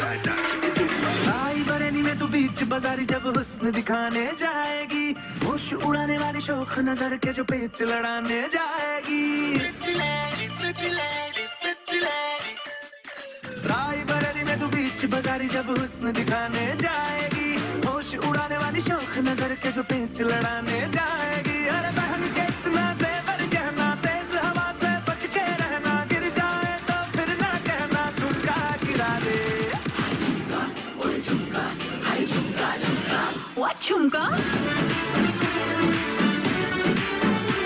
आई बरेली में तू बीच बाजारी जब हुस्न दिखाने जाएगी होश उड़ाने वाली शौक नजर के जो पेच लड़ाने जाएगी आई बरेली में तू बीच बाजारी जब हुस्न दिखाने जाएगी होश उड़ाने वाली शौक नजर के जो पेच लड़ाने जाएगी अरे बहन के इतना ज़ेवर कहना तेज हवा से बच के रहना गिर जाए तो फिर ना कहना झुमका गिरा दे झुमका हाय झुमका झुमका What झुमका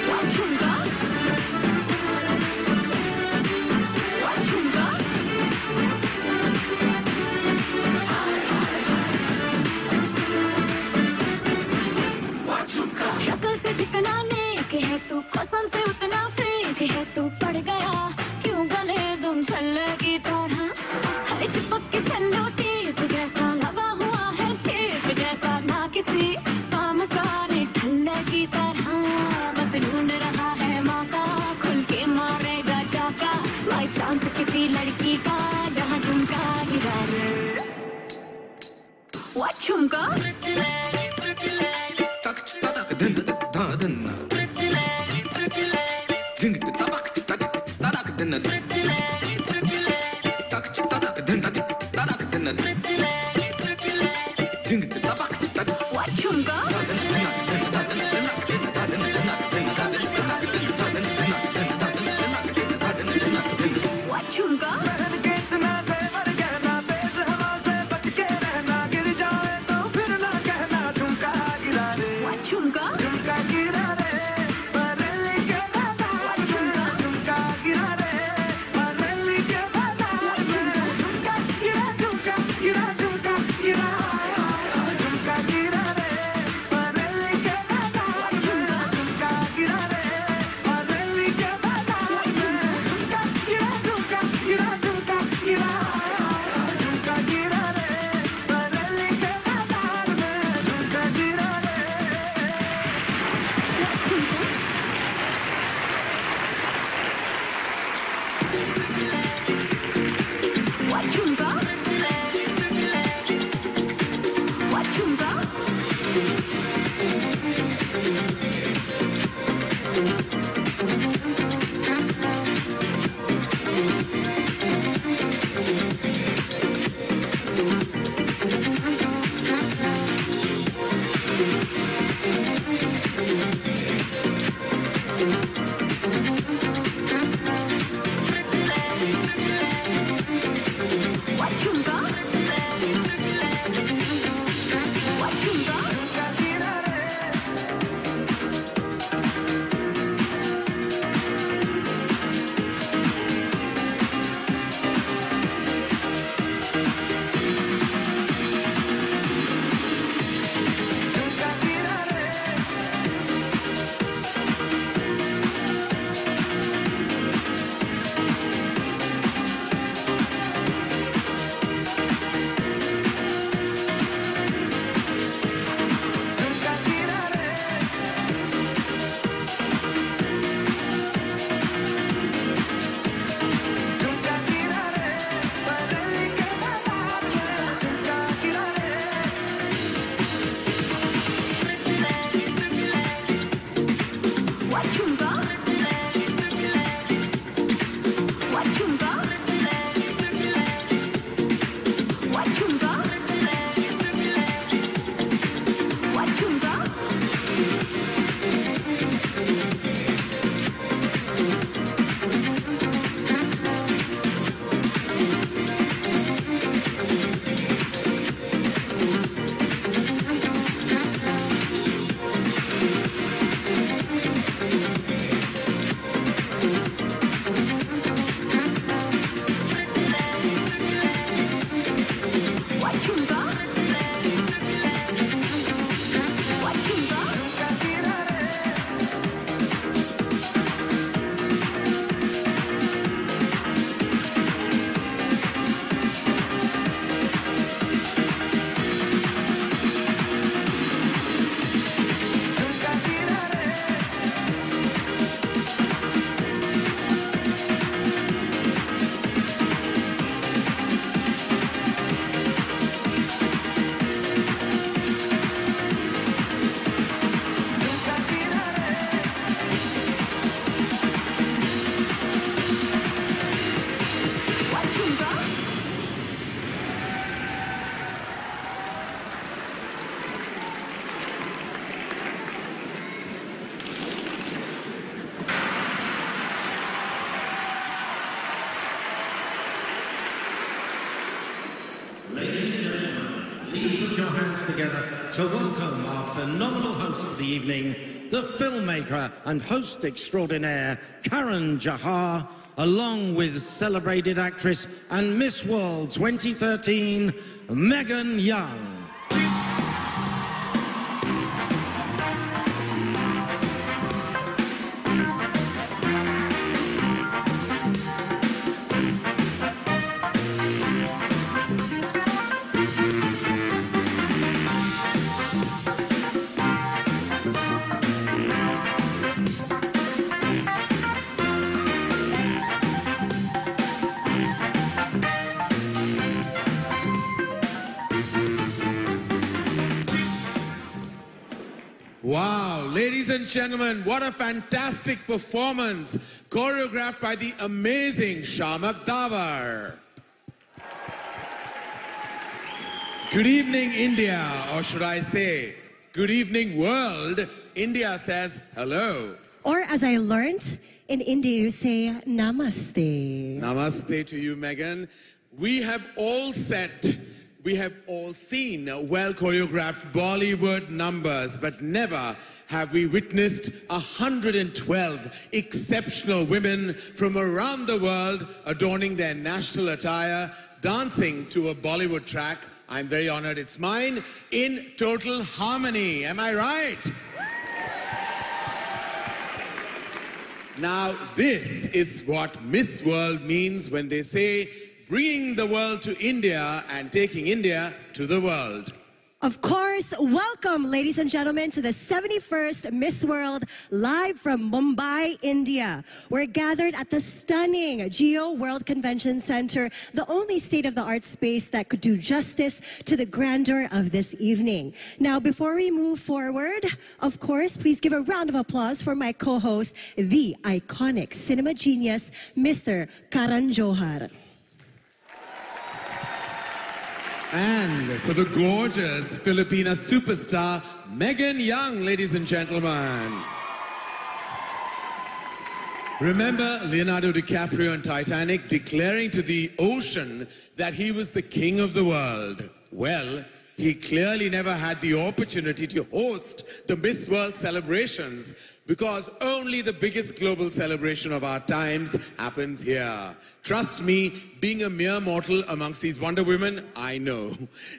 What झुमका What झुमका What झुमका शक्ल से जितना नेक है तू कसम से उतना फेक है तू पड़ गया क्यों गले तुम छल्ले की तरह हाय चिपक के सल्लो टेप जैसा लगा हुआ है चेप जैसा ना किसी काम का ने ठल्ले की तरह बस ढूंढ रहा है मौका खुल के मारेगा चाका बाई चांस किसी लड़की का जहाँ झुमका गिरा दे What झुमका What झुमका What झुमका बहन के इतना ज़ेवर कहना तेज हवा से बच के रहना गिर जाए तो फिर ना कहना झुमका गिरा दे What झुमका झुमका गिरा दे बरेली के बाजार में झुमका गिरा दे बरेली के बाजार में झुमका गिरा झुमका गिरा झुमका गिरा झुमका गिरा दे बरेली के बाजार में झुमका गिरा दे बरेली के बाजार में झुमका गिरा झुमका गिरा झुमका गिरा झुमका गिरा दे बरेली के बाजार में झुमका गिरा दे What झुमका What झुमका What झुमका What झुमका Please put your hands together to welcome our phenomenal host of the evening, the filmmaker and host extraordinaire, Karan Johar, along with celebrated actress and Miss World 2013, Megan Young. Wow, ladies and gentlemen, what a fantastic performance, choreographed by the amazing Shamak Davar. Good evening, India, or should I say, good evening, world. India says hello. Or as I learned, in India you say namaste. Namaste to you, Megan. We have all seen well choreographed Bollywood numbers, but never have we witnessed 112 exceptional women from around the world adorning their national attire, dancing to a Bollywood track. I'm very honored it's mine, in total harmony. Am I right? Now, this is what Miss World means when they say bringing the world to India and taking India to the world. Of course, welcome, ladies and gentlemen, to the 71st Miss World, live from Mumbai, India. We're gathered at the stunning Jio World Convention Centre, the only state-of-the-art space that could do justice to the grandeur of this evening. Now, before we move forward, of course, please give a round of applause for my co-host, the iconic cinema genius, Mr. Karan Johar. And for the gorgeous Filipina superstar, Megan Young, ladies and gentlemen. Remember Leonardo DiCaprio in Titanic declaring to the ocean that he was the king of the world? Well, he clearly never had the opportunity to host the Miss World celebrations, because only the biggest global celebration of our times happens here. Trust me, being a mere mortal amongst these Wonder Women, I know.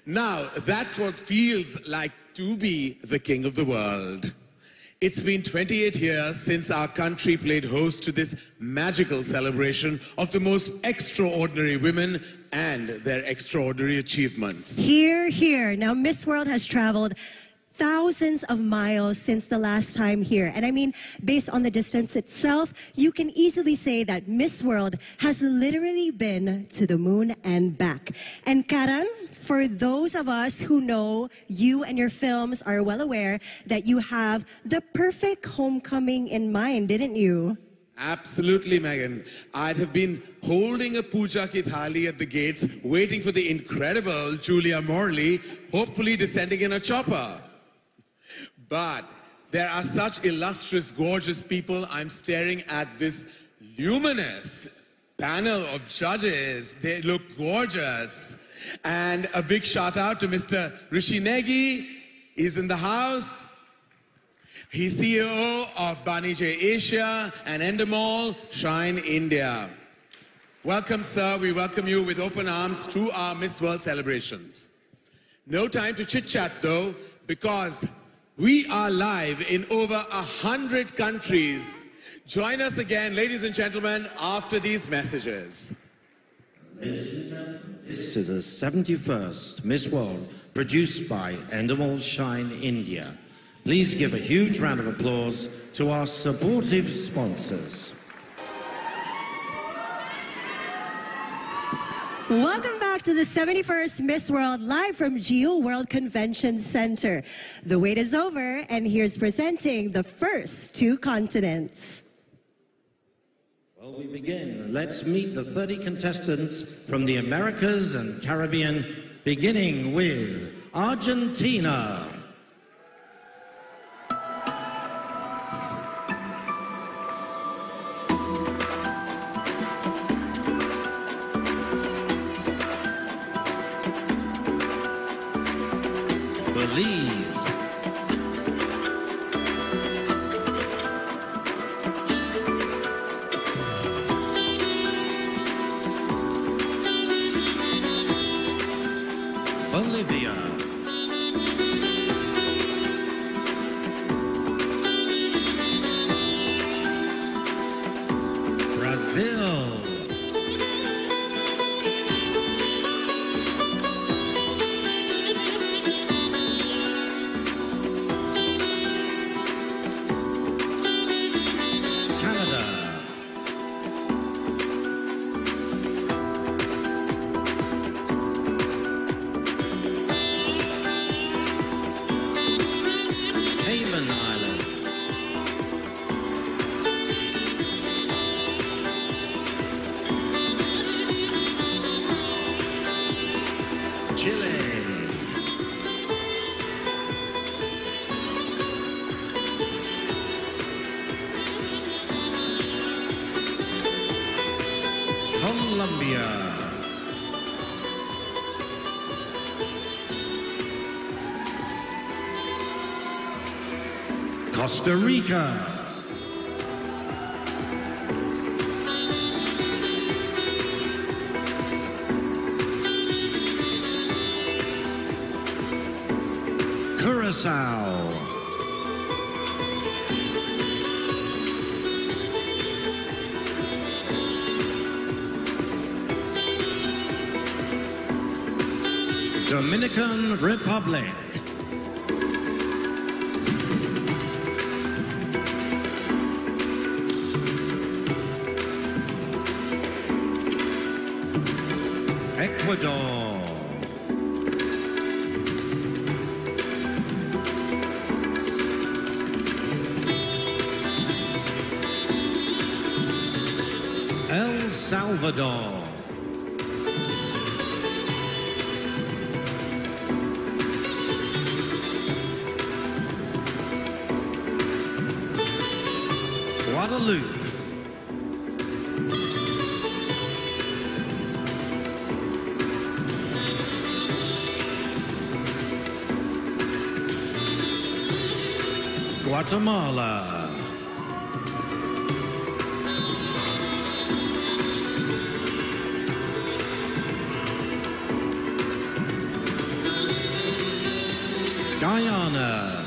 Now, that's what feels like to be the king of the world. It's been 28 years since our country played host to this magical celebration of the most extraordinary women and their extraordinary achievements. Hear, hear. Now, Miss World has traveled thousands of miles since the last time here. And I mean, based on the distance itself, you can easily say that Miss World has literally been to the moon and back. And Karan, for those of us who know you and your films are well aware that you have the perfect homecoming in mind, didn't you? Absolutely, Megan. I'd have been holding a puja ki thali at the gates, waiting for the incredible Julia Morley, hopefully descending in a chopper. But there are such illustrious, gorgeous people. I'm staring at this luminous panel of judges. They look gorgeous. And a big shout out to Mr. Rishi Negi. He's in the house. He's CEO of Banijay Asia and Endemol Shine India. Welcome, sir. We welcome you with open arms to our Miss World celebrations. No time to chit-chat, though, because we are live in over 100 countries. Join us again, ladies and gentlemen, after these messages. Ladies and gentlemen, this is the 71st Miss World, produced by Endemol Shine India. Please give a huge round of applause to our supportive sponsors. Welcome back to the 71st Miss World, live from Jio World Convention Centre. The wait is over, and here's presenting the first two continents. Well, we begin. Let's meet the 30 contestants from the Americas and Caribbean, beginning with Argentina. Belize. Bolivia. Brazil. Canada. Cayman Islands. Chile. Colombia. Costa Rica. Curacao. Dominican Republic. Ecuador. El Salvador. Guadeloupe. Guatemala. Guyana.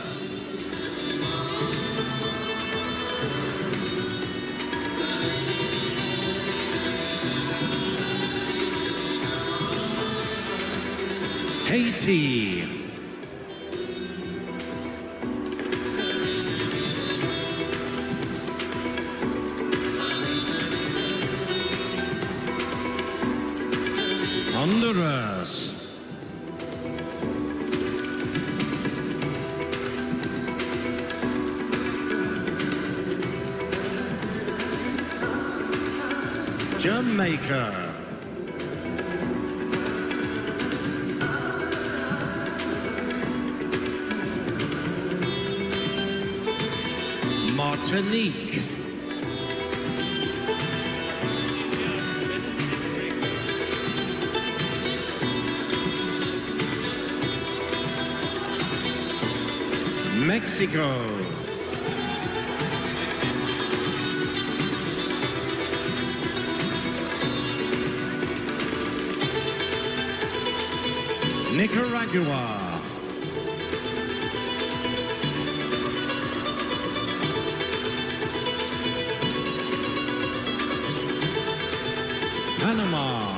Haiti. Honduras. Jamaica. Martinique. Mexico. Nicaragua. Panama.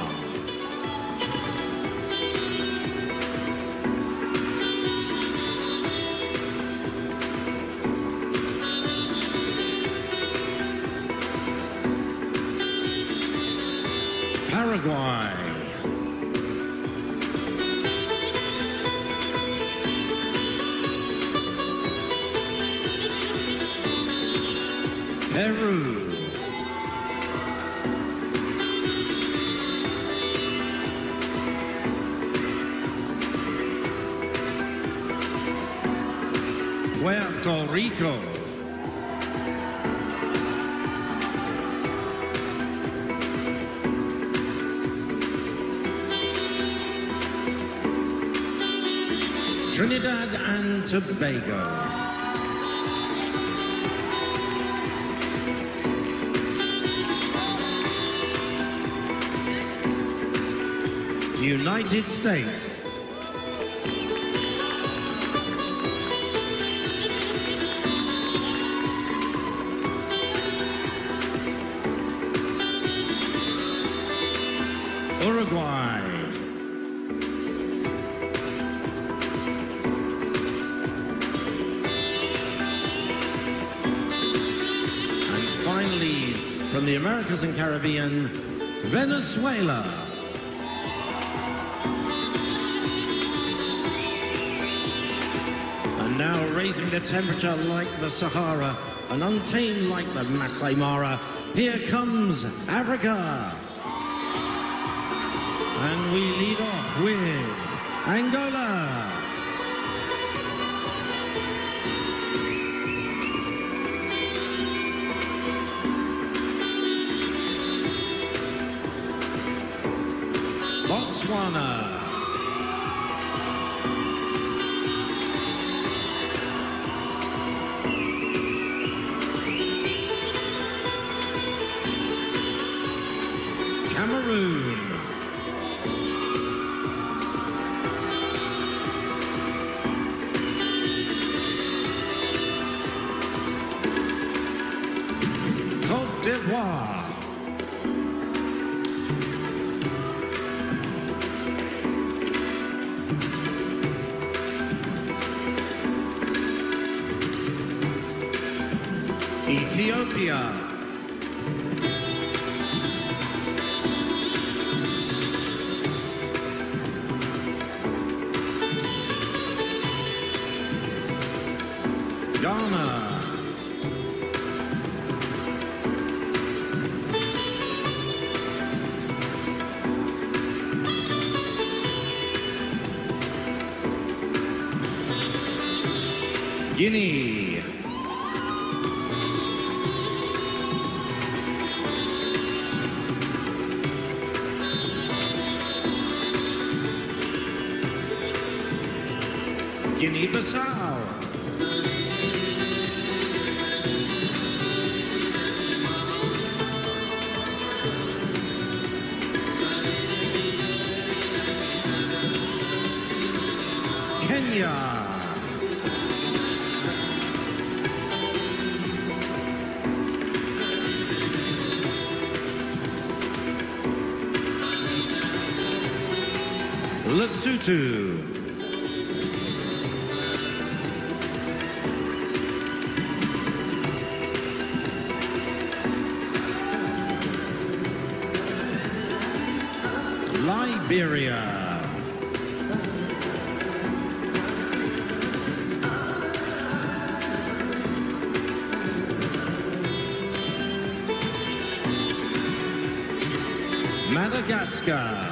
Paraguay. Peru. Puerto Rico. Trinidad and Tobago. United States. Uruguay. And finally, from the Americas and Caribbean, Venezuela. And now raising the temperature like the Sahara and untamed like the Masai Mara, here comes Africa. And we lead off with Angola. Botswana. Cameroon. Côte d'Ivoire. Ethiopia. Ghana. Guinea. Guinea-Bissau. Kenya. Lesotho. Liberia. Madagascar.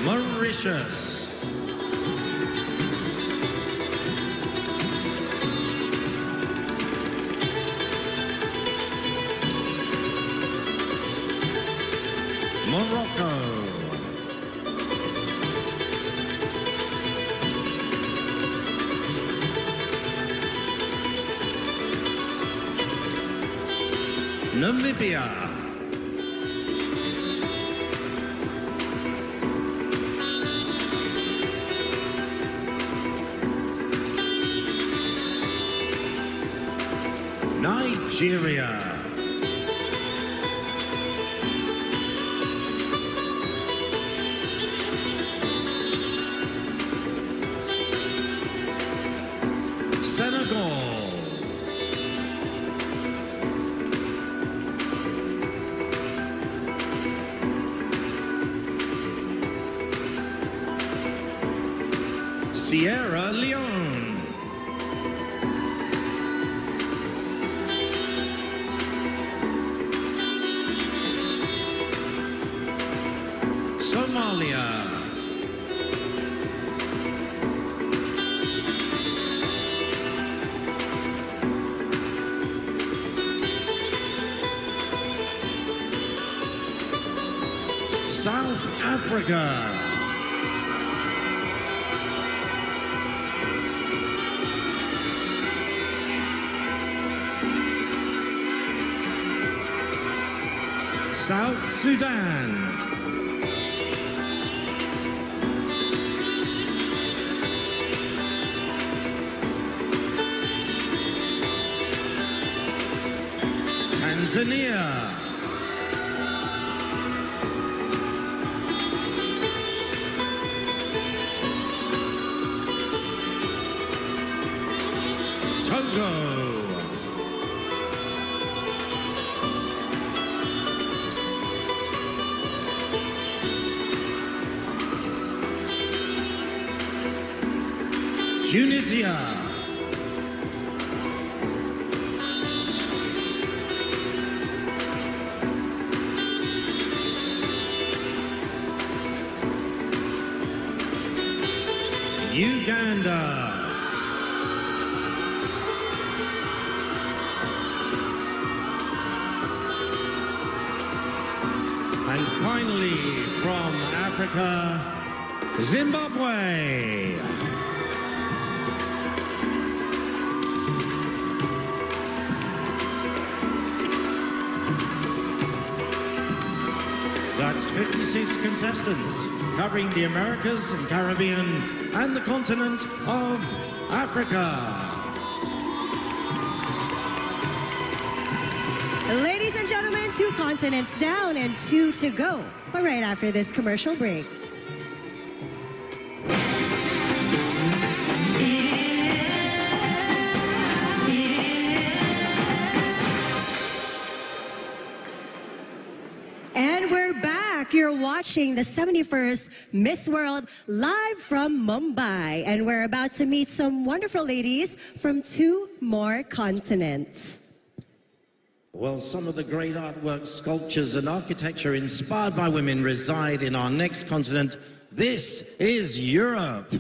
Mauritius. Morocco. Namibia. Nigeria. Senegal. Sierra Leone. Somalia. South Africa. South Sudan. Tanzania. Togo. Tunisia. Uganda. And finally, from Africa, Zimbabwe. That's 56 contestants covering the Americas and Caribbean and the continent of Africa. Ladies and gentlemen, 2 continents down and 2 to go. But right after this commercial break. And we're back. You're watching the 71st Miss World live from Mumbai. And we're about to meet some wonderful ladies from 2 more continents. Well, some of the great artwork, sculptures, and architecture inspired by women reside in our next continent. This is Europe.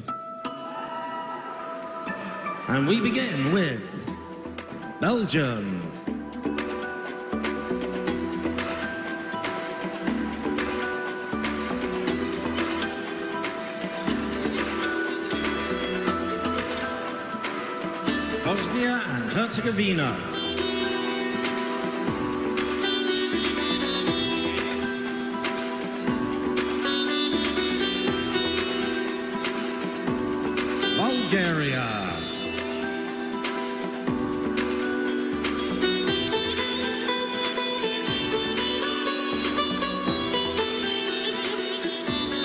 And we begin with Belgium. Bosnia and Herzegovina. Bulgaria.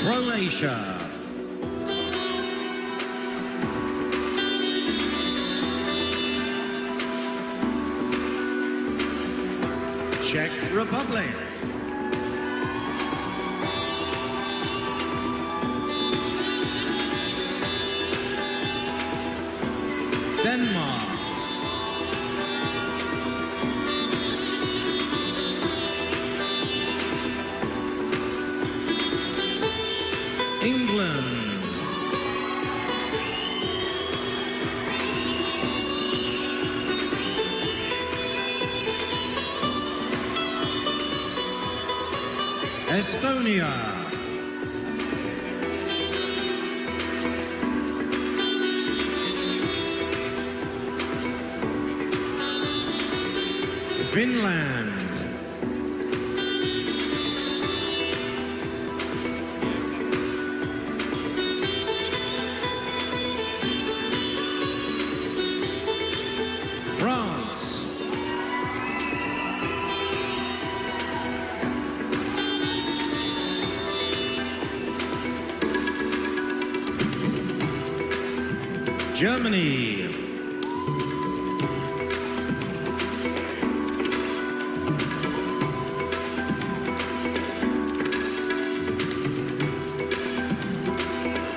Croatia. Czech Republic. Denmark. England. Estonia. Finland. France. Germany.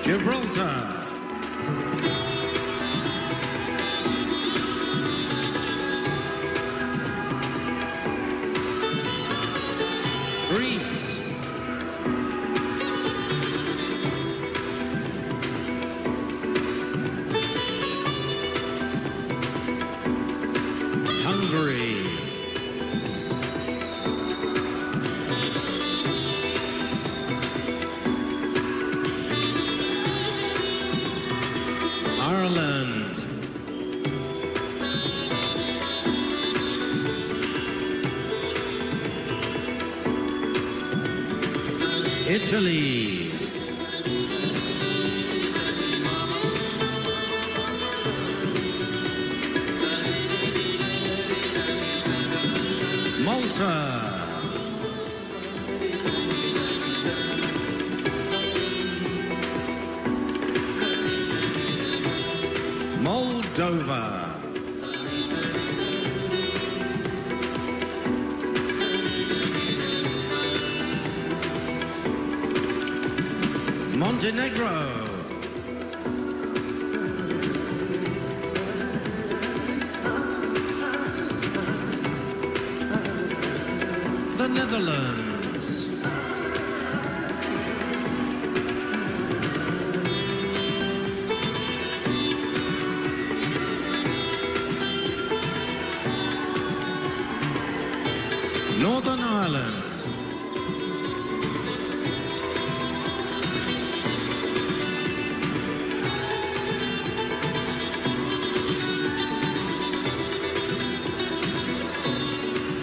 Gibraltar. Greece. Hungary. Ireland. Italy. Malta. Moldova. Montenegro. The Netherlands. Northern Ireland.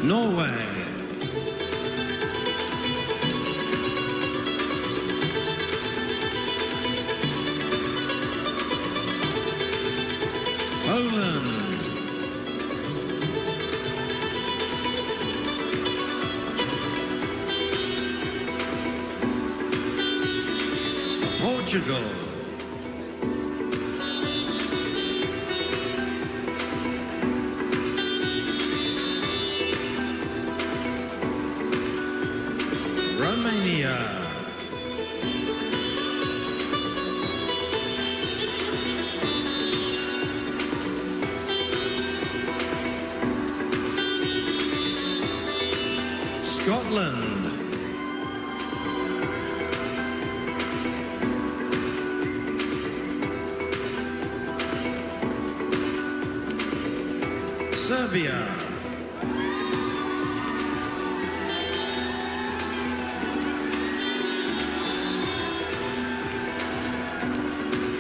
Norway. Poland. Portugal. Romania. Scotland. Serbia.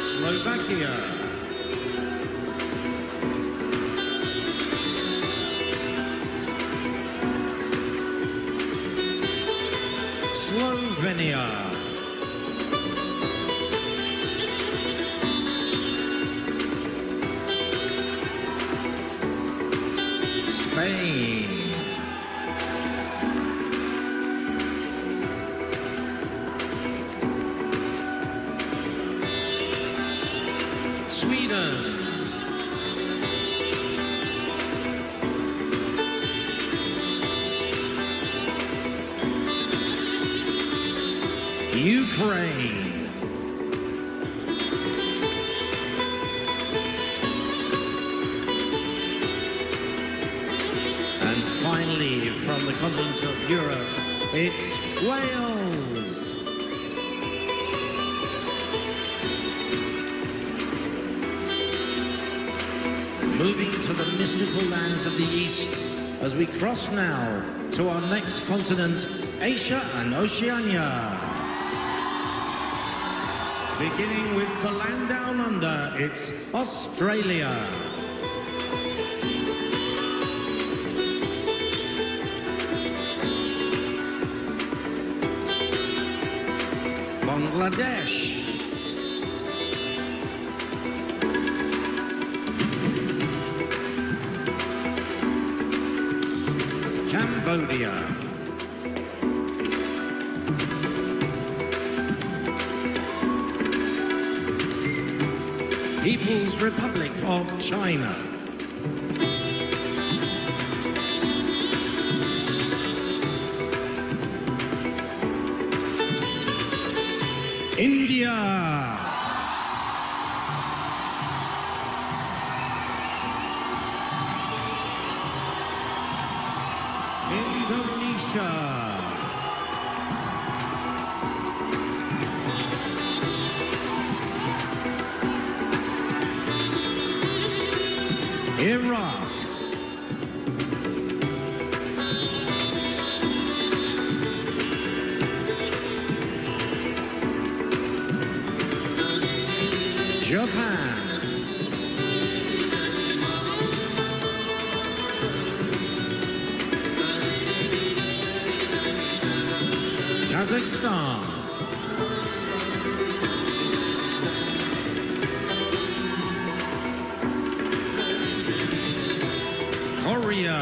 Slovakia. Slovenia. Spain. Sweden. Ukraine. And finally, from the continent of Europe, it's Wales. Moving to the mystical lands of the East as we cross now to our next continent, Asia and Oceania. Beginning with the land down under, it's Australia. Bangladesh. Cambodia. People's Republic of China. India. Indonesia. Iraq. Japan. Kazakhstan. Korea.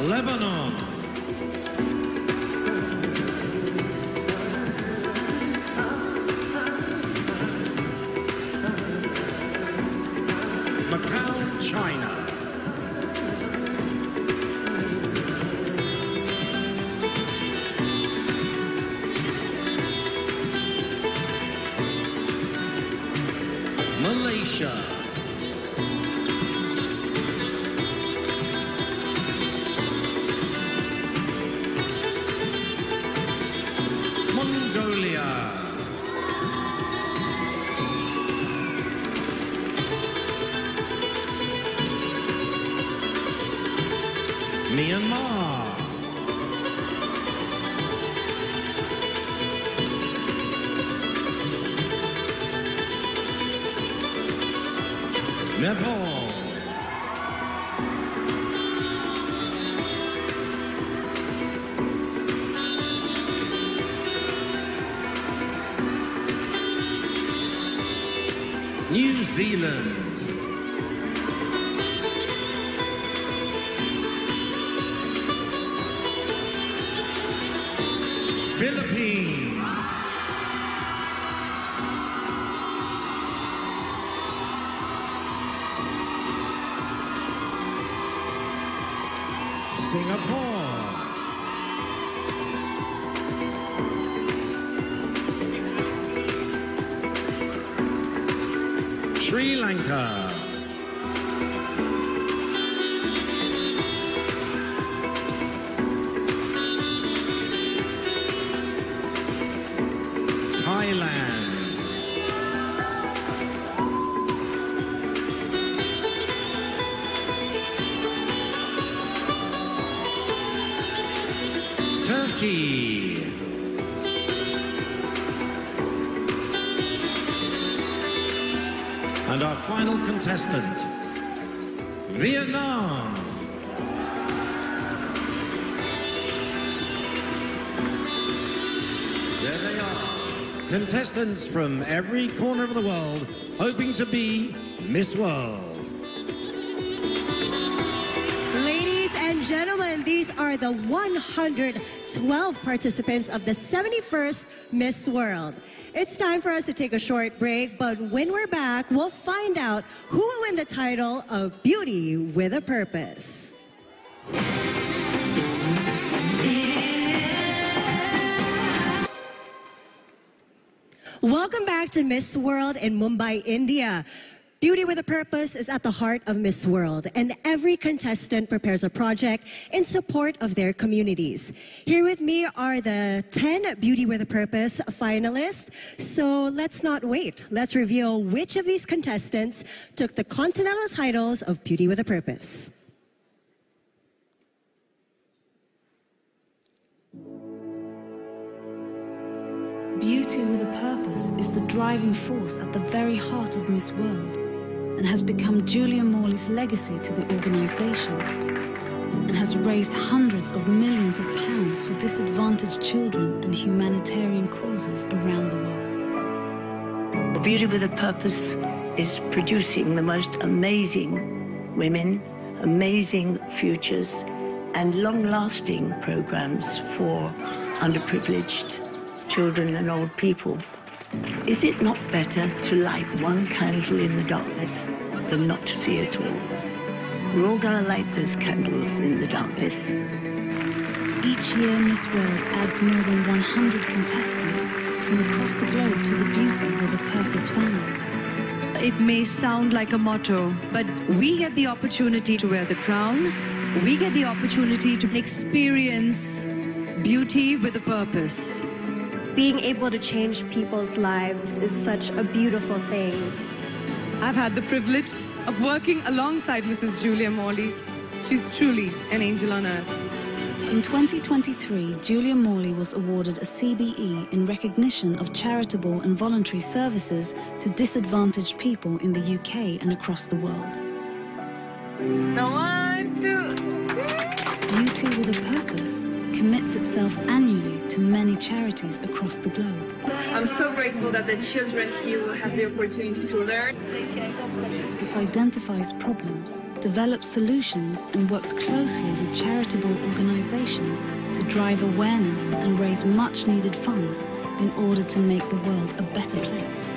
Lebanon. Macau, China. Malaysia. Mongolia. Myanmar. Nepal. New Zealand. Philippines. Singapore. Sri Lanka. Thailand. Turkey. And our final contestant, Vietnam. There they are, contestants from every corner of the world hoping to be Miss World. Ladies and gentlemen, these are the 112 participants of the 71st Miss World. It's time for us to take a short break, but when we're back, we'll find out who will win the title of Beauty with a Purpose. Welcome back to Miss World in Mumbai, India. Beauty with a Purpose is at the heart of Miss World, and every contestant prepares a project in support of their communities. Here with me are the 10 Beauty with a Purpose finalists. So let's not wait. Let's reveal which of these contestants took the continental titles of Beauty with a Purpose. Beauty with a Purpose is the driving force at the very heart of Miss World, and has become Julia Morley's legacy to the organization, and has raised hundreds of millions of pounds for disadvantaged children and humanitarian causes around the world. Beauty with a Purpose is producing the most amazing women, amazing futures, and long-lasting programs for underprivileged children and old people. Is it not better to light one candle in the darkness than not to see at all? We're all going to light those candles in the darkness. Each year, Miss World adds more than 100 contestants from across the globe to the Beauty with a Purpose family. It may sound like a motto, but we get the opportunity to wear the crown. We get the opportunity to experience beauty with a purpose. Being able to change people's lives is such a beautiful thing. I've had the privilege of working alongside Mrs. Julia Morley. She's truly an angel on earth. In 2023, Julia Morley was awarded a CBE in recognition of charitable and voluntary services to disadvantaged people in the UK and across the world. Beauty with a Purpose commits itself annually to many charities across the globe. I'm so grateful that the children here will have the opportunity to learn. It identifies problems, develops solutions, and works closely with charitable organizations to drive awareness and raise much-needed funds in order to make the world a better place.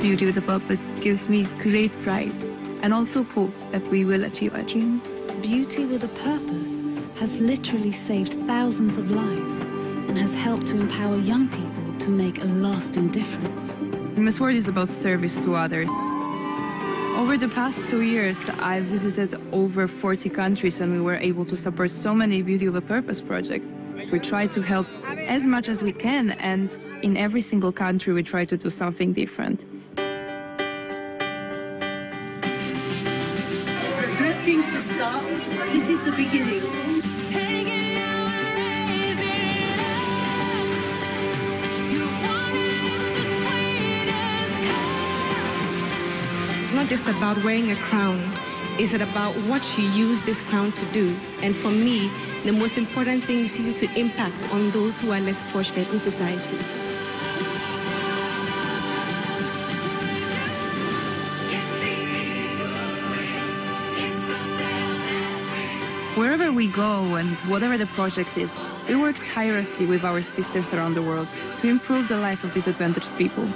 Beauty with a Purpose gives me great pride and also hopes that we will achieve our dream. Beauty with a Purpose has literally saved thousands of lives and has helped to empower young people to make a lasting difference. Miss World is about service to others. Over the past 2 years, I've visited over 40 countries and we were able to support so many Beauty with a Purpose projects. We try to help as much as we can, and in every single country we try to do something different. It's the first thing to stop. This is the beginning. It's not just about wearing a crown. It's about what you use this crown to do. And for me, the most important thing is to use it to impact on those who are less fortunate in society. Wherever we go and whatever the project is, we work tirelessly with our sisters around the world to improve the life of disadvantaged people.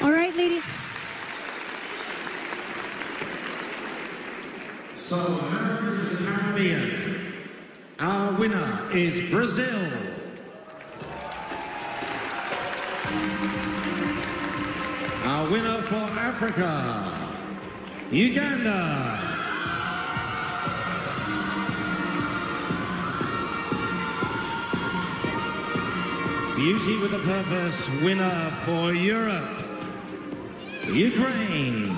All right, lady. So, America to the Caribbean. Our winner is Brazil. Our winner for Africa, Uganda. Beauty with a Purpose winner for Europe, Ukraine.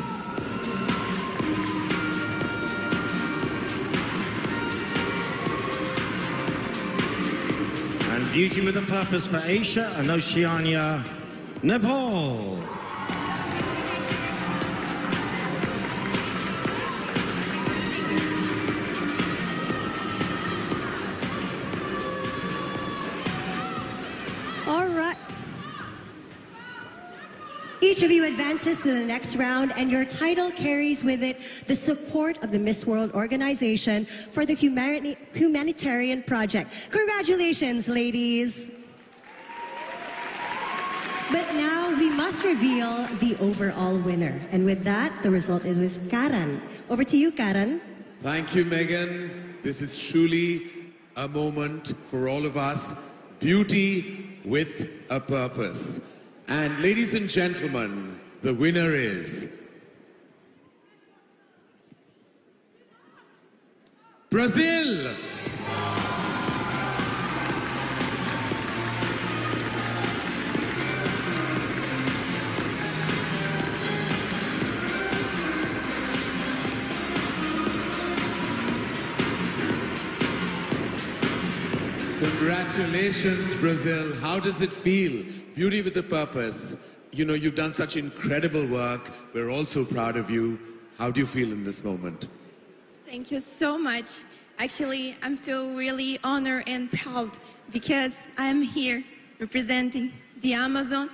And Beauty with a Purpose for Asia and Oceania, Nepal. All right. Each of you advances to the next round, and your title carries with it the support of the Miss World organization for the humanitarian project. Congratulations, ladies. But now we must reveal the overall winner. And with that, the result is Karan. Over to you, Karan. Thank you, Megan. This is truly a moment for all of us. Beauty with a Purpose. And ladies and gentlemen, the winner is Brazil. Congratulations, Brazil. How does it feel? Beauty with a Purpose. You know, you've done such incredible work. We're all so proud of you. How do you feel in this moment? Thank you so much. Actually, I feel really honored and proud because I'm here representing the Amazon,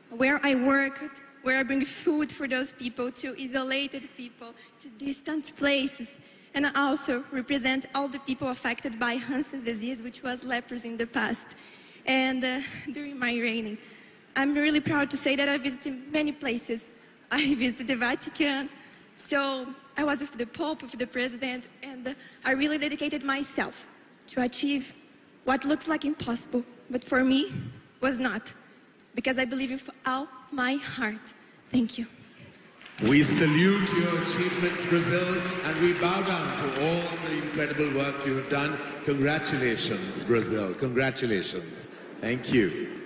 where I worked, where I bring food for those people, to isolated people, to distant places. And I also represent all the people affected by Hansen's disease, which was leprosy in the past. And during my reign, I'm really proud to say that I visited many places. I visited the Vatican, so I was with the Pope, with the President, and I really dedicated myself to achieve what looks like impossible, but for me was not, because I believe with all my heart. Thank you. We salute your achievements, Brazil, and we bow down to all the incredible work you have done. Congratulations, Brazil. Congratulations. Thank you.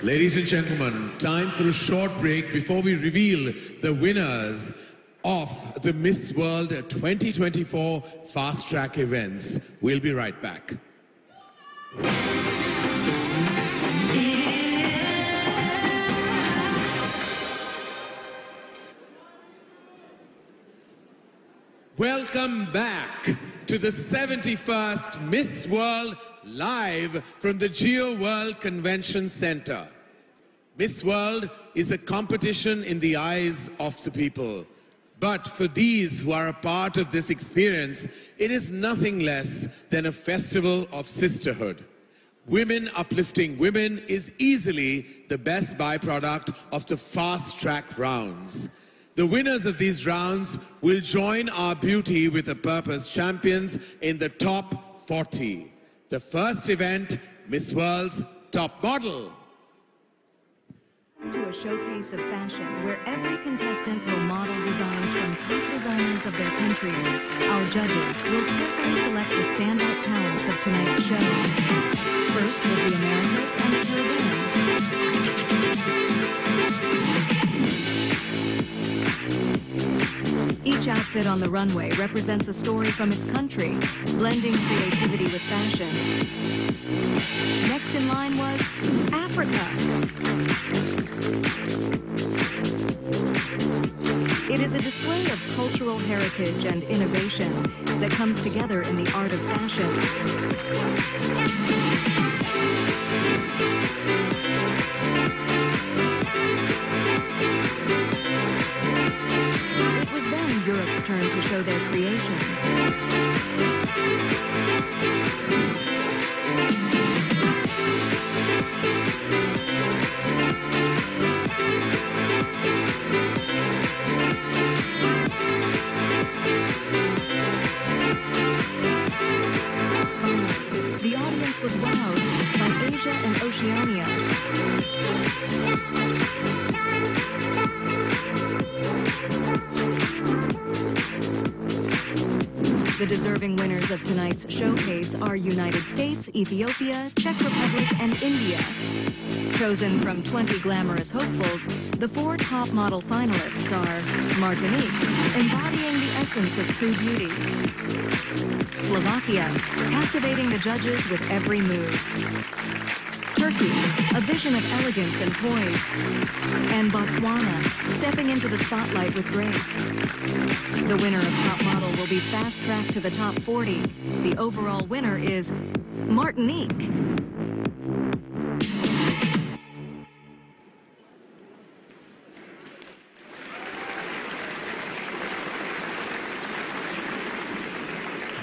Ladies and gentlemen, time for a short break before we reveal the winners of the Miss World 2024 Fast Track events. We'll be right back. Welcome back to the 71st Miss World live from the Jio World Convention Centre. Miss World is a competition in the eyes of the people. But for these who are a part of this experience, it is nothing less than a festival of sisterhood. Women uplifting women is easily the best byproduct of the fast track rounds. The winners of these rounds will join our Beauty with a Purpose champions in the top 40. The first event, Miss World's Top Model. To a showcase of fashion where every contestant will model designs from top designers of their countries. Our judges will carefully select the standout talents of tonight's show. First was the Americas and the Caribbean. Each outfit on the runway represents a story from its country, blending creativity with fashion. Next in line was Africa. It is a display of cultural heritage and innovation that comes together in the art of fashion. It was then Europe's turn to show their creations. The audience was wowed by Asia and Oceania. The deserving winners of tonight's showcase are United States, Ethiopia, Czech Republic, and India. Chosen from 20 glamorous hopefuls, the 4 top model finalists are Martinique, embodying the essence of true beauty; Slovakia, captivating the judges with every move; Turkey, a vision of elegance and poise; and Botswana, stepping into the spotlight with grace. The winner of Top Model will be fast-tracked to the top 40. The overall winner is Martinique.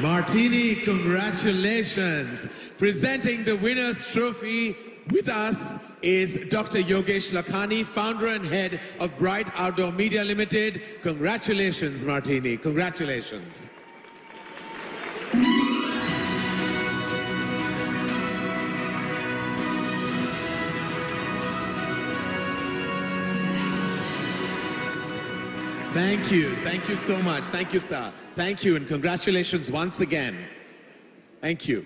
Martini, congratulations. Presenting the winner's trophy with us is Dr. Yogesh Lakhani, founder and head of Bright Outdoor Media Limited. Congratulations, Martini. Congratulations. Thank you. Thank you so much. Thank you, sir. Thank you, and congratulations once again. Thank you.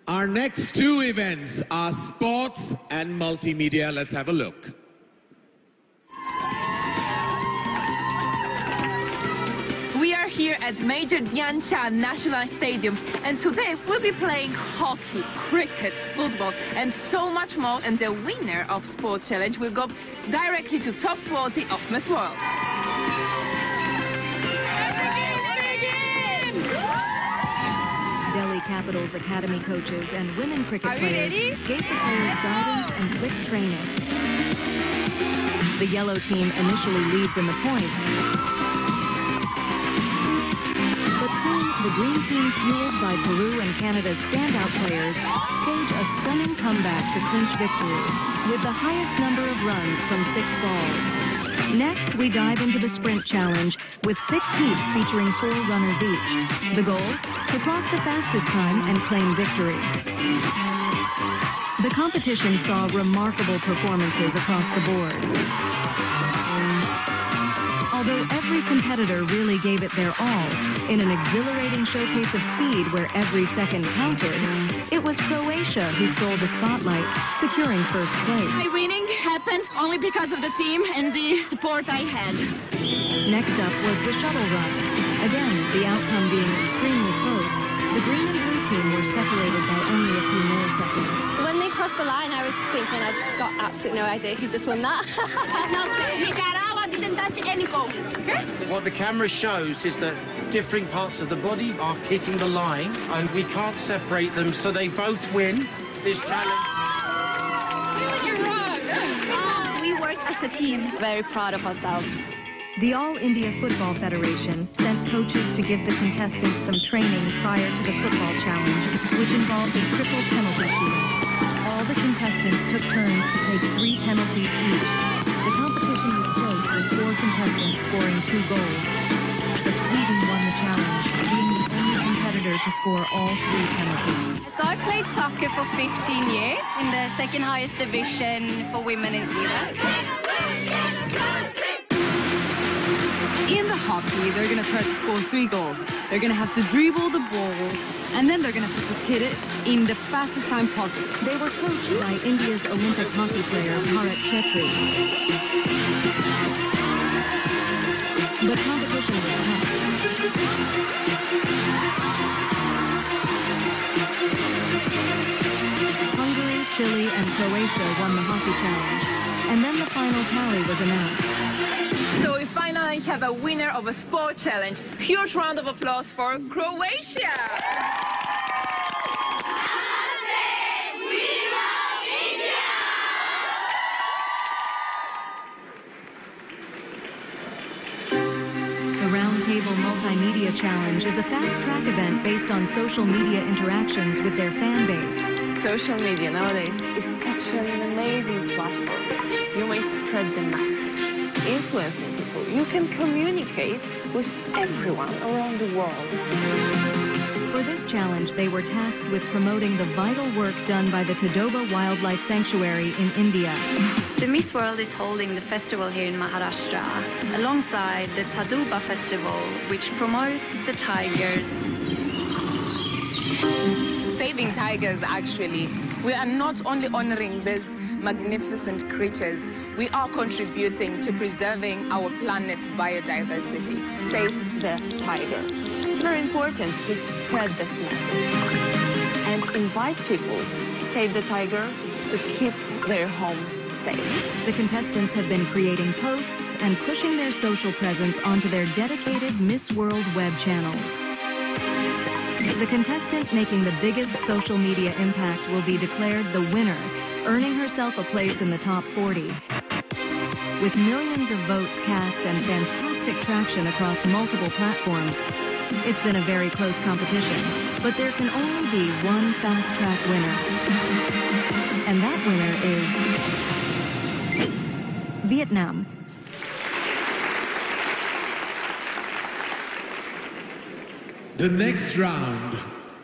Our next 2 events are sports and multimedia. Let's have a look. We are here at Major Dhyan Chand National Stadium, and today we'll be playing hockey, cricket, football, and so much more. And the winner of Sport Challenge will go directly to top 40 of Miss World. Delhi Capitals Academy coaches and women cricket players gave the players guidance and quick training. The yellow team initially leads in the points, but soon the green team, fueled by Peru and Canada's standout players, stage a stunning comeback to clinch victory with the highest number of runs from 6 balls. Next, we dive into the sprint challenge with 6 heats featuring 4 runners each. The goal? To clock the fastest time and claim victory. The competition saw remarkable performances across the board. Although every competitor really gave it their all, in an exhilarating showcase of speed where every second counted, it was Croatia who stole the spotlight, securing first place. My winning happened only because of the team and the support I had. Next up was the shuttle run. Again, the outcome being extremely close, the green and blue team were separated by only a few milliseconds. When they crossed the line, I was thinking I've got absolutely no idea who just won that. Nicaragua didn't touch any pole. Okay. What the camera shows is that different parts of the body are hitting the line, and we can't separate them, so they both win this challenge. We worked as a team. Very proud of ourselves. The All India Football Federation sent coaches to give the contestants some training prior to the football challenge, which involved a triple penalty shootout. All the contestants took turns to take 3 penalties each. The competition was close, with 4 contestants scoring 2 goals. But Sweden won the challenge, being the only competitor to score all 3 penalties. So I played soccer for 15 years in the second highest division for women in Sweden. In the hockey, they're going to try to score 3 goals. They're going to have to dribble the ball, and then they're going to have to hit it in the fastest time possible. They were coached by India's Olympic hockey player, Bharat Chetri. The competition was tough. Hungary, Chile, and Croatia won the hockey challenge, and then the final tally was announced. So we finally have a winner of a sport challenge. Huge round of applause for Croatia! The Roundtable Multimedia Challenge is a fast-track event based on social media interactions with their fan base. Social media nowadays is such an amazing platform. You may spread the message, influencing people. You can communicate with everyone around the world. For this challenge, they were tasked with promoting the vital work done by the Tadoba Wildlife Sanctuary in India. The Miss World is holding the festival here in Maharashtra alongside the Tadoba Festival, which promotes the tigers. Saving tigers, actually. We are not only honoring these magnificent creatures, we are contributing to preserving our planet's biodiversity. Save the tiger. It's very important to spread this message and invite people to save the tigers, to keep their home safe. The contestants have been creating posts and pushing their social presence onto their dedicated Miss World web channels. The contestant making the biggest social media impact will be declared the winner, earning herself a place in the top 40. With millions of votes cast and fantastic traction across multiple platforms, it's been a very close competition, but there can only be one fast-track winner. And that winner is Vietnam. The next round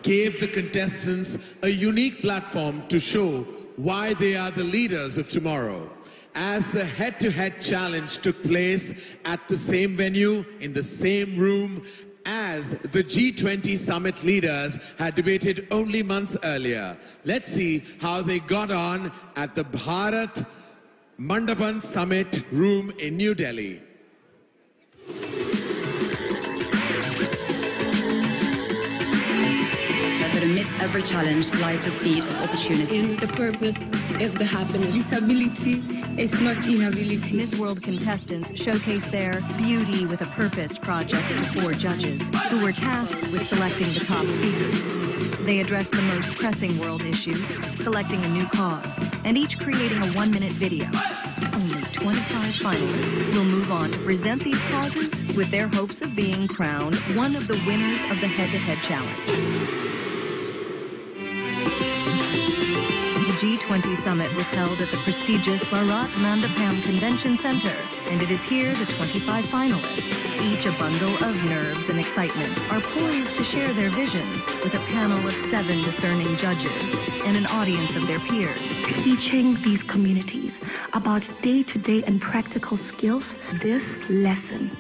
gave the contestants a unique platform to show why they are the leaders of tomorrow. As the head-to-head challenge took place at the same venue, in the same room, as the G20 summit leaders had debated only months earlier. Let's see how they got on at the Bharat Mandapan Summit room in New Delhi. Amidst every challenge lies the seed of opportunity. And the purpose is the happiness. Disability is not inability. Miss World contestants showcased their Beauty with a Purpose projects to 4 judges, who were tasked with selecting the top speakers. They addressed the most pressing world issues, selecting a new cause, and each creating a 1-minute video. Only 25 finalists will move on to present these causes with their hopes of being crowned one of the winners of the head-to-head challenge. The G20 summit was held at the prestigious Bharat Mandapam Convention Centre, and it is here the 25 finalists, each a bundle of nerves and excitement, are poised to share their visions with a panel of 7 discerning judges and an audience of their peers. Teaching these communities about day-to-day and practical skills, this lesson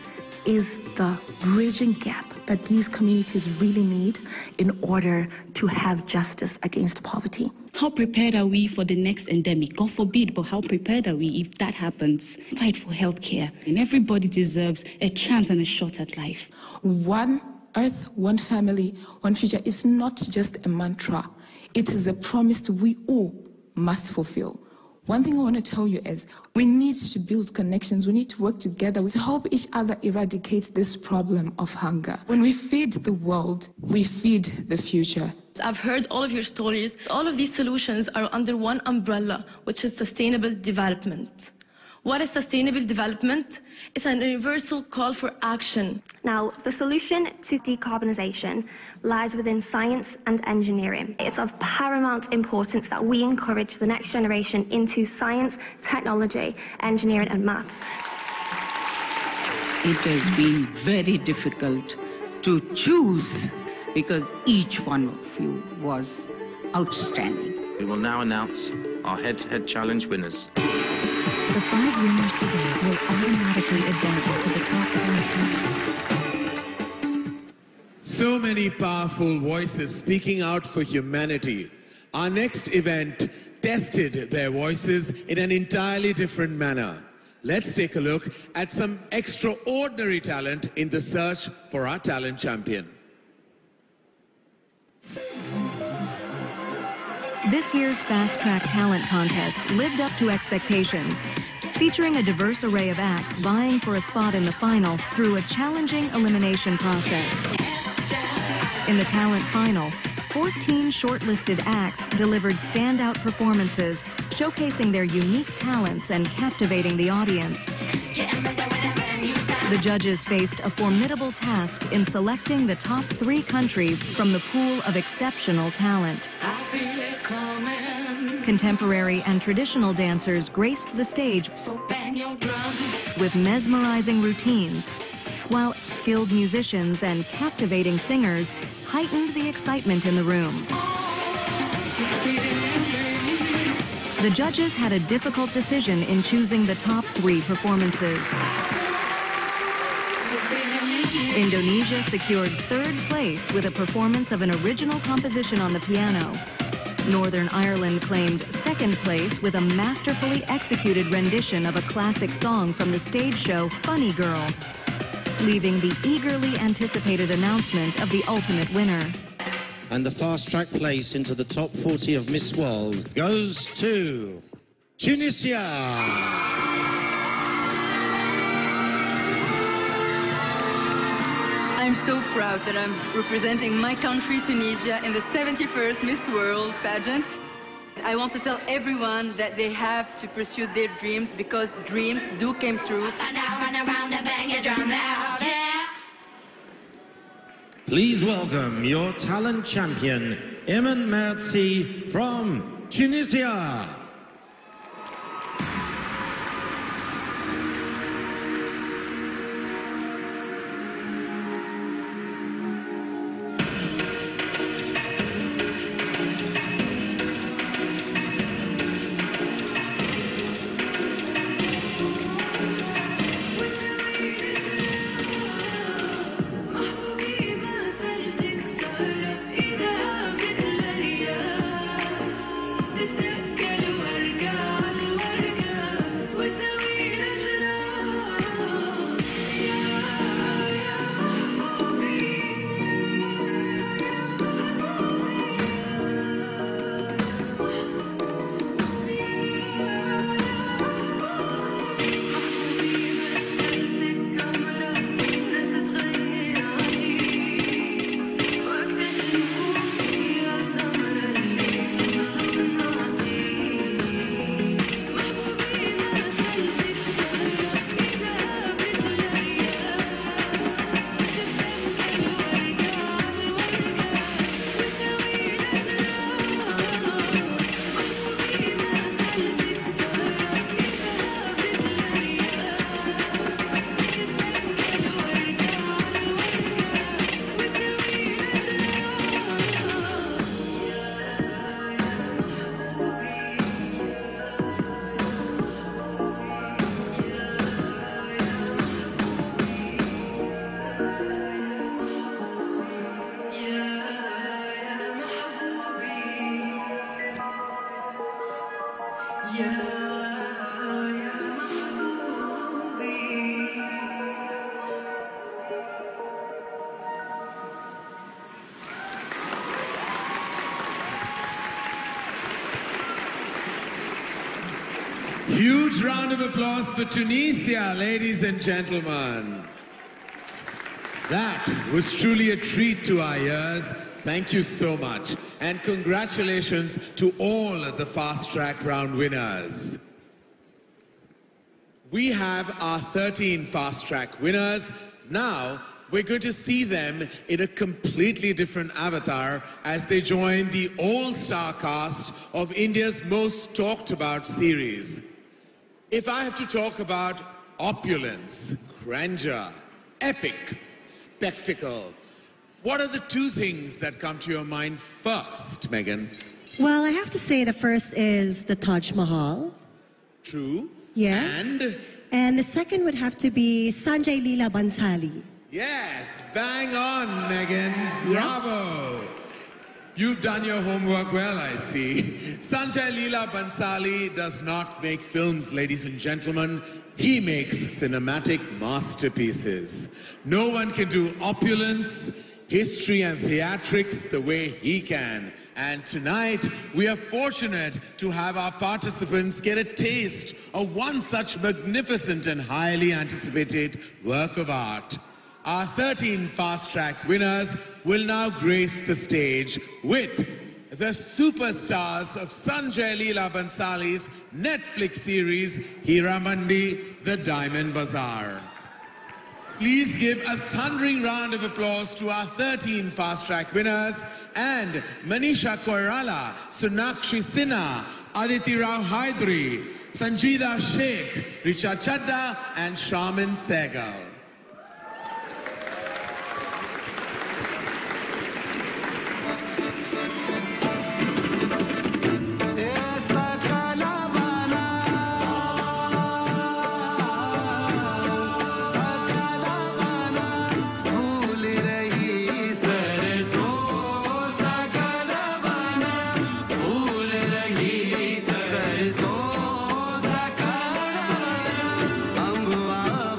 is the bridging gap that these communities really need in order to have justice against poverty. How prepared are we for the next endemic? God forbid, but how prepared are we if that happens? Fight for healthcare, and everybody deserves a chance and a shot at life. One Earth, one family, one future is not just a mantra. It is a promise we all must fulfill. One thing I want to tell you is we need to build connections. We need to work together to help each other eradicate this problem of hunger. When we feed the world, we feed the future. I've heard all of your stories. All of these solutions are under one umbrella, which is sustainable development. What is sustainable development? It's an universal call for action. Now, the solution to decarbonisation lies within science and engineering. It's of paramount importance that we encourage the next generation into science, technology, engineering and maths. It has been very difficult to choose because each one of you was outstanding. We will now announce our head-to-head challenge winners. The 5 winners today will automatically advance to the top 5. So many powerful voices speaking out for humanity. Our next event tested their voices in an entirely different manner. Let's take a look at some extraordinary talent in the search for our talent champion. This year's Fast Track Talent Contest lived up to expectations, featuring a diverse array of acts vying for a spot in the final through a challenging elimination process. In the talent final, 14 shortlisted acts delivered standout performances, showcasing their unique talents and captivating the audience. The judges faced a formidable task in selecting the top 3 countries from the pool of exceptional talent. Contemporary and traditional dancers graced the stage with mesmerizing routines, while skilled musicians and captivating singers heightened the excitement in the room. The judges had a difficult decision in choosing the top 3 performances. Indonesia secured 3rd place with a performance of an original composition on the piano. Northern Ireland claimed 2nd place with a masterfully executed rendition of a classic song from the stage show Funny Girl, leaving the eagerly anticipated announcement of the ultimate winner. And the fast-track place into the top 40 of Miss World goes to Tunisia. I'm so proud that I'm representing my country, Tunisia, in the 71st Miss World pageant. I want to tell everyone that they have to pursue their dreams because dreams do come true. Please welcome your talent champion, Iman Merzi from Tunisia. تتأكلوا Huge round of applause for Tunisia, ladies and gentlemen. That was truly a treat to our ears. Thank you so much. And congratulations to all the fast track round winners. We have our 13 fast track winners. Now, we're going to see them in a completely different avatar as they join the all-star cast of India's most talked about series. If I have to talk about opulence, grandeur, epic, spectacle, what are the two things that come to your mind first, Megan? Well, I have to say the first is the Taj Mahal. True. Yes. And the second would have to be Sanjay Leela Bhansali. Yes, bang on, Megan. Bravo. You've done your homework well, I see. Sanjay Leela Bhansali does not make films, ladies and gentlemen. He makes cinematic masterpieces. No one can do opulence, history and theatrics the way he can. And tonight, we are fortunate to have our participants get a taste of one such magnificent and highly anticipated work of art. Our 13 fast track winners will now grace the stage with the superstars of Sanjay Leela Bhansali's Netflix series, Hiramandi, The Diamond Bazaar. Please give a thundering round of applause to our 13 fast track winners and Manisha Koirala, Sonakshi Sinha, Aditi Rao Hydari, Sanjida Sheikh, Richa Chadda and Shaman Sehgal. Angua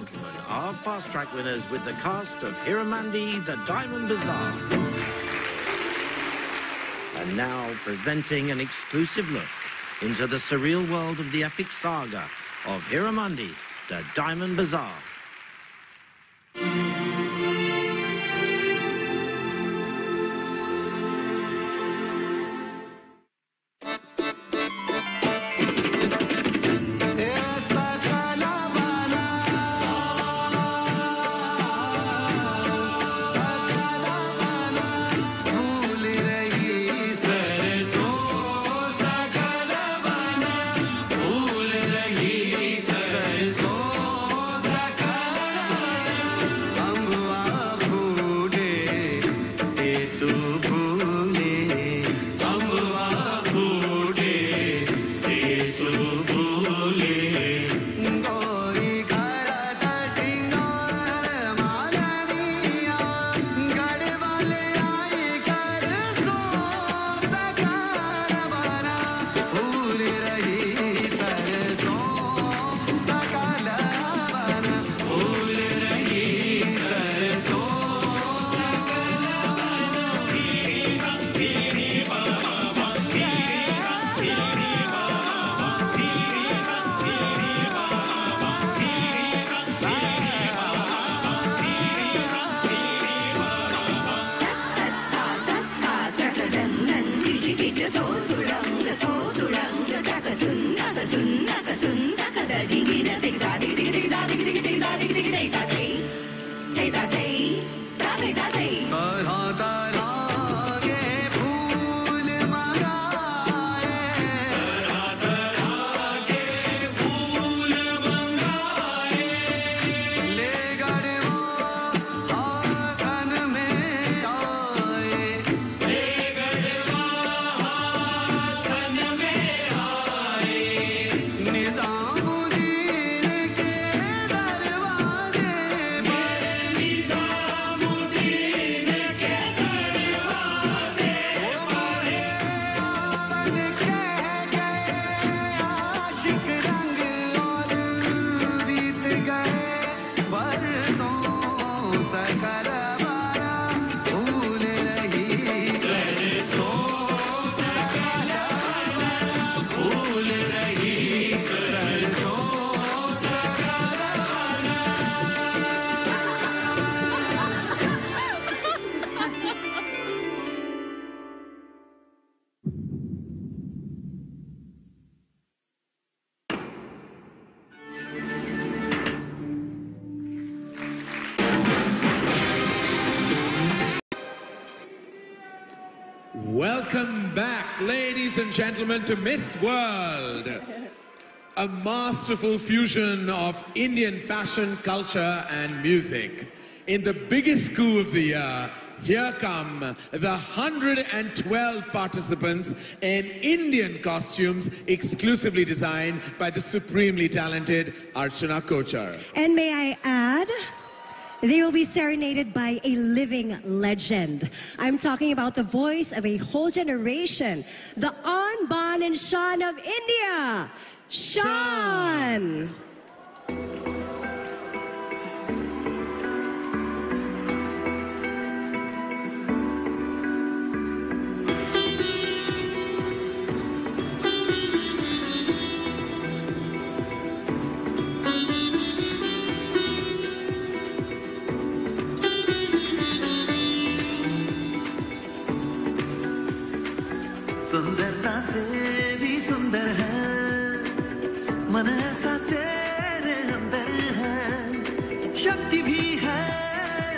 gentlemen, our fast track winners with the cast of Hiramandi, the Diamond Bazaar. And now presenting an exclusive look into the surreal world of the epic saga of Hiramandi, the Diamond Bazaar. Welcome back, ladies and gentlemen, to Miss World. A masterful fusion of Indian fashion, culture and music. In the biggest coup of the year, here come the 112 participants in Indian costumes exclusively designed by the supremely talented Archana Kochar. And may I add, they will be serenaded by a living legend. I'm talking about the voice of a whole generation, the An, Ban and Shan of India, Shan. सुंदरता से भी सुंदर है मन ऐसा तेरे अंदर है शक्ति भी है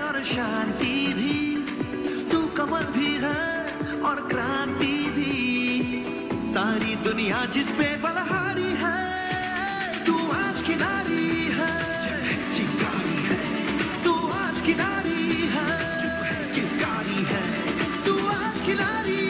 और शांति भी तू कमल भी है और क्रांति भी सारी दुनिया जिस पे बलहारी है तू आज की नारी है चिंगारी है तू आज की नारी है चिंगारी है तू आज की नारी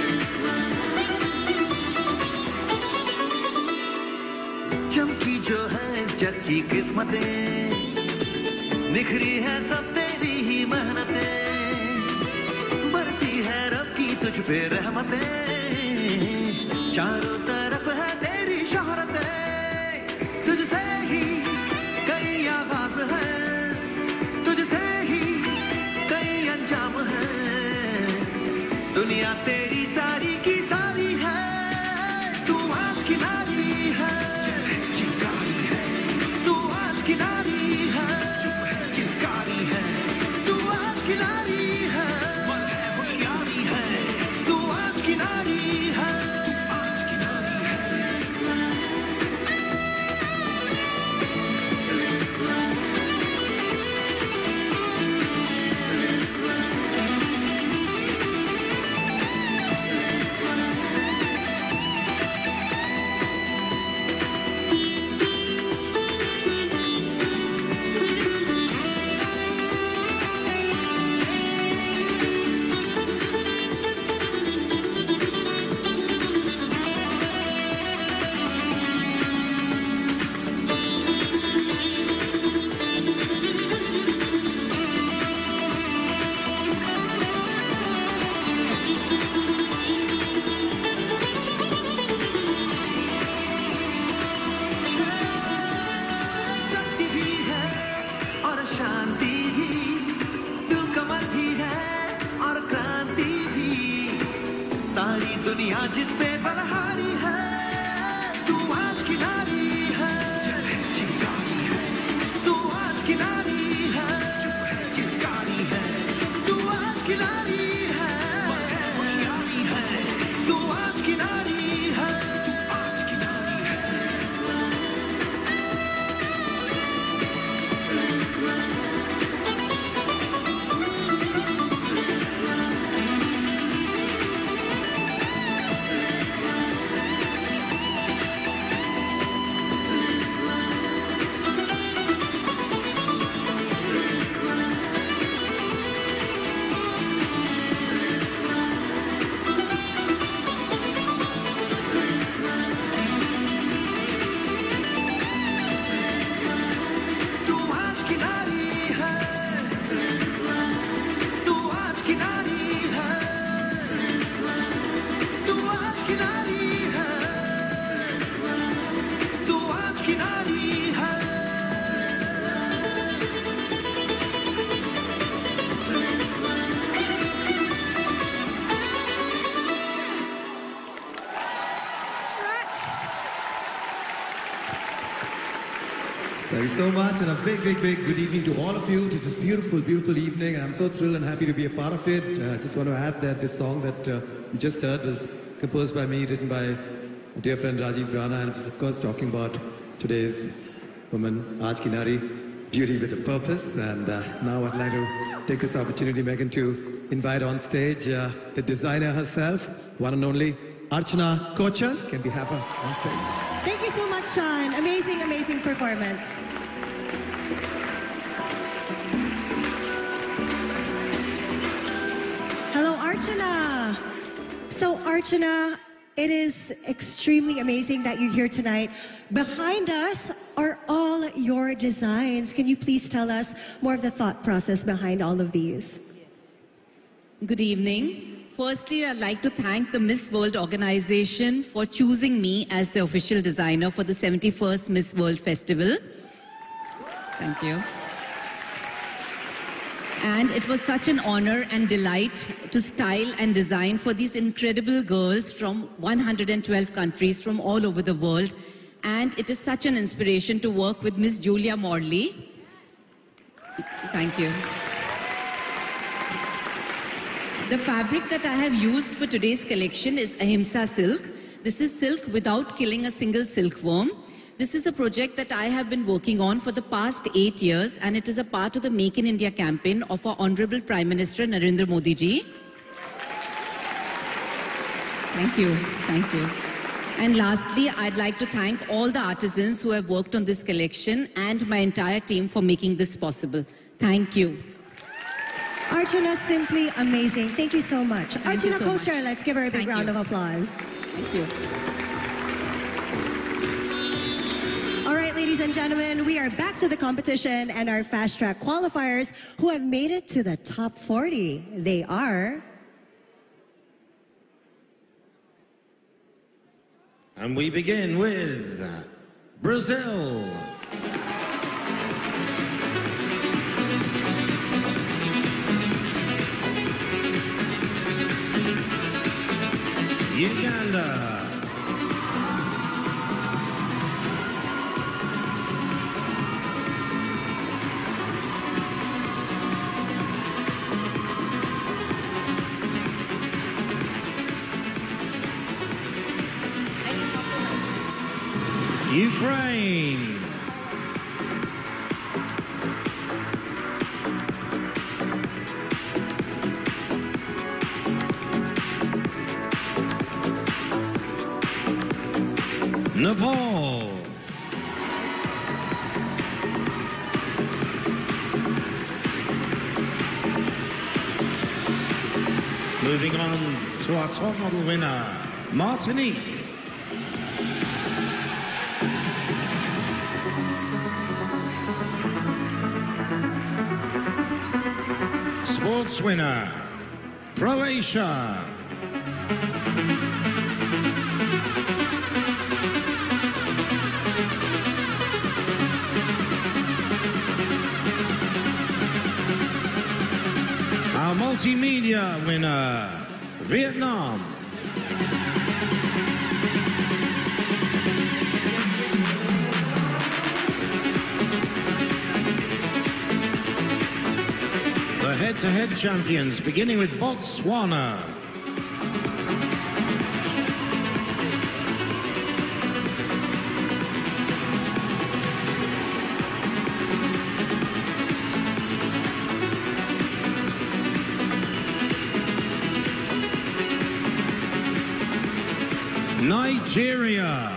This जग की किस्मतें निखरी है सब तेरी ही मेहनतें बरसी है रब की तुझ पे रहमतें चारों तरफ है तेरी शोहरतें तुझसे ही कई आगाज है तुझसे ही कई अंजाम है दुनिया तेरी सारी की सारी है तू आज की नारी है चिंगारी है तू आज की नारी है चिंगारी है तू आज की नारी है मन है होशियारी है तू आज की नारी है आज की नारी है शक्ति भी है और शांति भी दिल कमल भी है और क्रांति भी सारी दुनिया जिस पे बलहारी है तू आज की नारी है चिंगारी है तू आज की नारी है चिंगारी है तू आज की नारी है होशियारी है तू आज की नारी है तू आज की नारी है तू आज की नारी है तू आज की नारी है तू आज की नारी है तू आज की नारी है Thank you so much, and a big, big, big good evening to all of you to this beautiful, beautiful evening. And I'm so thrilled and happy to be a part of it. I just want to add that this song that you just heard was composed by me, written by my dear friend Rajiv Rana, and it's of course talking about today's woman, Aaj Ki Nari, beauty with a purpose. And now I'd like to take this opportunity, Megan, to invite on stage the designer herself, one and only Archana Kochar. Can we have her on stage? Thank you so much, Sean. Amazing, amazing performance. Hello, Archana. So, Archana, it is extremely amazing that you're here tonight. Behind us are all your designs. Can you please tell us more of the thought process behind all of these? Good evening. Firstly, I'd like to thank the Miss World organization for choosing me as the official designer for the 71st Miss World Festival. Thank you. And it was such an honor and delight to style and design for these incredible girls from 112 countries from all over the world. And it is such an inspiration to work with Miss Julia Morley. Thank you. The fabric that I have used for today's collection is Ahimsa silk. This is silk without killing a single silkworm. This is a project that I have been working on for the past 8 years, and it is a part of the Make in India campaign of our Honorable Prime Minister Narendra Modi ji. Thank you. Thank you. And lastly, I'd like to thank all the artisans who have worked on this collection and my entire team for making this possible. Thank you. Archana, simply amazing. Thank you so much. Thank you Archana so Kochar, much. let's give her a big Thank round you. of applause. Thank you. All right, ladies and gentlemen. We are back to the competition and our fast track qualifiers who have made it to the top 40. They are... And we begin with Brazil. Uganda. Ukraine. Nepal. Moving on to our top model winner, Martinique. Sports winner, Croatia. Our multimedia winner, Vietnam. The head-to-head champions, beginning with Botswana. Nigeria.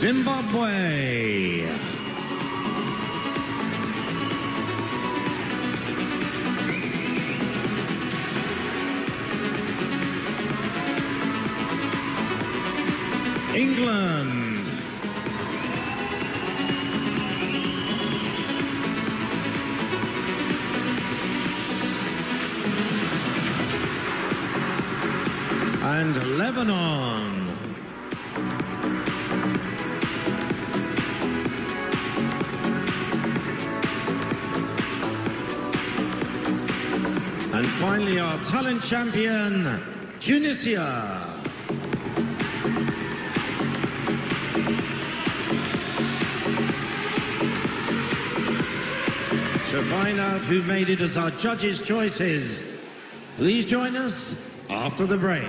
Zimbabwe. England. And Lebanon. And finally, our talent champion, Tunisia. To find out who made it as our judges' choices, please join us after the break.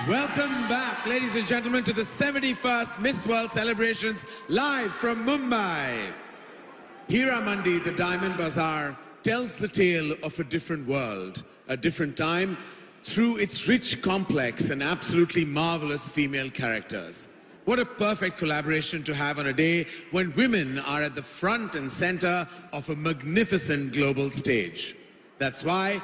Welcome back, ladies and gentlemen, to the 71st Miss World celebrations live from Mumbai. Hira Mandi, the Diamond Bazaar, tells the tale of a different world, a different time, through its rich, complex, and absolutely marvelous female characters. What a perfect collaboration to have on a day when women are at the front and center of a magnificent global stage. That's why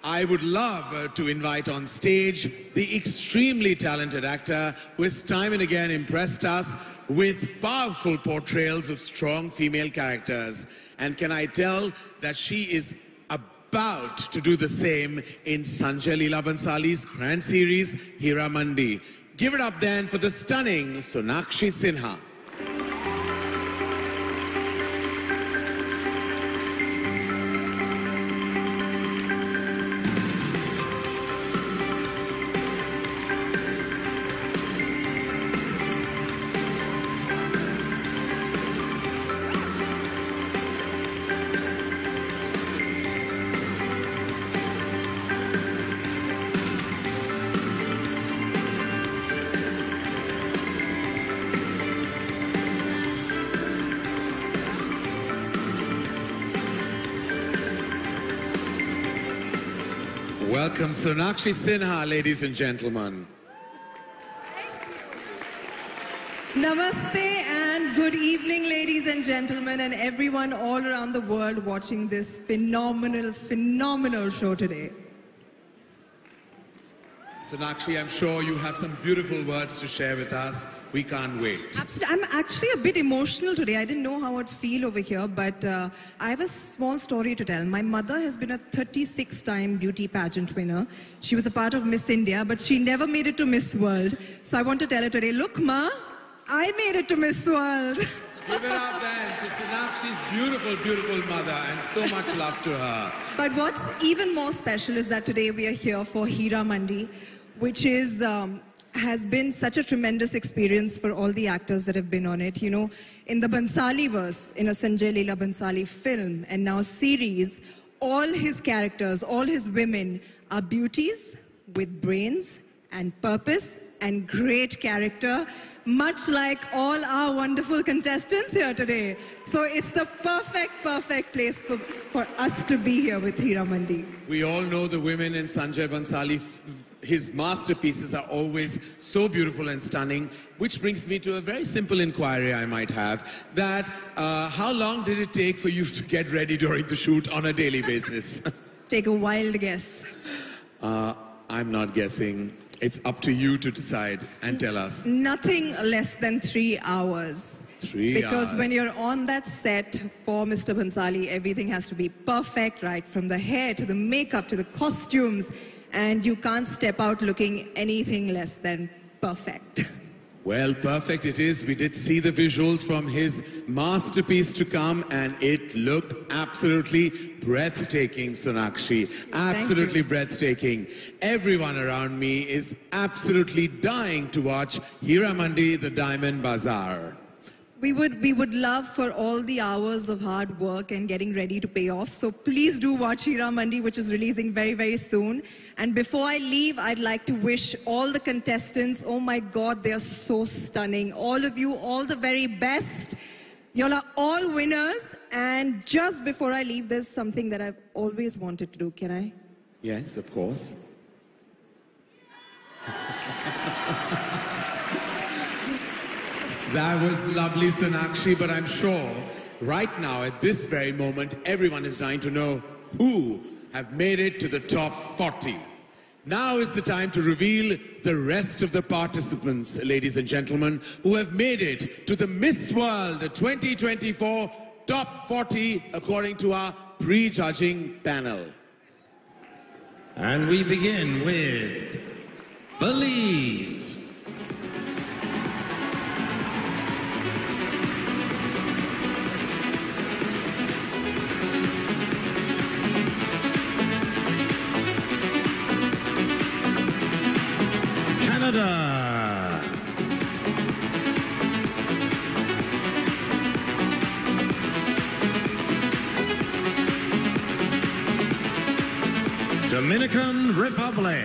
I would love to invite on stage the extremely talented actor who has time and again impressed us with powerful portrayals of strong female characters. And can I tell that she is about to do the same in Sanjay Leela Bansali's grand series, Hira Mandi. Give it up then for the stunning Sonakshi Sinha. Welcome Sonakshi Sinha, ladies and gentlemen. Namaste and good evening, ladies and gentlemen, and everyone all around the world watching this phenomenal, phenomenal show today. Sonakshi, I'm sure you have some beautiful words to share with us. We can't wait. Absolutely. I'm actually a bit emotional today. I didn't know how I'd feel over here, but I have a small story to tell. My mother has been a 36-time beauty pageant winner. She was a part of Miss India, but she never made it to Miss World. So I want to tell her today, look, Ma, I made it to Miss World. Give it up then to Sonakshi's beautiful, beautiful mother, and so much love to her. But what's even more special is that today we are here for Hira Mandi, which is has been such a tremendous experience for all the actors that have been on it. You know, in the Bansali verse, in a Sanjay Leela Bansali film and now series, all his characters, all his women are beauties with brains and purpose and great character, much like all our wonderful contestants here today. So it's the perfect place for us to be here with Hira Mandi. We all know the women in Sanjay Bansali. His masterpieces are always so beautiful and stunning, which brings me to a very simple inquiry I might have, that how long did it take for you to get ready during the shoot on a daily basis? Take a wild guess. I'm not guessing. It's up to you to decide and tell us. Nothing less than 3 hours. 3 hours. Because when you're on that set for Mr. Bansali, everything has to be perfect, right? From the hair to the makeup to the costumes. And you can't step out looking anything less than perfect. Well, perfect it is. We did see the visuals from his masterpiece to come, and it looked absolutely breathtaking, Sonakshi. Absolutely breathtaking. Everyone around me is absolutely dying to watch Hira Mandi, the Diamond Bazaar. We would love for all the hours of hard work and getting ready to pay off. So please do watch Hira Mandi, which is releasing very, very soon. And before I leave, I'd like to wish all the contestants, oh my God, they are so stunning. All of you, all the very best. Y'all are all winners. And just before I leave, there's something that I've always wanted to do. Can I? Yes, of course. That was lovely, Sonakshi, but I'm sure right now, at this very moment, everyone is dying to know who have made it to the top 40. Now is the time to reveal the rest of the participants, ladies and gentlemen, who have made it to the Miss World 2024 top 40 according to our pre-judging panel. And we begin with Belize. Canada. Dominican Republic.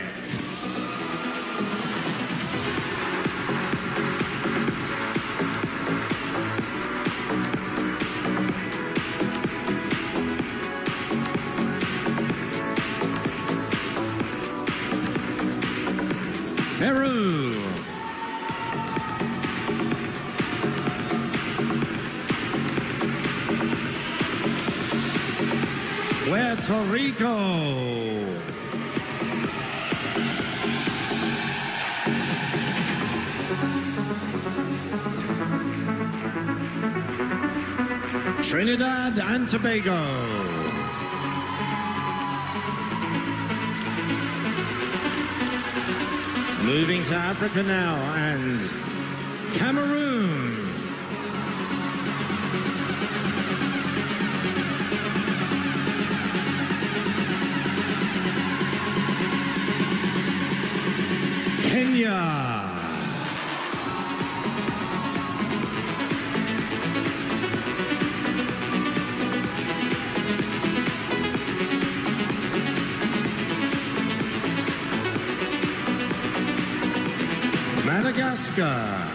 Peru. Puerto Rico. Trinidad and Tobago. Moving to Africa now, and Cameroon. Kenya. Madagascar.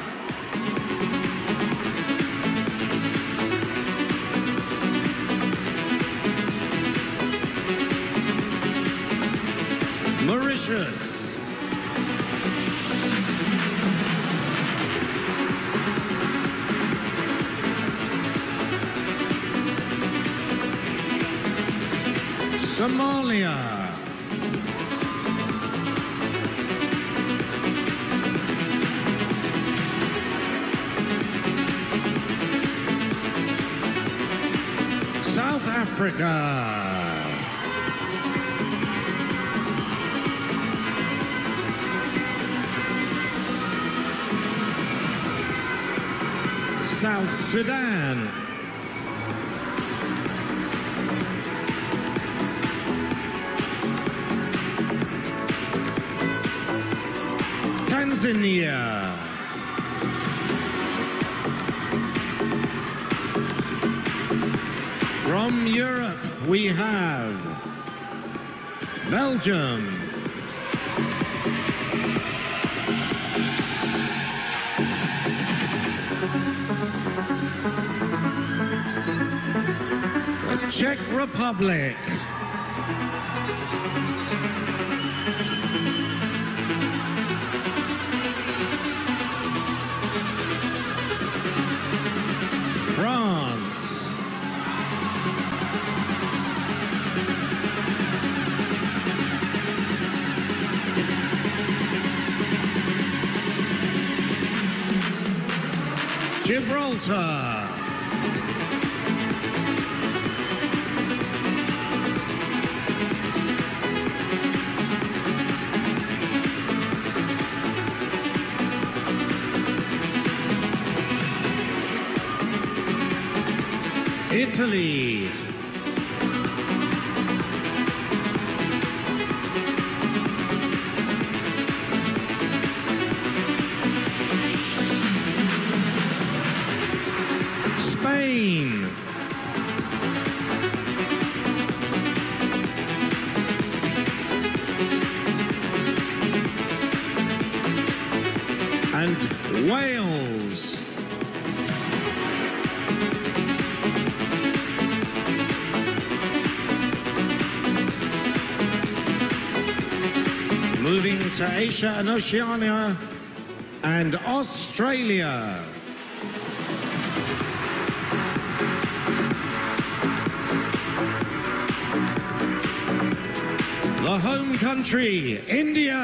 Mauritius. Somalia. South Africa. South Sudan. Tanzania. From Europe, we have Belgium. The Czech Republic. France. Gibraltar. Italy. Spain. And Wales. Moving to Asia and Oceania and Australia. The home country, India.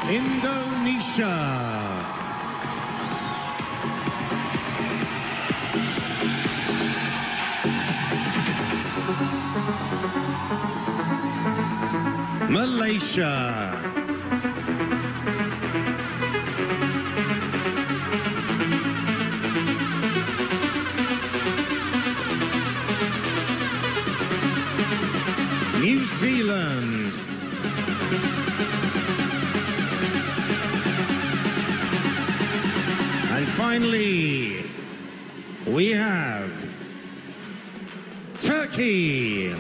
Indonesia. Malaysia. New Zealand. And finally, we have Turkey.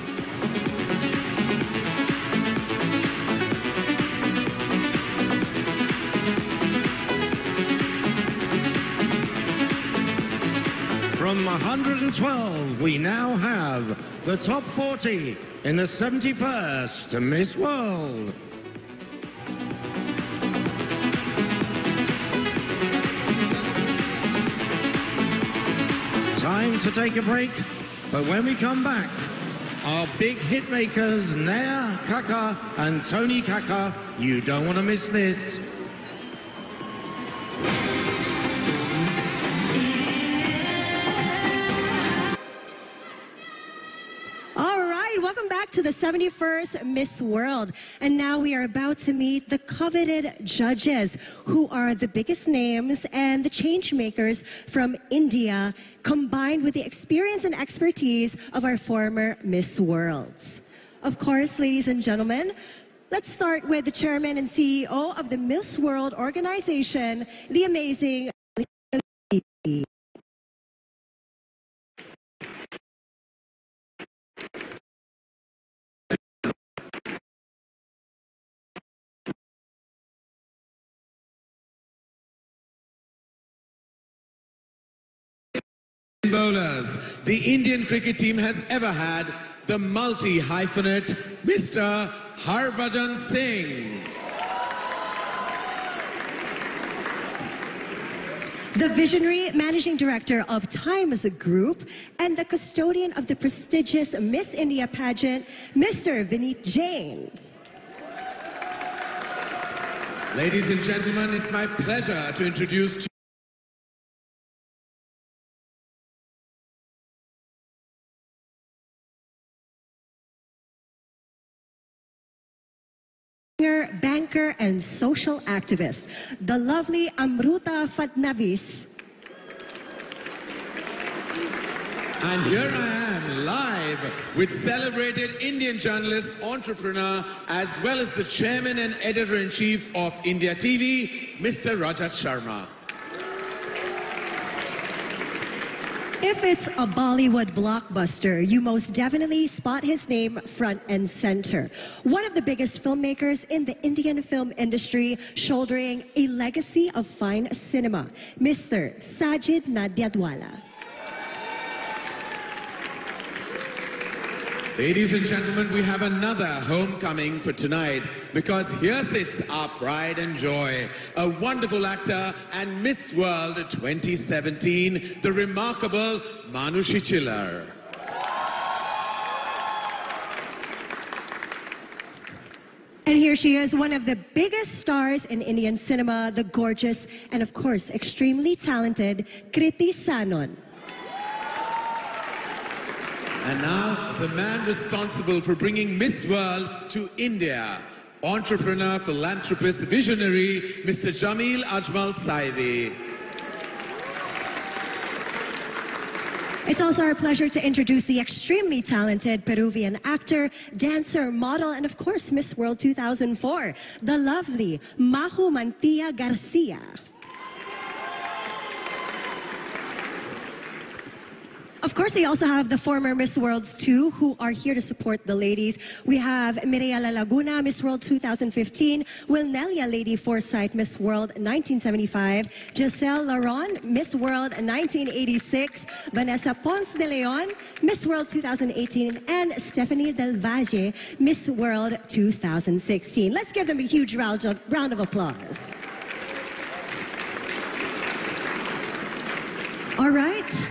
From 112, we now have the top 40 in the 71st Miss World. Time to take a break, but when we come back, our big hit makers, Naya Kaka and Tony Kaka, you don't want to miss this. Welcome back to the 71st Miss World. And now we are about to meet the coveted judges, who are the biggest names and the change makers from India, combined with the experience and expertise of our former Miss Worlds. Of course, ladies and gentlemen, let's start with the chairman and CEO of the Miss World organization, the amazing bowlers the Indian cricket team has ever had, the multi-hyphenate Mr. Harbhajan Singh. The visionary managing director of Times Group and the custodian of the prestigious Miss India pageant, Mr. Vineet Jain. Ladies and gentlemen, it's my pleasure to introduce to banker and social activist, the lovely Amruta Fadnavis. And here I am, live with celebrated Indian journalist, entrepreneur, as well as the chairman and editor-in-chief of India TV, Mr. Rajat Sharma. If it's a Bollywood blockbuster, you most definitely spot his name front and center. One of the biggest filmmakers in the Indian film industry, shouldering a legacy of fine cinema, Mr. Sajid Nadyadwala. Ladies and gentlemen, we have another homecoming for tonight, because here sits our pride and joy, a wonderful actor and Miss World 2017, the remarkable Manushi Chillar. And here she is, one of the biggest stars in Indian cinema, the gorgeous and of course extremely talented Kriti Sanon. And now, the man responsible for bringing Miss World to India, entrepreneur, philanthropist, visionary, Mr. Jamil Ajmal Saidi. It's also our pleasure to introduce the extremely talented Peruvian actor, dancer, model, and of course, Miss World 2004, the lovely Mahu Mantilla Garcia. Of course, we also have the former Miss Worlds too, who are here to support the ladies. We have Mireya Laguna, Miss World 2015, Wilnelia Lady Forsyth, Miss World 1975, Giselle Laron, Miss World 1986, Vanessa Ponce de Leon, Miss World 2018, and Stephanie Del Valle, Miss World 2016. Let's give them a huge round of applause. All right.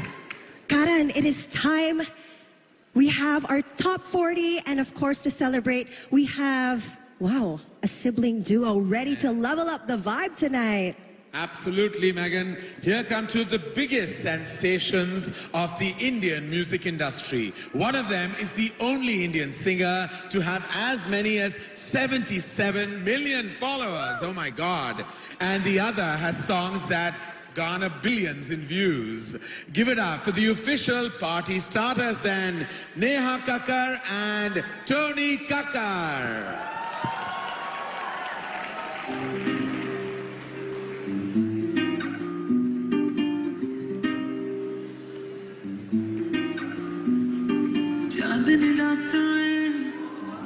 Karan, it is time. We have our top 40, and of course, to celebrate, we have, wow, a sibling duo ready to level up the vibe tonight. Absolutely, Megan. Here come two of the biggest sensations of the Indian music industry. One of them is the only Indian singer to have as many as 77 million followers. Oh my God. And the other has songs that garner billions in views. Give it up for the official party starters then, Neha Kakkar and Tony Kakkar. चांदनी रात में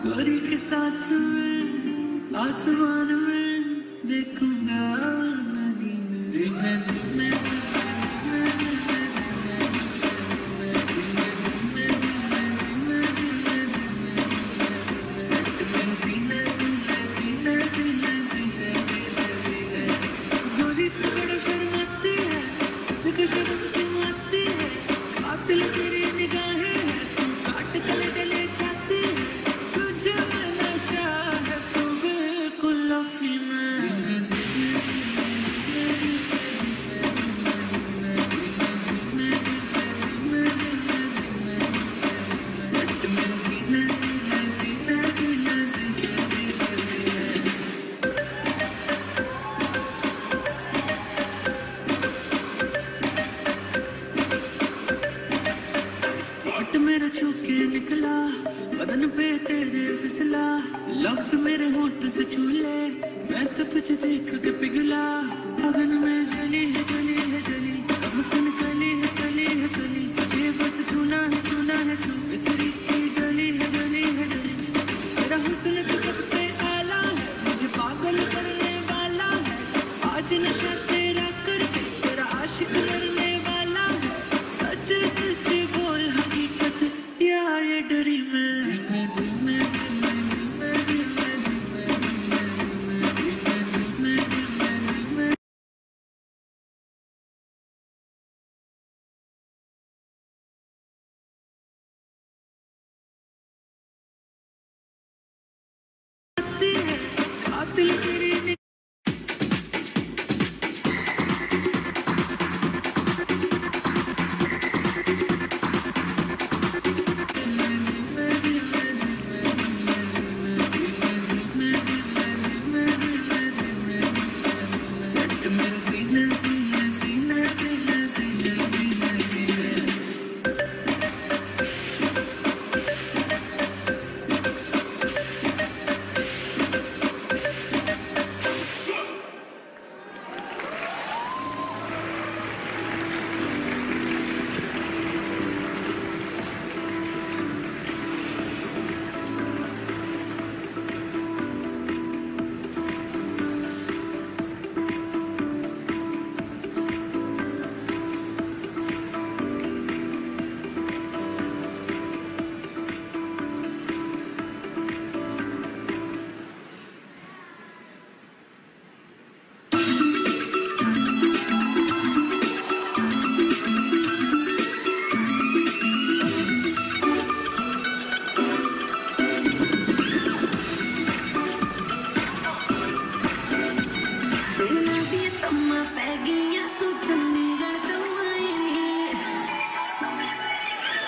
गोरी के साथ में आसमान में देखूंगा लफ्ज़ मेरे होंठ से छू ले मैं तो तुझे देख के पिघला अगन में जली है जली है जली हमसे निकली है कली है कली तुझे बस छूना है छू बिसरी की गली है गली तेरा हुस्न तो सबसे आला है मुझे पागल करने वाला है आज नशा तेरा करके तेरा आशिक मरने वाला है सच कम्मा पै गईया तू चंडीगढ़ तो आई नी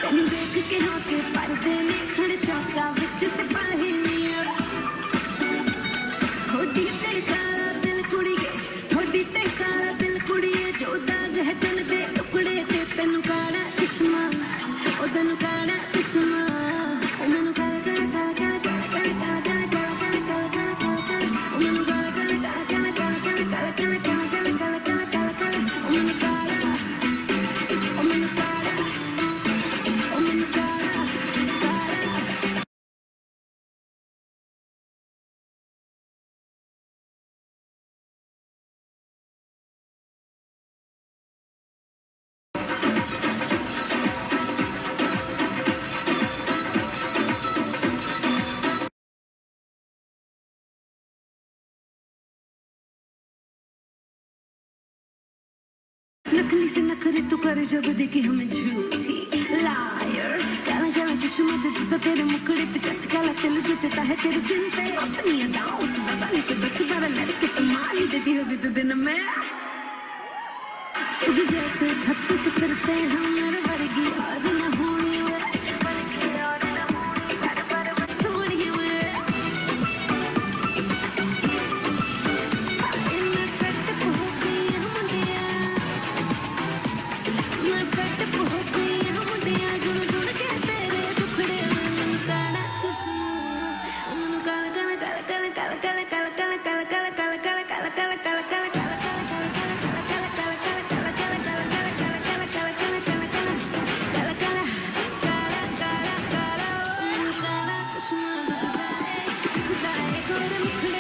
तेनू देख के होके पड़दे ने खड़ चौका विच सिपाही नी थोड़ी ते काला दिल कुड़िए थोड़ी ते काला दिल कुड़िए जो दाग है तन दे टुकड़े ते तेनू काड़ा चश्मा ओ तेनू काड़ा चश्मा ओ मैनू काला काला काला काला काला काला काला काला काला काला काला काला ओ मैनू काला काला काला काला काला काला काला काला काला काला काला काला काला ओ मैनू काला ओ मैनू काला ओ मैनू काला काला नकली से नखरे तू करे जब देखे हमें झूठी लायर काला काला चश्मा जचता तेरे मुखड़े पे जैसे काला तिल जचता है तेरे चिन पे अपनी अदाओं से बताने के 10 12 लड़के तुम्हारी देती होगी तो दिन में तुझे जैसे छत पे फिरते हम मेरे वर्गी और न होनी वे सोनी वे मैं पेट पे हो गई हम दिया मैं पेट पे हो गई हम दिया जुड़ जुड़ के तेरे टुकड़े मन काड़ा चश्मा मन काला काला काला काला काला काला काला काला काला काला काला काला काला काला काला काला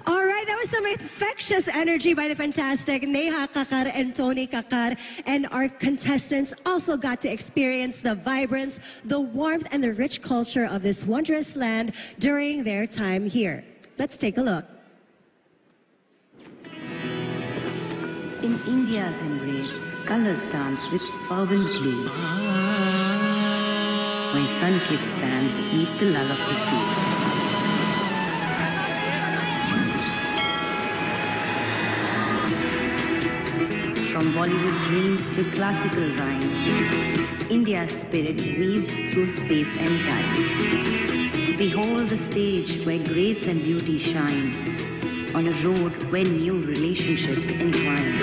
All right, that was some infectious energy by the fantastic Neha Kakar and Tony Kakar. And our contestants also got to experience the vibrance, the warmth, and the rich culture of this wondrous land during their time here. Let's take a look. In India's embrace, colors dance with fervent glee. My sun-kissed sands meet the lull of the sea. From Bollywood dreams to classical rhyme, India's spirit weaves through space and time. Behold the stage where grace and beauty shine, on a road where new relationships entwine.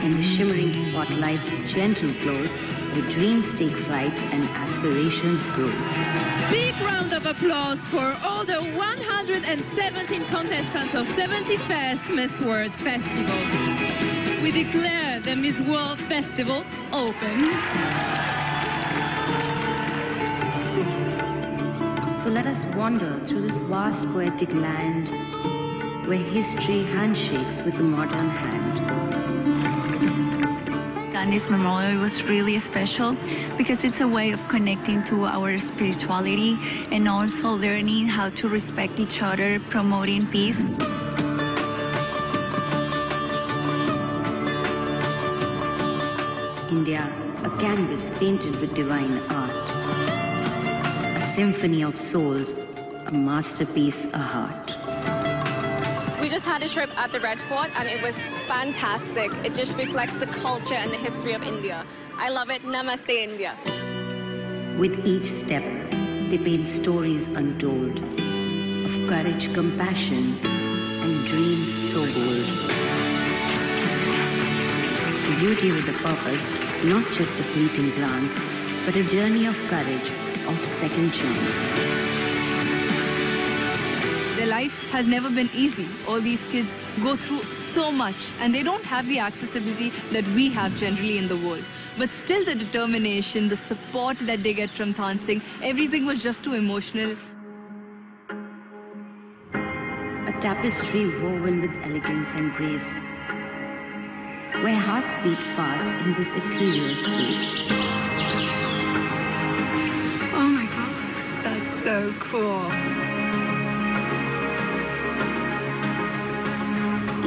In the shimmering spotlight's gentle glow, where dreams take flight and aspirations grow. Big round of applause for all the 117 contestants of 71st Miss World Festival. We declare the Miss World Festival open. So let us wander through this vast poetic land where history handshakes with the modern hand. Gandhi's memorial was really special because it's a way of connecting to our spirituality and also learning how to respect each other, promoting peace. India, a canvas painted with divine art. A symphony of souls, a masterpiece, a heart. We just had a trip at the Red Fort and it was fantastic. It just reflects the culture and the history of India. I love it. Namaste, India. With each step, they paint stories untold of courage, compassion, and dreams so bold. Beauty with a purpose, not just a fleeting glance, but a journey of courage, of second chance. Their life has never been easy. All these kids go through so much and they don't have the accessibility that we have generally in the world. But still the determination, the support that they get from dancing, everything was just too emotional. tapestry woven with elegance and grace, where hearts beat fast in this ethereal space. Oh my God, that's so cool.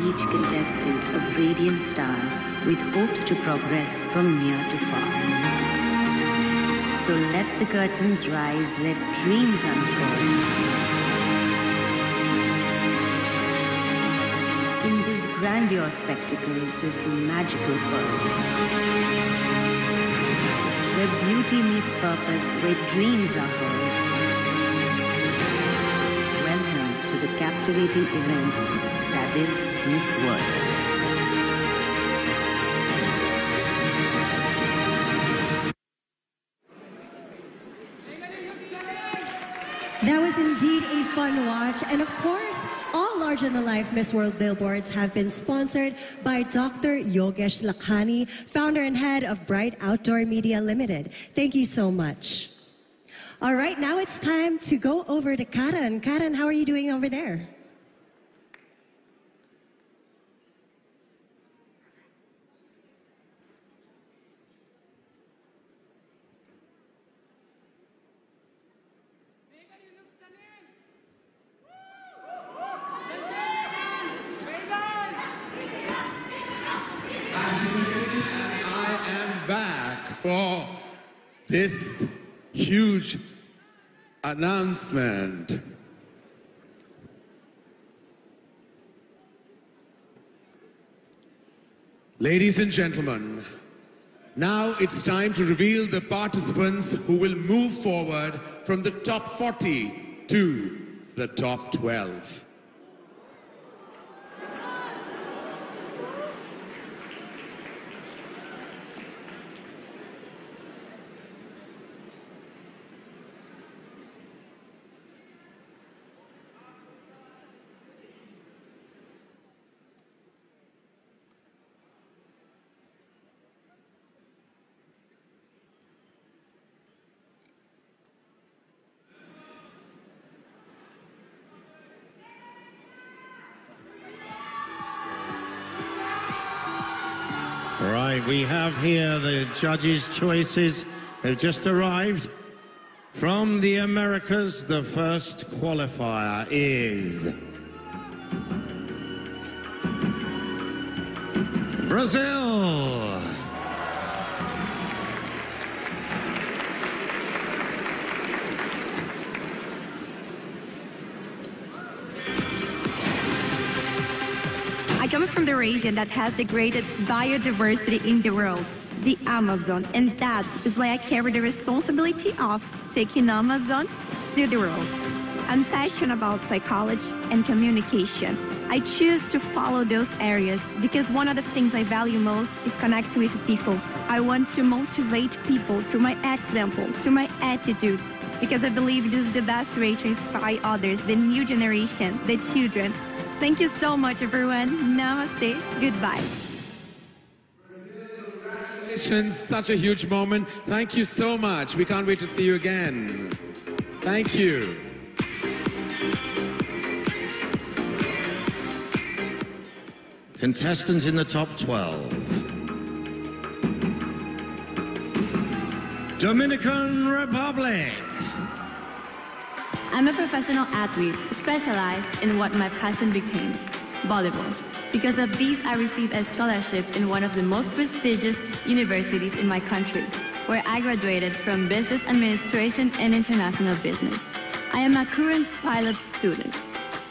Each contestant a radiant star with hopes to progress from near to far. So let the curtains rise, let dreams unfold. In this grandiose spectacle, this magical world, where beauty meets purpose, where dreams are heard. Welcome to the captivating event that is Miss World. That was indeed a fun watch. And of course, all larger-than-life Miss World billboards have been sponsored by Dr. Yogesh Lakhani, founder and head of Bright Outdoor Media Limited. Thank you so much. All right, now it's time to go over to Karan. Karan, how are you doing over there? For this huge announcement. Ladies and gentlemen, now it's time to reveal the participants who will move forward from the top 40 to the top 12. Right, we have here the judges' choices have just arrived. From the Americas, the first qualifier is Brazil. I come from the region that has the greatest biodiversity in the world, the Amazon, and that is why I carry the responsibility of taking Amazon to the world. I'm passionate about psychology and communication. I choose to follow those areas because one of the things I value most is connecting with people. I want to motivate people through my example, through my attitudes, because I believe this is the best way to inspire others, the new generation, the children. Thank you so much, everyone. Namaste. Goodbye. Congratulations, such a huge moment. Thank you so much. We can't wait to see you again. Thank you. Contestants in the top 12. Dominican Republic. I'm a professional athlete, specialized in what my passion became, volleyball. Because of these, I received a scholarship in one of the most prestigious universities in my country, where I graduated from Business Administration and International Business. I am a current pilot student.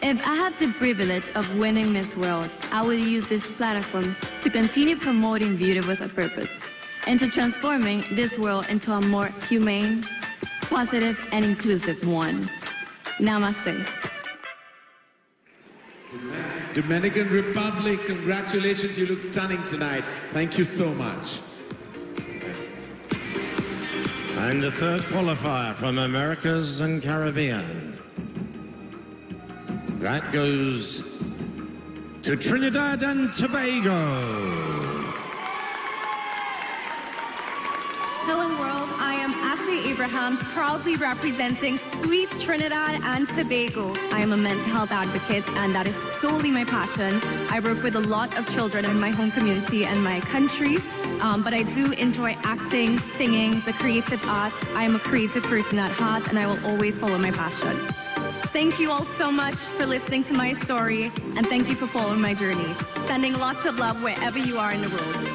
If I have the privilege of winning Miss World, I will use this platform to continue promoting beauty with a purpose and to transforming this world into a more humane, positive, and inclusive one. Namaste. Dominican Republic, congratulations. You look stunning tonight. Thank you so much. And the third qualifier from Americas and Caribbean. That goes to Trinidad and Tobago. Hello world, I am Ashley Abrahams, proudly representing sweet Trinidad and Tobago. I am a mental health advocate and that is solely my passion. I work with a lot of children in my home community and my country, but I do enjoy acting, singing, the creative arts. I am a creative person at heart and I will always follow my passion. Thank you all so much for listening to my story and thank you for following my journey. Sending lots of love wherever you are in the world.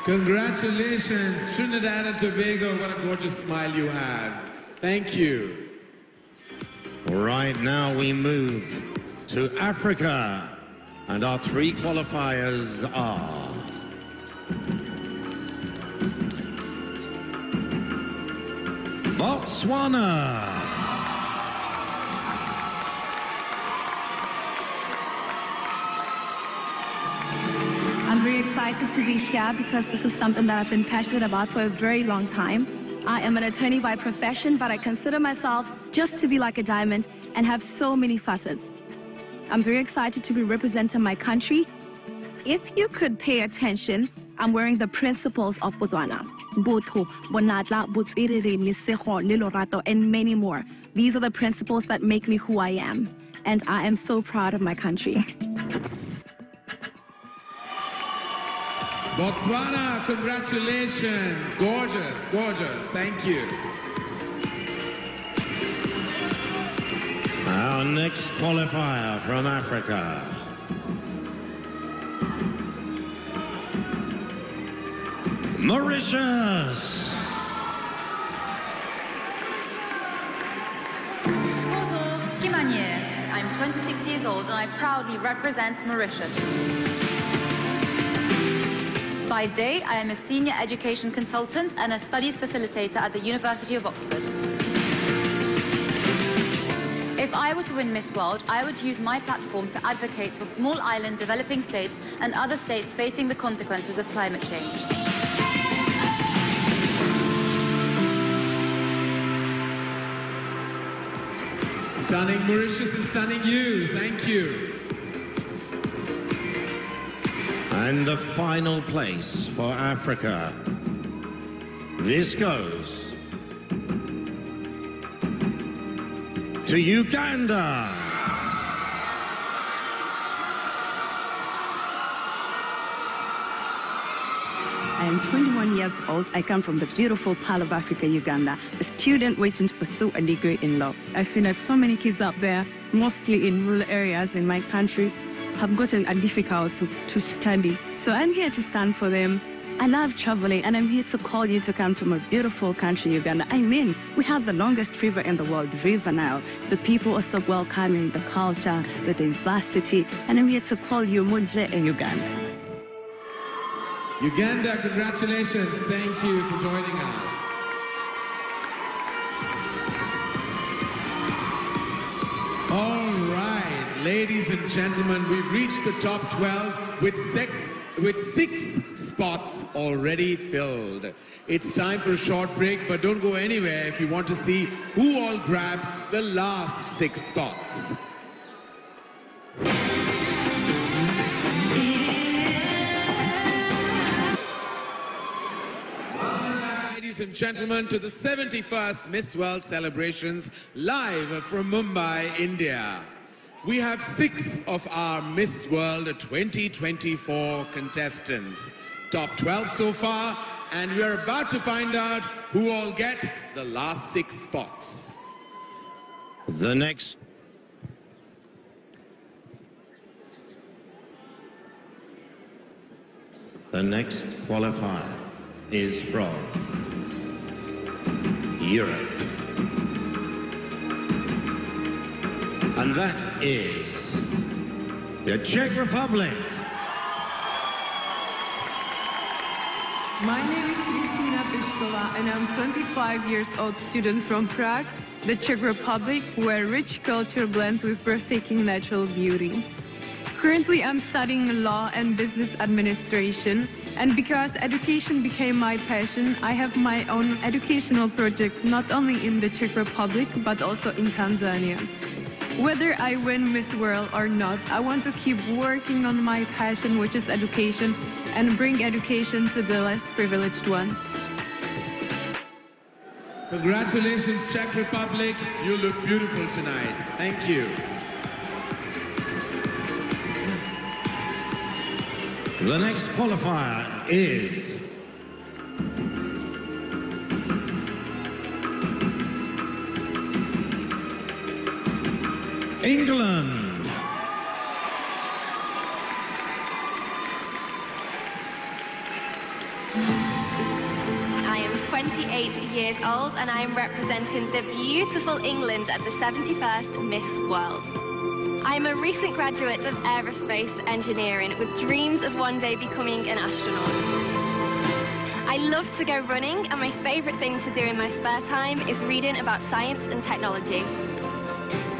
Congratulations, Trinidad and Tobago. What a gorgeous smile you have. Thank you. Right now we move to Africa, and our three qualifiers are Botswana, I'm very excited to be here because this is something that I've been passionate about for a very long time. I am an attorney by profession, but I consider myself just to be like a diamond and have so many facets. I'm very excited to be representing my country. If you could pay attention, I'm wearing the principles of Botswana. Botho, Bonatla, Botswerere, Nisego, Lilorato, and many more. These are the principles that make me who I am. And I am so proud of my country. Botswana, congratulations. Gorgeous, gorgeous. Thank you. our next qualifier from Africa. Mauritius. Bonjour, Kimanye. I'm 26 years old and I proudly represent Mauritius. By day, I am a senior education consultant and a studies facilitator at the University of Oxford. If I were to win Miss World, I would use my platform to advocate for small island developing states and other states facing the consequences of climate change. Stunning Mauritius and stunning you. Thank you. And the final place for Africa. This goes to Uganda. I am 21 years old. I come from the beautiful Pearl of Africa, Uganda, a student waiting to pursue a degree in law. I feel like so many kids out there, mostly in rural areas in my country, have gotten it difficult to study. So I'm here to stand for them. I love traveling, and I'm here to call you to come to my beautiful country, Uganda. I mean, we have the longest river in the world, River Nile. The people are so welcoming, the culture, the diversity, and I'm here to call you Muje in Uganda. Uganda, congratulations. Thank you for joining us. All right, ladies and gentlemen, we've reached the top 12 with six spots already filled. It's time for a short break, but don't go anywhere if you want to see who all grabbed the last 6 spots. Ladies and gentlemen, to the 71st Miss World celebrations live from Mumbai, India. We have 6 of our Miss World 2024 contestants. Top 12 so far, and we are about to find out who all get the last 6 spots. The next qualifier is from Europe. And that is the Czech Republic. My name is Kristina Pišková and I'm 25 years old student from Prague, the Czech Republic, where rich culture blends with breathtaking natural beauty. Currently, I'm studying law and business administration, and because education became my passion, I have my own educational project not only in the Czech Republic, but also in Tanzania. Whether I win Miss World or not, I want to keep working on my passion, which is education, and bring education to the less privileged ones. Congratulations, Czech Republic. You look beautiful tonight. Thank you. The next qualifier is England. I am 28 years old and I am representing the beautiful England at the 71st Miss World. I am a recent graduate of aerospace engineering with dreams of one day becoming an astronaut. I love to go running and my favourite thing to do in my spare time is reading about science and technology.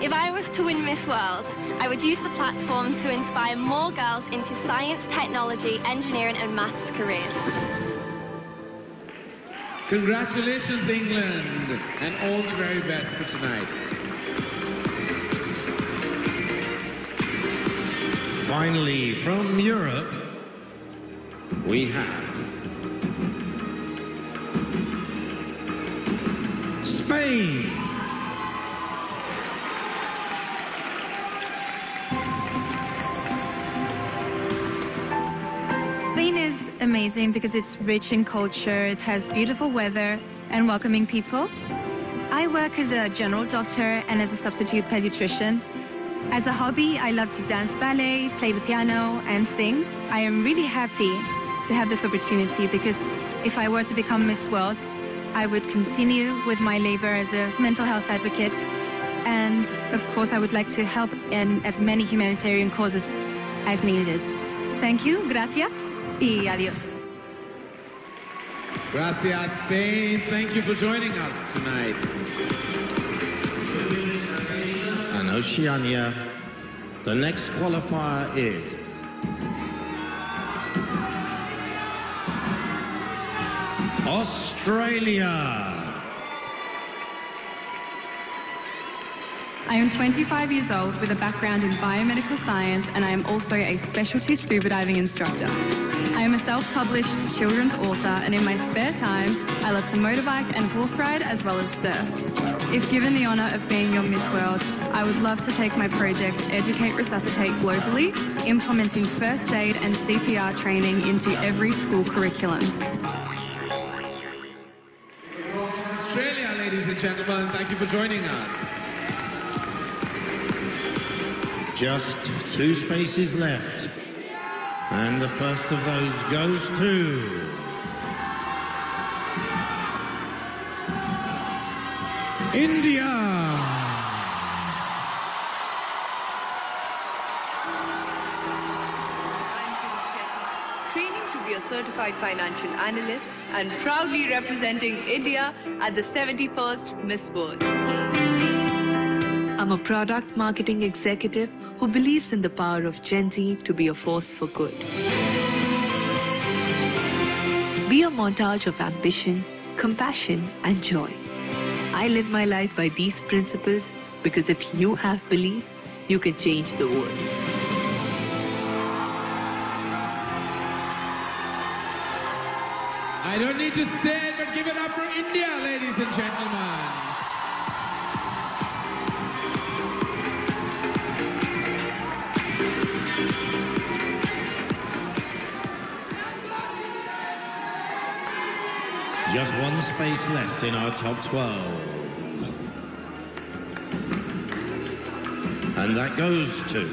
If I was to win Miss World, I would use the platform to inspire more girls into science, technology, engineering and maths careers. Congratulations, England, and all the very best for tonight. Finally, from Europe, we have Spain. Spain is amazing because it's rich in culture, it has beautiful weather and welcoming people. I work as a general doctor and as a substitute pediatrician. As a hobby, I love to dance ballet, play the piano, and sing. I am really happy to have this opportunity because if I were to become Miss World, I would continue with my labor as a mental health advocate. And of course, I would like to help in as many humanitarian causes as needed. Thank you, gracias, y adios. Gracias, Spain. Thank you for joining us tonight. And Oceania, the next qualifier is Australia. I am 25 years old with a background in biomedical science and I am also a specialty scuba diving instructor. I am a self-published children's author and in my spare time I love to motorbike and horse ride as well as surf. If given the honour of being your Miss World, I would love to take my project Educate Resuscitate globally, implementing first aid and CPR training into every school curriculum. Australia, ladies and gentlemen, thank you for joining us. Just 2 spaces left. And the first of those goes to India. Training to be a certified financial analyst and proudly representing India at the 71st Miss World. I'm a product marketing executive who believes in the power of Gen Z to be a force for good. Be a montage of ambition, compassion, and joy. I live my life by these principles because if you have belief, you can change the world. I don't need to say it, but give it up for India, ladies and gentlemen. Just 1 space left in our top 12. And that goes to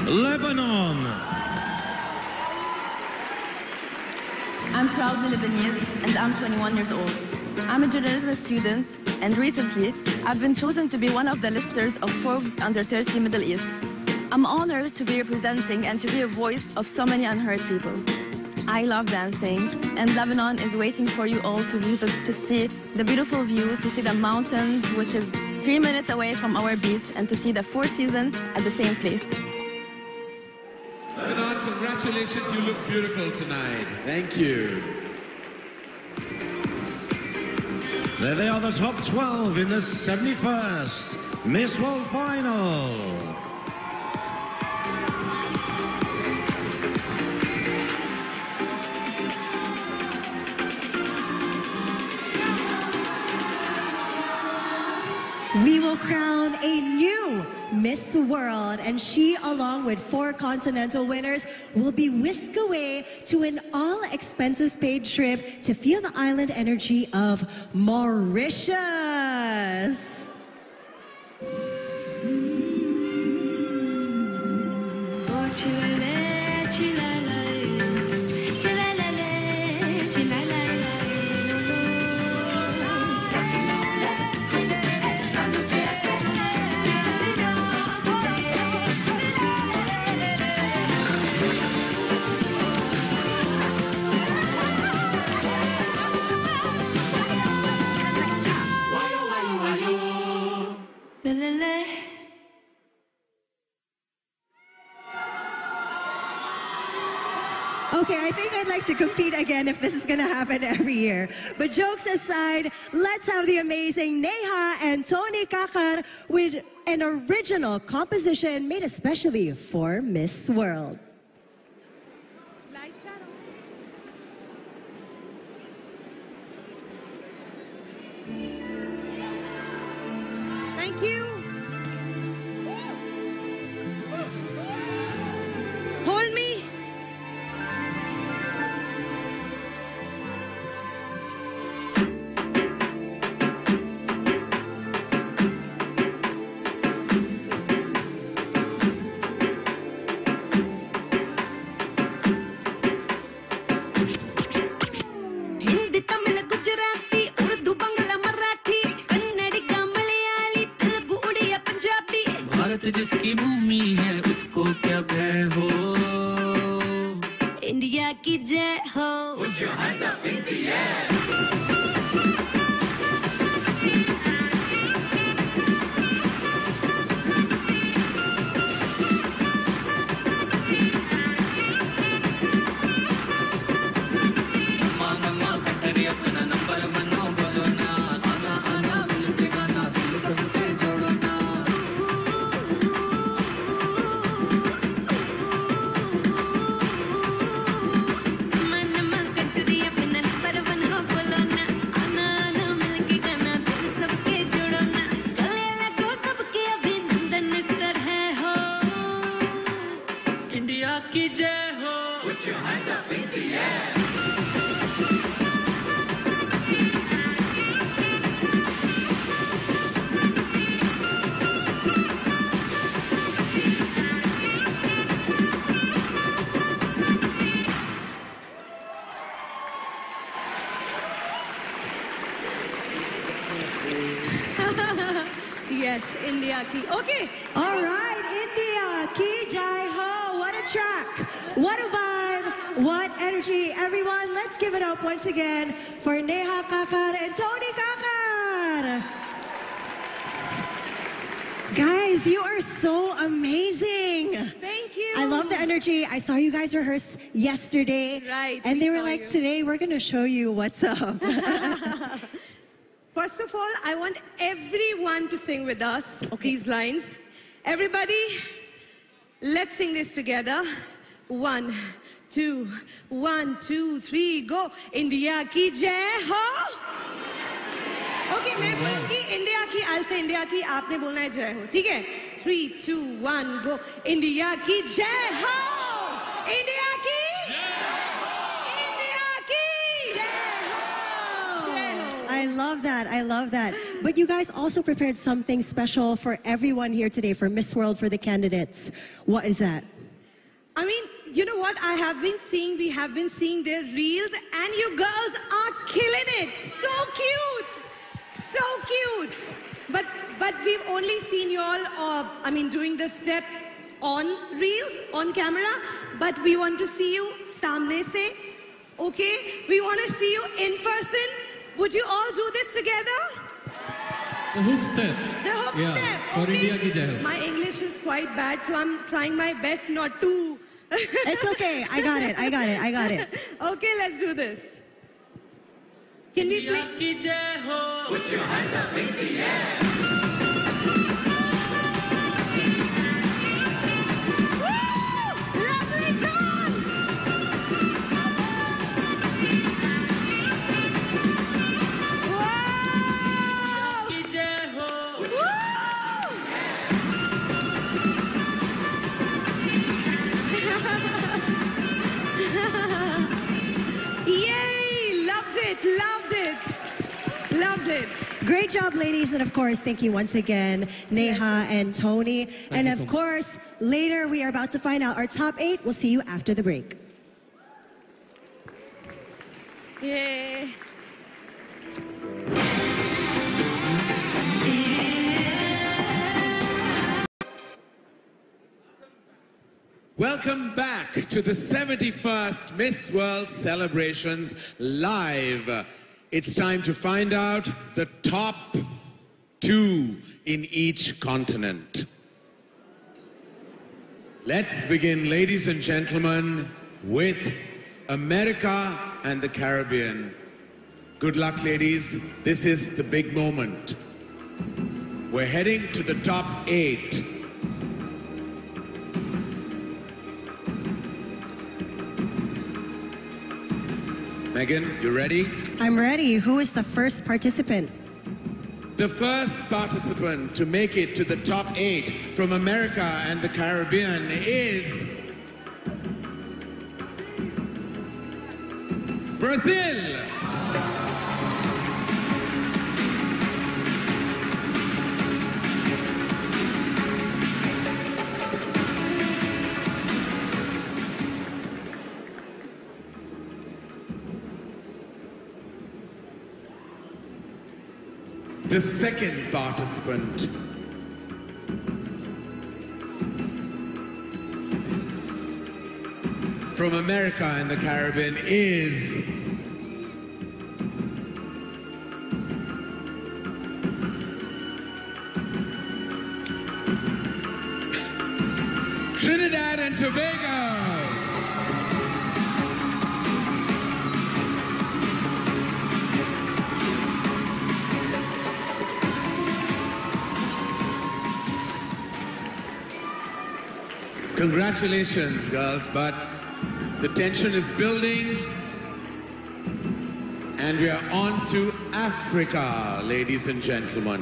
Lebanon. I'm proudly Lebanese and I'm 21 years old. I'm a journalism student and recently I've been chosen to be one of the listers of Forbes Under 30 Middle East. I'm honored to be representing and to be a voice of so many unheard people. I love dancing and Lebanon is waiting for you all to visit to see the beautiful views, to see the mountains, which is 3 minutes away from our beach, and to see the 4 seasons at the same place. Lebanon, congratulations, you look beautiful tonight. Thank you. There they are, the top 12 in the 71st Miss World Final. we will crown a new Miss World, and she, along with 4 continental winners, will be whisked away to an all-expenses-paid trip to feel the island energy of Mauritius. Okay, I think I'd like to compete again if this is gonna happen every year. But jokes aside, let's have the amazing Neha and Tony Kakar with an original composition made especially for Miss World. Thank you. Hold me. जिसकी भूमि है उसको क्या भय हो India की जय हो Put your hands up in the air Put your hands up in the air. Yes, India ki. Okay. All right, India ki jai ho. What a track. What a vibe. What energy. Everyone, let's give it up once again for Neha Kakar and Tony Kakar. Guys, you are so amazing. Thank you. I love the energy. I saw you guys rehearse yesterday. Right. And they were like, today we're going to show you what's up. First of all, I want everyone to sing with us these lines. Everybody, let's sing this together. 1, 2, 1, 2, 3, go. India ki jai ho. Okay, मैं बोलूँगी India की, I'll say India की, आपने बोलना है जय हो, ठीक है? 3, 2, 1, go. India की जय हो. India की. India की. I love that. I love that. But you guys also prepared something special for everyone here today for Miss World, for the candidates. What is that? I mean, you know what? I have been seeing, we have been seeing their reels, and you girls are killing it. So cute. So cute. But we've only seen you all, doing the step on reels, on camera. But we want to see you samne se. Okay? We want to see you in person. Would you all do this together? The hook step. The hook step. For India ki jai ho. My English is quite bad, so I'm trying my best not to. It's okay. I got it. I got it. I got it. Okay, let's do this. Can we play? Put your hands up in the air. Lovely, come on! Wow! Great job, ladies. And of course, thank you once again, Neha and Tony. And of course, later we are about to find out our top 8. We'll see you after the break. Yay. Welcome back to the 71st Miss World celebrations live. It's time to find out the top 2 in each continent. Let's begin, ladies and gentlemen, with America and the Caribbean. Good luck, ladies. This is the big moment. We're heading to the top 8. Megan, you ready? I'm ready. Who is the first participant? The first participant to make it to the top 8 from America and the Caribbean is Brazil. The second participant from America and the Caribbean is Trinidad and Tobago. Congratulations, girls, but the tension is building and we are on to Africa, ladies and gentlemen.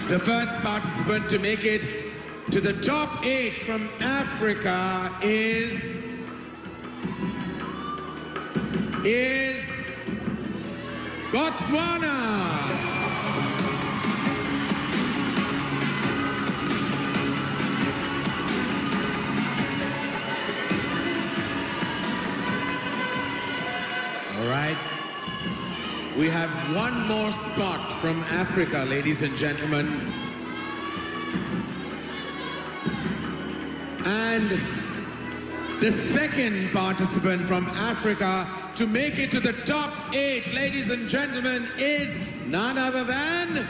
The first participant to make it to the top 8 from Africa is Botswana. All right. We have one more spot from Africa, ladies and gentlemen. And the second participant from Africa to make it to the top 8, ladies and gentlemen, is none other than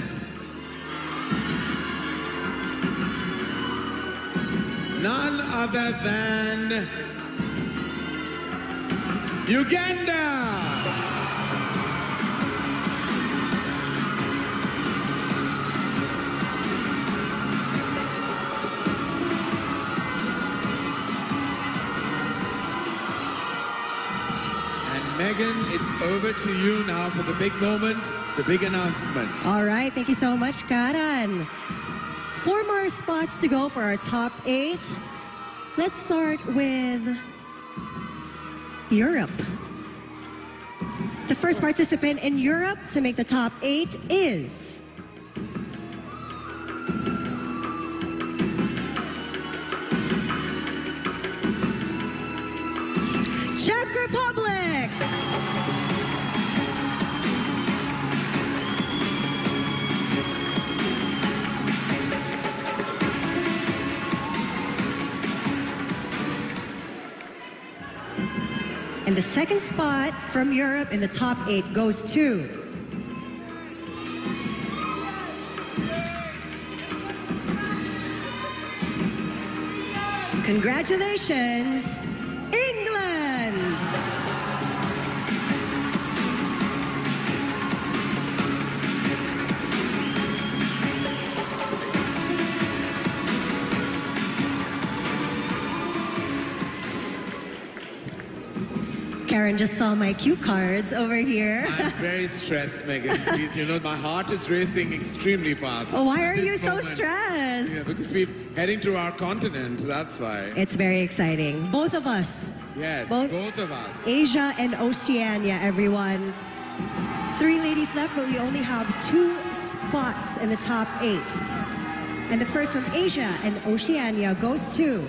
Uganda. Megan, it's over to you now for the big moment, the big announcement. All right, thank you so much, Karan. 4 more spots to go for our top 8. Let's start with Europe. The first participant in Europe to make the top 8 is Czech Republic. And the second spot from Europe in the top 8 goes to congratulations, England! Karen just saw my cue cards over here. I'm very stressed, Megan. Please, you know, my heart is racing extremely fast. Oh, why are you so stressed? Yeah, because we're heading to our continent, that's why. It's very exciting. Both of us. Yes, both of us. Asia and Oceania, everyone. 3 ladies left, but we only have 2 spots in the top 8. And the first from Asia and Oceania goes to...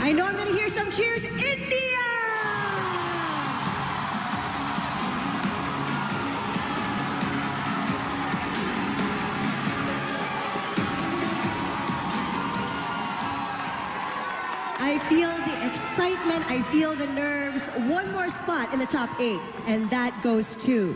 I know I'm going to hear some cheers. India! I feel the excitement, I feel the nerves. One more spot in the top 8, and that goes to...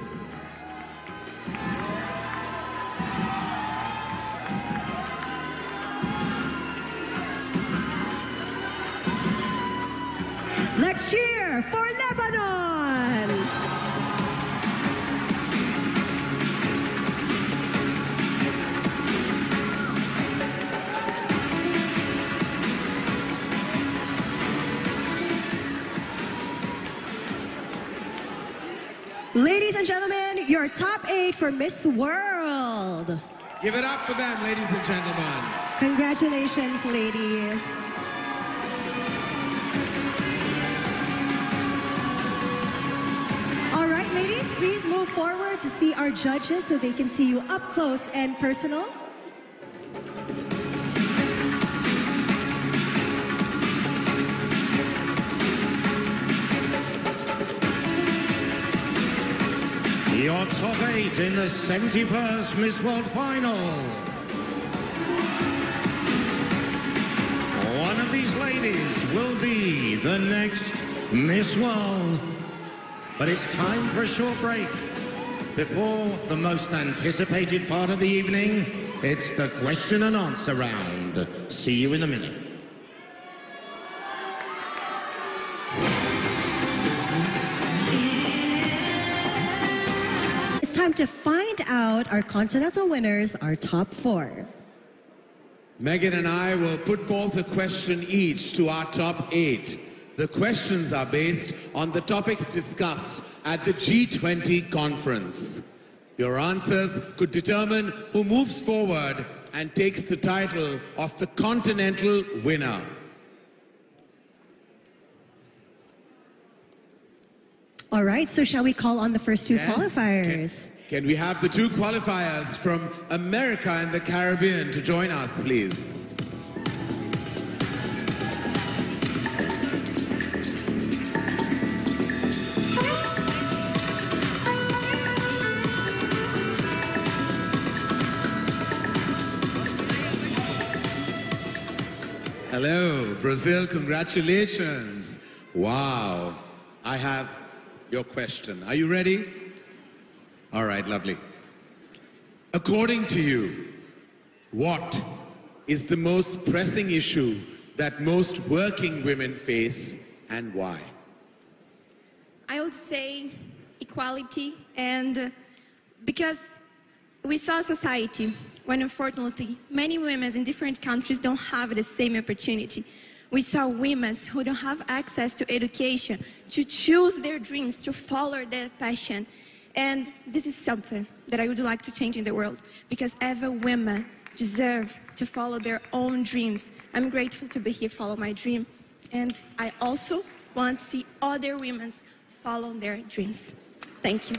Let's cheer for Lebanon! Ladies and gentlemen, your top 8 for Miss World. Give it up for them, ladies and gentlemen. Congratulations, ladies. All right, ladies, please move forward to see our judges so they can see you up close and personal. Your top 8 in the 71st Miss World Final. One of these ladies will be the next Miss World. But it's time for a short break. Before the most anticipated part of the evening, it's the question and answer round. See you in a minute. It's time to find out our continental winners, our top 4. Megan and I will put forth a question each to our top 8. The questions are based on the topics discussed at the G20 conference. Your answers could determine who moves forward and takes the title of the continental winner. All right, so shall we call on the first 2 qualifiers? Can we have the 2 qualifiers from America and the Caribbean to join us, please? Hello, Brazil, congratulations. Wow. I have your question. Are you ready? All right, lovely. According to you, what is the most pressing issue that most working women face and why? I would say equality, and because we saw a society when unfortunately many women in different countries don't have the same opportunity. We saw women who don't have access to education, to choose their dreams, to follow their passion. And this is something that I would like to change in the world, because every woman deserves to follow their own dreams. I'm grateful to be here, follow my dream. And I also want to see other women follow their dreams. Thank you.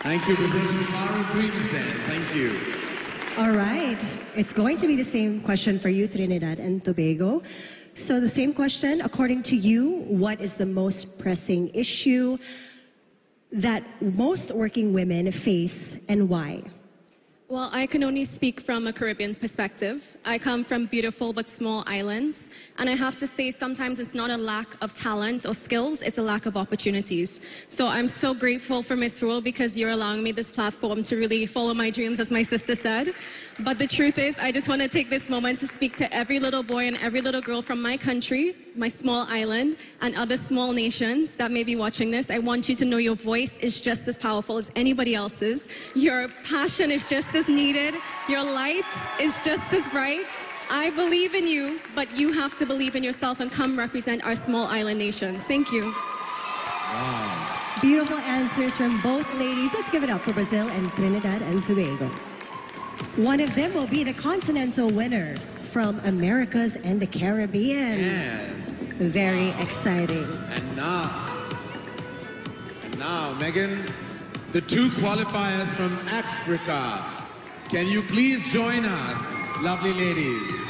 Thank you, Brazil. Follow dreams then. Thank you. All right, it's going to be the same question for you, Trinidad and Tobago. So the same question, according to you, what is the most pressing issue that most working women face and why? Well, I can only speak from a Caribbean perspective. I come from beautiful but small islands, and I have to say sometimes it's not a lack of talent or skills, it's a lack of opportunities. So I'm so grateful for Miss World because you're allowing me this platform to really follow my dreams, as my sister said. But the truth is, I just want to take this moment to speak to every little boy and every little girl from my country, my small island, and other small nations that may be watching this, I want you to know your voice is just as powerful as anybody else's. Your passion is just as needed. Your light is just as bright. I believe in you, but you have to believe in yourself and come represent our small island nations. Thank you. Wow. Beautiful answers from both ladies. Let's give it up for Brazil and Trinidad and Tobago. One of them will be the continental winner from Americas and the Caribbean. Yes. Very exciting. And now, Megan, the two qualifiers from Africa. Can you please join us, lovely ladies?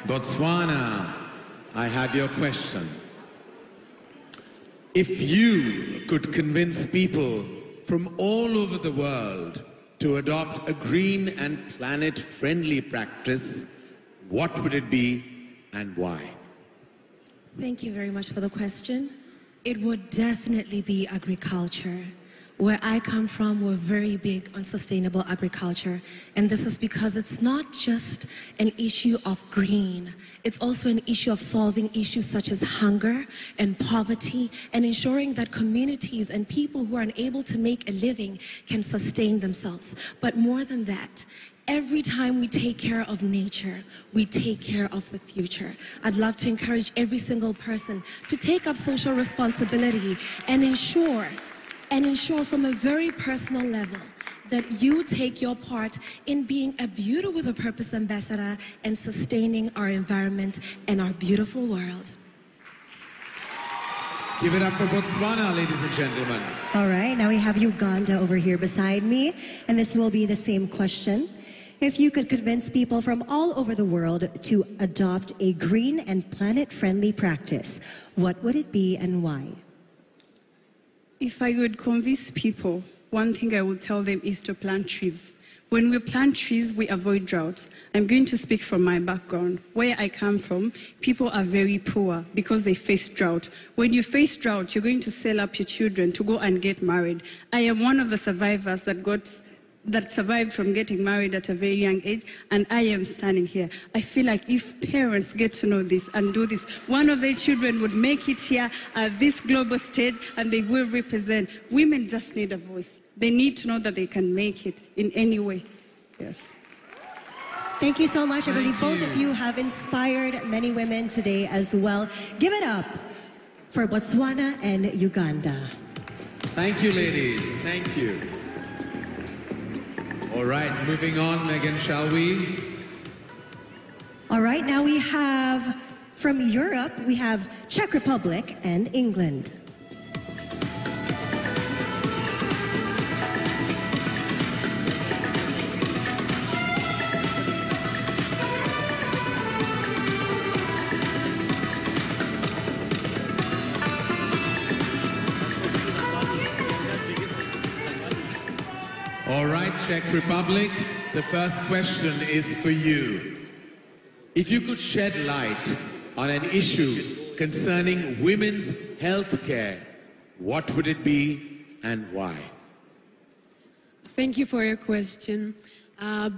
Botswana, I had your question. If you could convince people from all over the world to adopt a green and planet-friendly practice, what would it be and why? Thank you very much for the question. It would definitely be agriculture. Where I come from, we're very big on sustainable agriculture. And this is because it's not just an issue of green. It's also an issue of solving issues such as hunger and poverty and ensuring that communities and people who are unable to make a living can sustain themselves. But more than that, every time we take care of nature, we take care of the future. I'd love to encourage every single person to take up social responsibility and ensure from a very personal level that you take your part in being a Beauty with a Purpose ambassador and sustaining our environment and our beautiful world. Give it up for Botswana, ladies and gentlemen. All right, now we have Uganda over here beside me, and this will be the same question. If you could convince people from all over the world to adopt a green and planet-friendly practice, what would it be and why? If I would convince people, one thing I would tell them is to plant trees. When we plant trees, we avoid drought. I'm going to speak from my background. Where I come from, people are very poor because they face drought. When you face drought, you're going to sell up your children to go and get married. I am one of the survivors that survived from getting married at a very young age, and I am standing here. I feel like if parents get to know this and do this, one of their children would make it here at this global stage and they will represent. Women just need a voice. They need to know that they can make it in any way. Yes. Thank you so much. I believe both of you have inspired many women today as well. Give it up for Botswana and Uganda. Thank you, ladies. Thank you. All right, moving on, Megan, shall we? All right, now we have, from Europe, we have Czech Republic and England. All right, Czech Republic, the first question is for you. If you could shed light on an issue concerning women's health care, what would it be and why? Thank you for your question.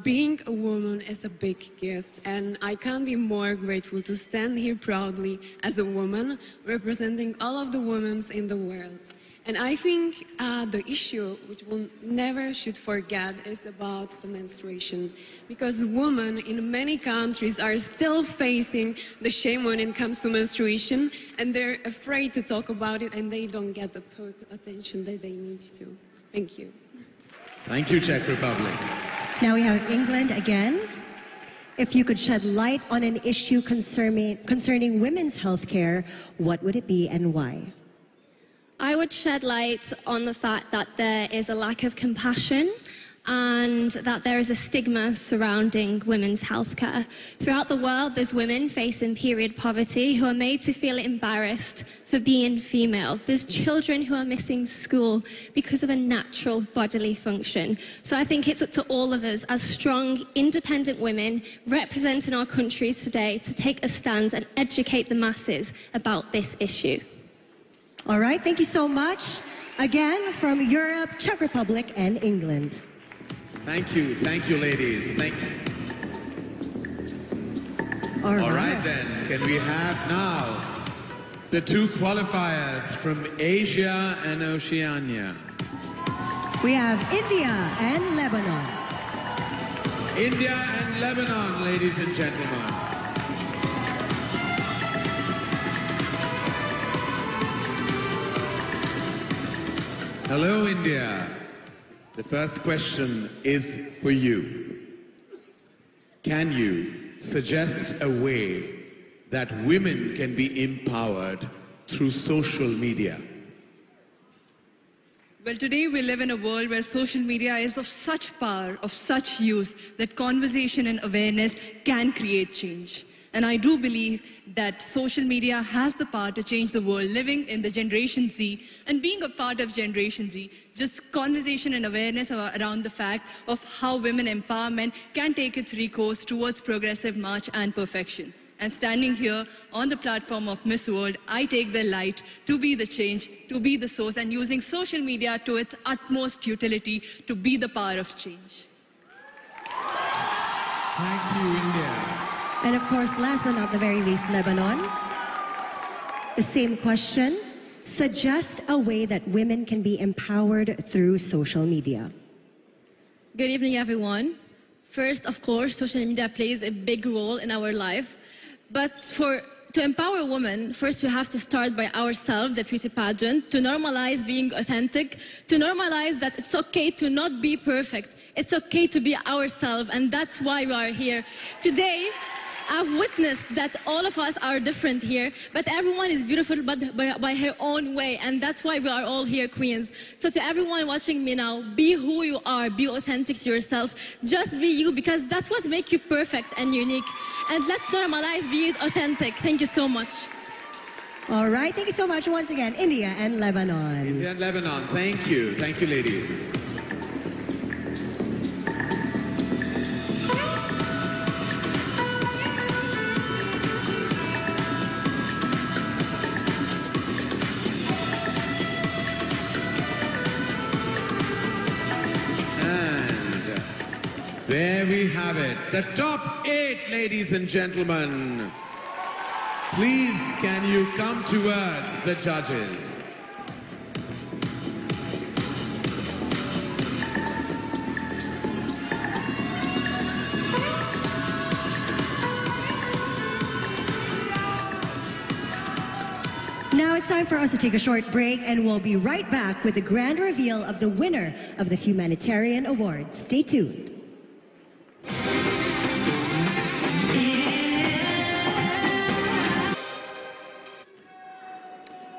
Being a woman is a big gift, and I can't be more grateful to stand here proudly as a woman representing all of the women in the world. And I think the issue which we'll never should forget is about the menstruation, because women in many countries are still facing the shame when it comes to menstruation, and they're afraid to talk about it, and they don't get the attention that they need to. Thank you. Thank you, Czech Republic. Now we have England again. If you could shed light on an issue concerning women's health care, what would it be and why? I would shed light on the fact that there is a lack of compassion and that there is a stigma surrounding women's healthcare. Throughout the world, there's women facing period poverty who are made to feel embarrassed for being female. There's children who are missing school because of a natural bodily function. So I think it's up to all of us as strong, independent women representing our countries today to take a stand and educate the masses about this issue. All right, thank you so much. Again, from Europe, Czech Republic, and England. Thank you, ladies. Thank you. All right then, can we have now the two qualifiers from Asia and Oceania? We have India and Lebanon. India and Lebanon, ladies and gentlemen. Hello, India. The first question is for you. Can you suggest a way that women can be empowered through social media? Well, today we live in a world where social media is of such power, of such use, that conversation and awareness can create change. And I do believe that social media has the power to change the world. Living in the Generation Z and being a part of Generation Z, just conversation and awareness around the fact of how women empowerment can take its recourse towards progressive march and perfection. And standing here on the platform of Miss World, I take the light to be the change, to be the source, and using social media to its utmost utility to be the power of change. Thank you, India. And of course, last but not the very least, Lebanon. The same question. Suggest a way that women can be empowered through social media. Good evening, everyone. First, of course, social media plays a big role in our life. But to empower women, first we have to start by ourselves, the beauty pageant, to normalize being authentic, to normalize that it's okay to not be perfect. It's okay to be ourselves, and that's why we are here. Today, I've witnessed that all of us are different here, but everyone is beautiful by her own way, and that's why we are all here, queens. So to everyone watching me now, be who you are, be authentic to yourself, just be you, because that's what makes you perfect and unique. And let's normalize being authentic. Thank you so much. All right, thank you so much once again, India and Lebanon. India and Lebanon, thank you. Thank you, ladies. There we have it, the top 8, ladies and gentlemen. Please, can you come towards the judges? Now it's time for us to take a short break, and we'll be right back with the grand reveal of the winner of the Humanitarian Award. Stay tuned.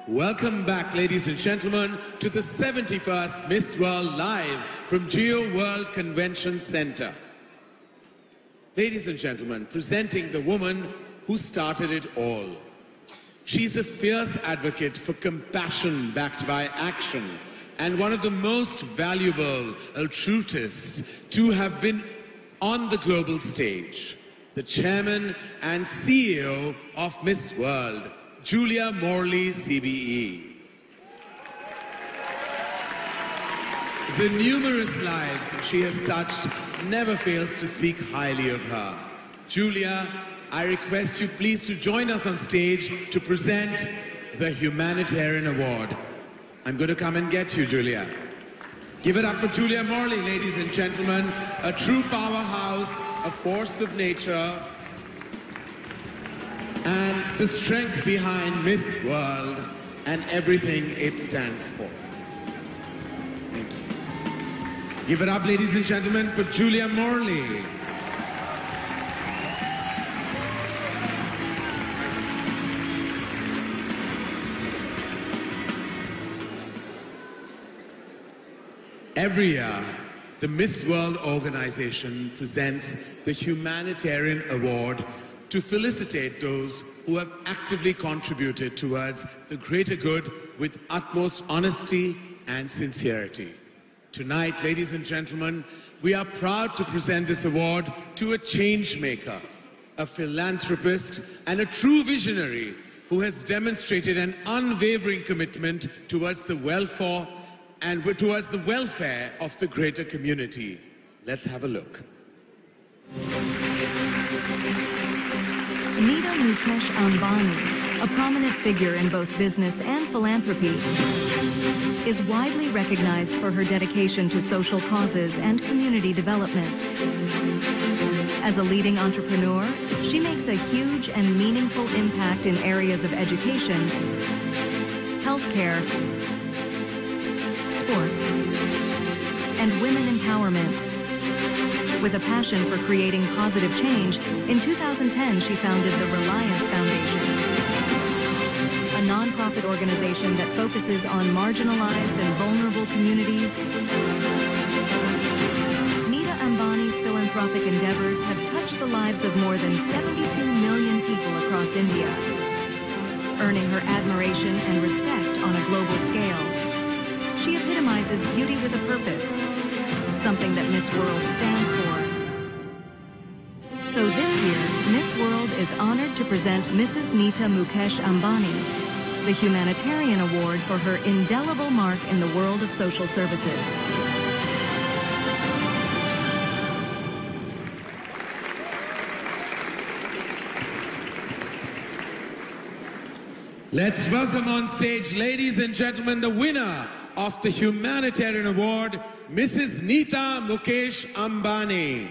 Welcome back, ladies and gentlemen, to the 71st Miss World Live from Jio World Convention Centre. Ladies and gentlemen, presenting the woman who started it all. She's a fierce advocate for compassion backed by action, and one of the most valuable altruists to have been on the global stage. The chairman and CEO of Miss World, Julia Morley, CBE. The numerous lives she has touched never fails to speak highly of her. Julia, I request you please to join us on stage to present the Humanitarian Award. I'm going to come and get you, Julia. Give it up for Julia Morley, ladies and gentlemen. A true powerhouse, a force of nature, and the strength behind Miss World and everything it stands for. Thank you. Give it up, ladies and gentlemen, for Julia Morley. Every year, the Miss World organization presents the Humanitarian Award to felicitate those who have actively contributed towards the greater good with utmost honesty and sincerity. Tonight, ladies and gentlemen, we are proud to present this award to a change maker, a philanthropist, and a true visionary who has demonstrated an unwavering commitment towards the welfare of the greater community. Let's have a look. Nita Mukesh Ambani, a prominent figure in both business and philanthropy, is widely recognized for her dedication to social causes and community development. As a leading entrepreneur, she makes a huge and meaningful impact in areas of education, healthcare, sports, and women empowerment. With a passion for creating positive change, in 2010 she founded the Reliance Foundation, a nonprofit organization that focuses on marginalized and vulnerable communities. Nita Ambani's philanthropic endeavors have touched the lives of more than 72 million people across India, earning her admiration and respect on a global scale. She epitomizes beauty with a purpose, something that Miss World stands for. So this year, Miss World is honored to present Mrs. Nita Mukesh Ambani the Humanitarian Award for her indelible mark in the world of social services. Let's welcome on stage, ladies and gentlemen, the winner of the Humanitarian Award, Mrs. Nita Mukesh Ambani.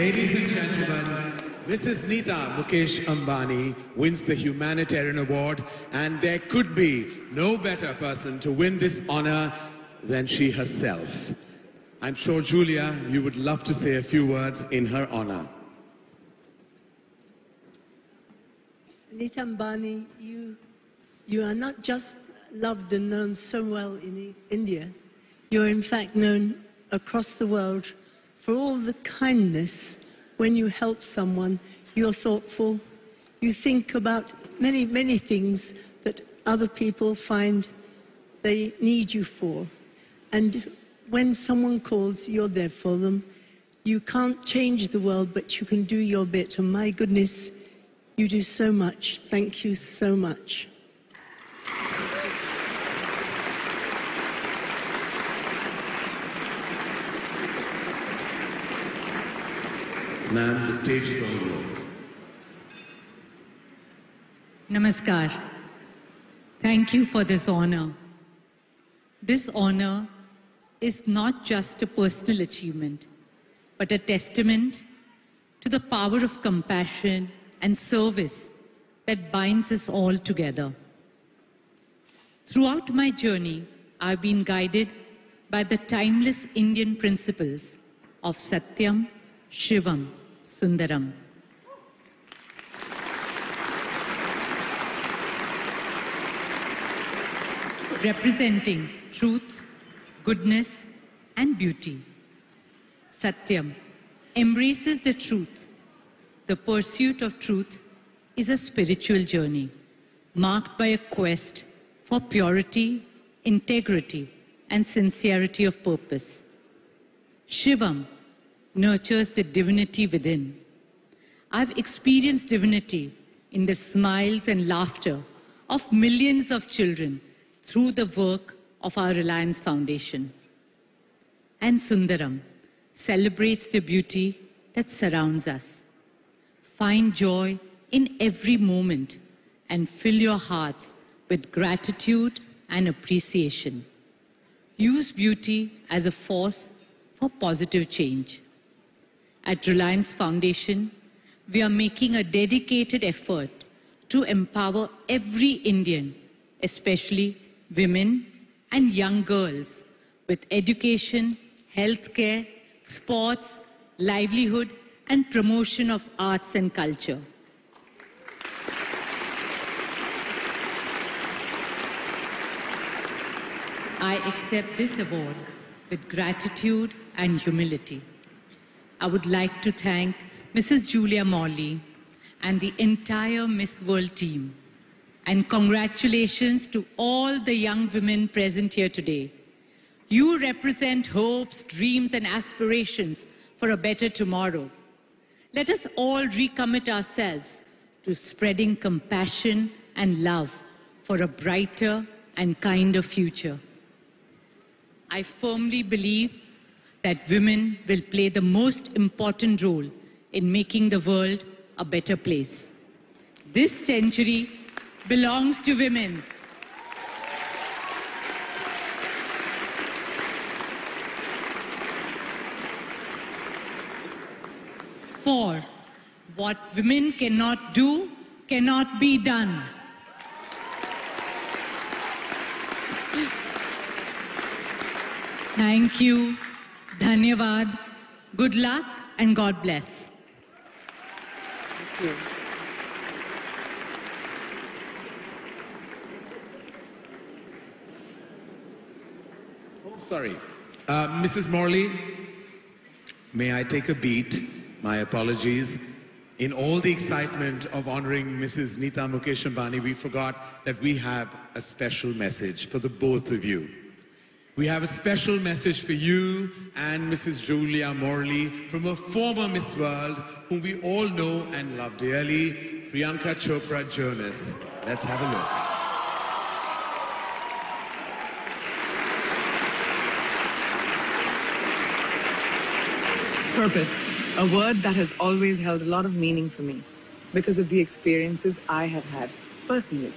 Ladies and gentlemen, Mrs. Nita Mukesh Ambani wins the Humanitarian Award, and there could be no better person to win this honor than she herself. I'm sure, Julia, you would love to say a few words in her honor. Nita Ambani, you are not just loved and known so well in India, you're in fact known across the world for all the kindness. When you help someone, you're thoughtful, you think about many, many things that other people find they need you for. And when someone calls, you're there for them. You can't change the world, but you can do your bit. And my goodness, you do so much. Thank you so much. Ma'am, the stage is all yours. Namaskar. Thank you for this honor. This honor is not just a personal achievement, but a testament to the power of compassion and service that binds us all together. Throughout my journey, I've been guided by the timeless Indian principles of Satyam, Shivam Sundaram. Representing truth, goodness, and beauty, Satyam embraces the truth. The pursuit of truth is a spiritual journey marked by a quest for purity, integrity, and sincerity of purpose. Shivam nurtures the divinity within. I've experienced divinity in the smiles and laughter of millions of children through the work of our Reliance Foundation. And Sundaram celebrates the beauty that surrounds us. Find joy in every moment and fill your hearts with gratitude and appreciation. Use beauty as a force for positive change. At Reliance Foundation, we are making a dedicated effort to empower every Indian, especially women and young girls, with education, healthcare, sports, livelihood, and promotion of arts and culture. I accept this award with gratitude and humility. I would like to thank Mrs. Julia Morley and the entire Miss World team. And congratulations to all the young women present here today. You represent hopes, dreams, and aspirations for a better tomorrow. Let us all recommit ourselves to spreading compassion and love for a brighter and kinder future. I firmly believe that women will play the most important role in making the world a better place. This century belongs to women. For what women cannot do cannot be done. Thank you, Dhanyavad, good luck, and God bless. Thank you. Sorry. Mrs. Morley, may I take a beat? My apologies. In all the excitement of honoring Mrs. Nita Mukesh Ambani, we forgot that we have a special message for the both of you. We have a special message for you and Mrs. Julia Morley from a former Miss World whom we all know and love dearly, Priyanka Chopra Jonas. Let's have a look. Purpose, a word that has always held a lot of meaning for me because of the experiences I have had personally.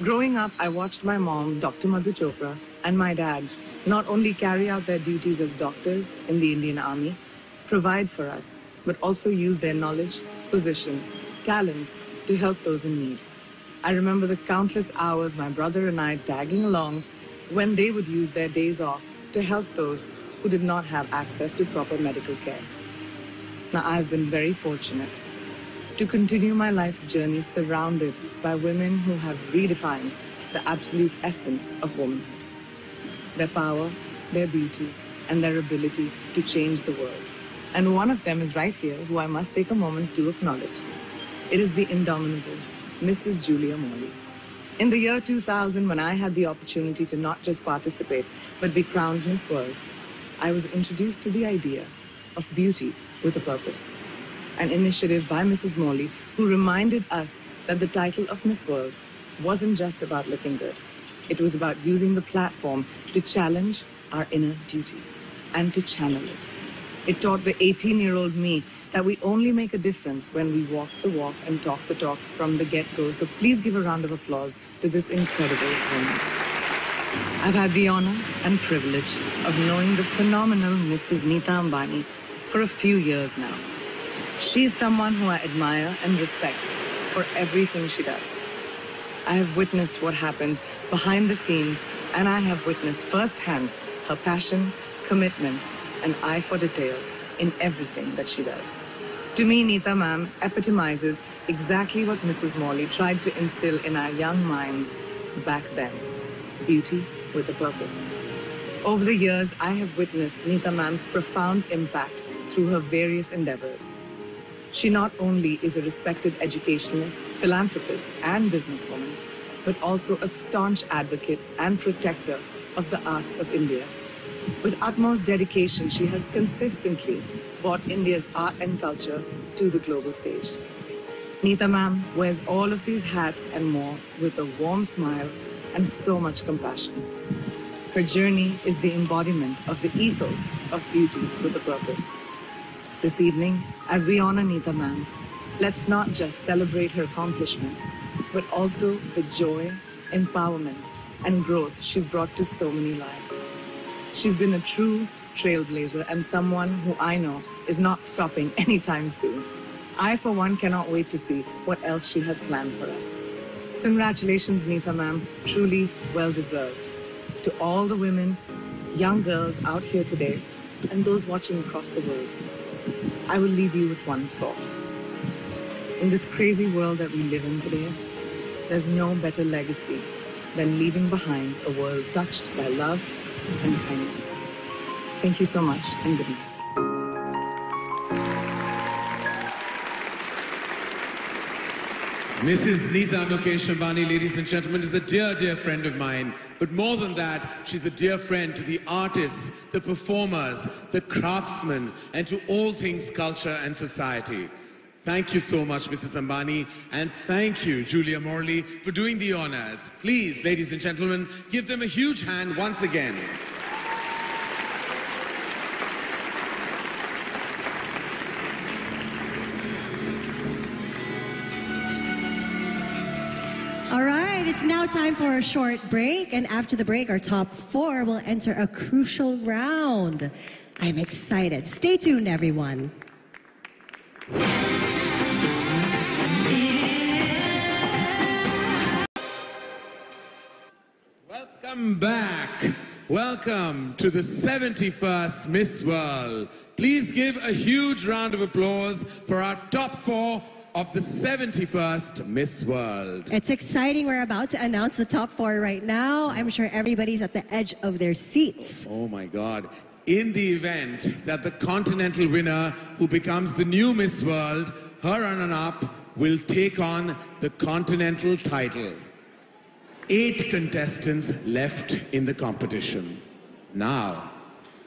Growing up, I watched my mom, Dr. Madhu Chopra, and my dad not only carry out their duties as doctors in the Indian Army, provide for us, but also use their knowledge, position, talents to help those in need. I remember the countless hours my brother and I tagging along when they would use their days off to help those who did not have access to proper medical care. Now, I've been very fortunate to continue my life's journey surrounded by women who have redefined the absolute essence of womanhood. Their power, their beauty, and their ability to change the world. And one of them is right here, who I must take a moment to acknowledge. It is the indomitable Mrs. Julia Morley. In the year 2000, when I had the opportunity to not just participate, but be crowned Miss World, I was introduced to the idea of beauty with a purpose. An initiative by Mrs. Morley, who reminded us that the title of Miss World wasn't just about looking good. It was about using the platform to challenge our inner duty and to channel it. It taught the 18-year-old me that we only make a difference when we walk the walk and talk the talk from the get-go. So please give a round of applause to this incredible woman. I've had the honor and privilege of knowing the phenomenal Mrs. Nita Ambani for a few years now. She's someone who I admire and respect for everything she does. I have witnessed what happens behind the scenes, and I have witnessed firsthand her passion, commitment, and eye for detail in everything that she does. To me, Neeta ma'am epitomizes exactly what Mrs. Morley tried to instill in our young minds back then. Beauty with a purpose. Over the years, I have witnessed Neeta ma'am's profound impact through her various endeavors. She not only is a respected educationist, philanthropist, and businesswoman, but also a staunch advocate and protector of the arts of India. With utmost dedication, she has consistently brought India's art and culture to the global stage. Neeta ma'am wears all of these hats and more with a warm smile and so much compassion. Her journey is the embodiment of the ethos of beauty with a purpose. This evening, as we honor Neeta ma'am, let's not just celebrate her accomplishments, but also the joy, empowerment, and growth she's brought to so many lives. She's been a true trailblazer and someone who I know is not stopping anytime soon. I, for one, cannot wait to see what else she has planned for us. Congratulations, Neeta ma'am, truly well-deserved. To all the women, young girls out here today, and those watching across the world, I will leave you with one thought. In this crazy world that we live in today, there's no better legacy than leaving behind a world touched by love and kindness. Thank you so much, and good night. Mrs. Neeta Mukesh Ambani, ladies and gentlemen, is a dear, dear friend of mine. But more than that, she's a dear friend to the artists, the performers, the craftsmen, and to all things culture and society. Thank you so much, Mrs. Ambani, and thank you, Julia Morley, for doing the honors. Please, ladies and gentlemen, give them a huge hand once again. All right, it's now time for a short break, and after the break, our top four will enter a crucial round. I'm excited. Stay tuned, everyone. Welcome back. Welcome to the 71st Miss World. Please give a huge round of applause for our top four of the 71st Miss World. It's exciting. We're about to announce the top four right now. I'm sure everybody's at the edge of their seats. Oh my God. In the event that the continental winner who becomes the new Miss World, her runner-up will take on the continental title. 8 contestants left in the competition. Now,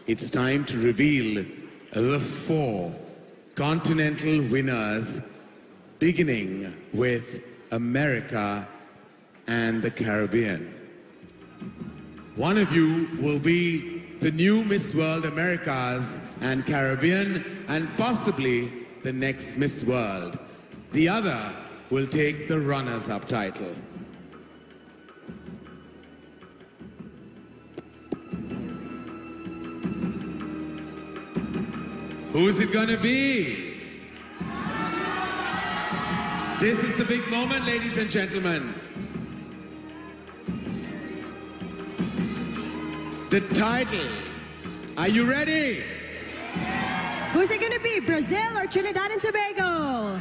it's time to reveal the 4 continental winners, beginning with America and the Caribbean. One of you will be the new Miss World Americas and Caribbean, and possibly the next Miss World. The other will take the runners-up title. Who's it gonna be? This is the big moment, ladies and gentlemen. The title. Are you ready? Who's it gonna be, Brazil or Trinidad and Tobago?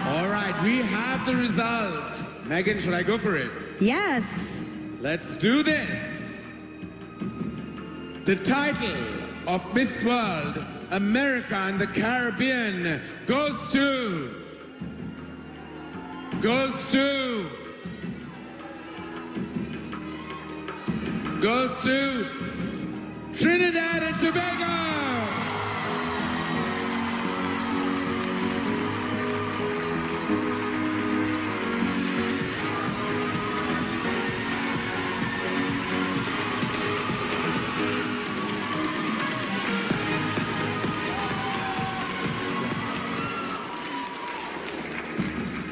All right, we have the result. Megan, should I go for it? Yes. Let's do this. The title of Miss World America and the Caribbean goes to Trinidad and Tobago.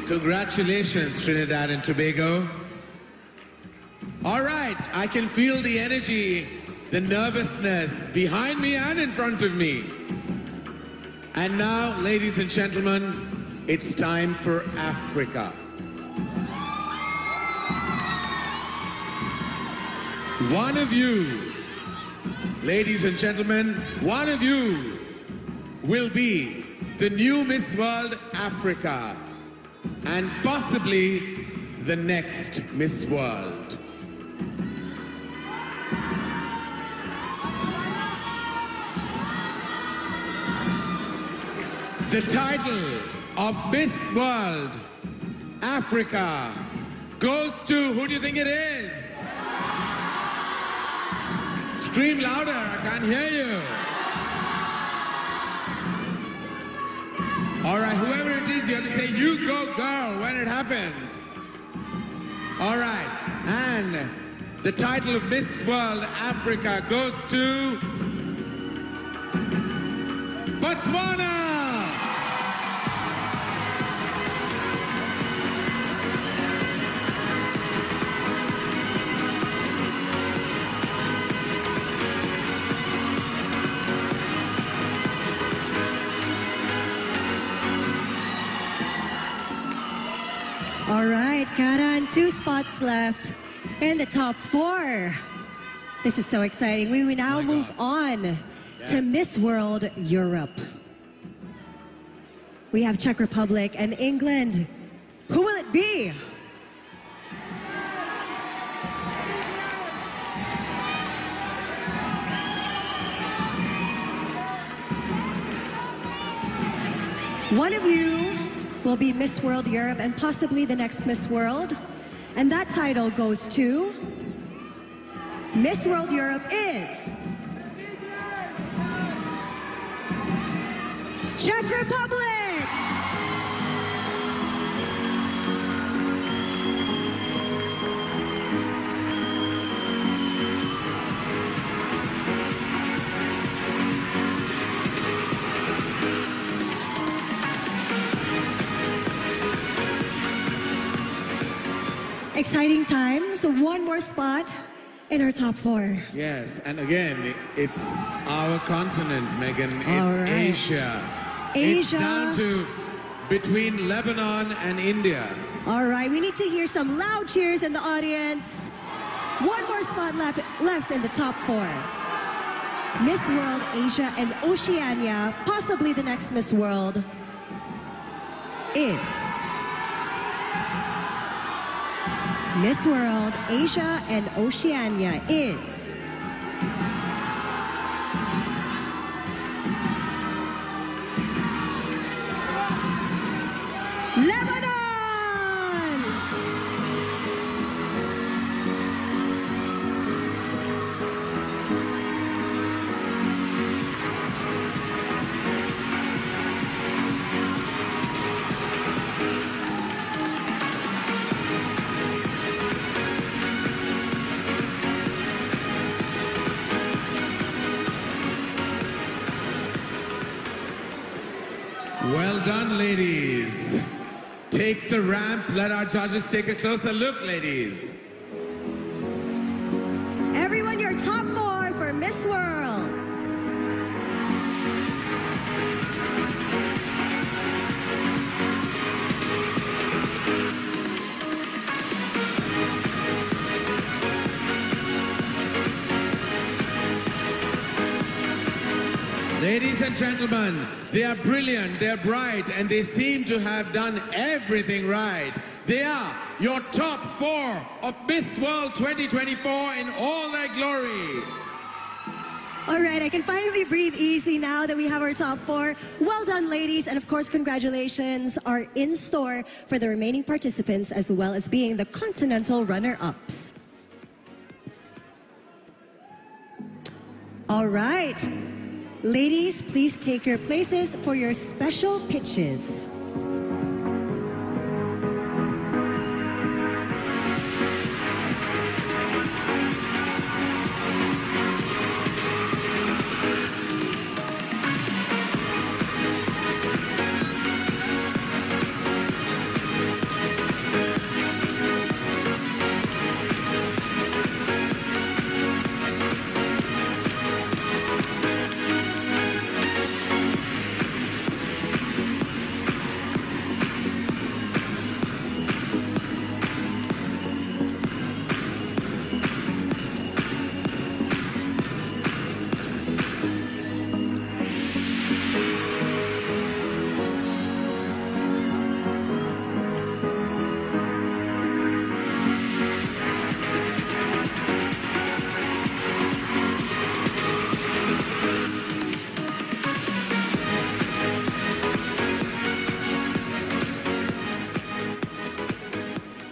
Congratulations, Trinidad and Tobago. All right, I can feel the energy, the nervousness behind me and in front of me. And now, ladies and gentlemen, it's time for Africa. One of you Ladies and gentlemen, one of you will be the new Miss World Africa and possibly the next Miss World. The title of Miss World Africa goes to, who do you think it is? Scream louder, I can't hear you. All right, whoever it is, you have to say, "You go, girl," when it happens. All right, and the title of Miss World Africa goes to Botswana. All right, Karan, 2 spots left in the top 4. This is so exciting. We will now move on to Miss World Europe. We have Czech Republic and England. Who will it be? One of you will be Miss World Europe and possibly the next Miss World. And that title goes to Miss World Europe is Czech Republic! Exciting times. One more spot in our top 4. Yes, and again, it's our continent, Megan. It's Asia. It's down to between Lebanon and India. All right, we need to hear some loud cheers in the audience. One more spot left in the top 4. Miss World Asia and Oceania, possibly the next Miss World, is Miss World Asia and Oceania is Lebanon! Well done, ladies. Take the ramp. Let our judges take a closer look, ladies. Everyone, your top 4 for Miss World. Ladies and gentlemen, they are brilliant, they are bright, and they seem to have done everything right. They are your top 4 of Miss World 2024 in all their glory. All right, I can finally breathe easy now that we have our top 4. Well done, ladies, and of course, congratulations are in store for the remaining participants as well as being the continental runner-ups. All right. Ladies, please take your places for your special pitches.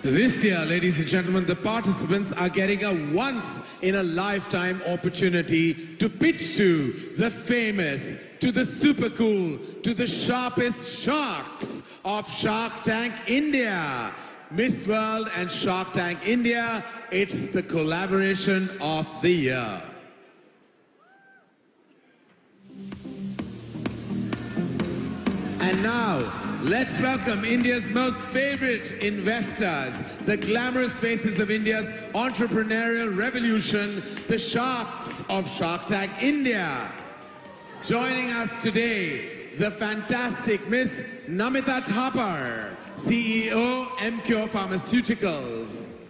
This year, ladies and gentlemen, the participants are getting a once-in-a-lifetime opportunity to pitch to the famous, to the super cool, to the sharpest sharks of Shark Tank India. Miss World and Shark Tank India, it's the collaboration of the year. And now, let's welcome India's most favorite investors, the glamorous faces of India's entrepreneurial revolution, the Sharks of Shark Tank India. Joining us today, the fantastic Miss Namita Thapar, CEO, MCure Pharmaceuticals.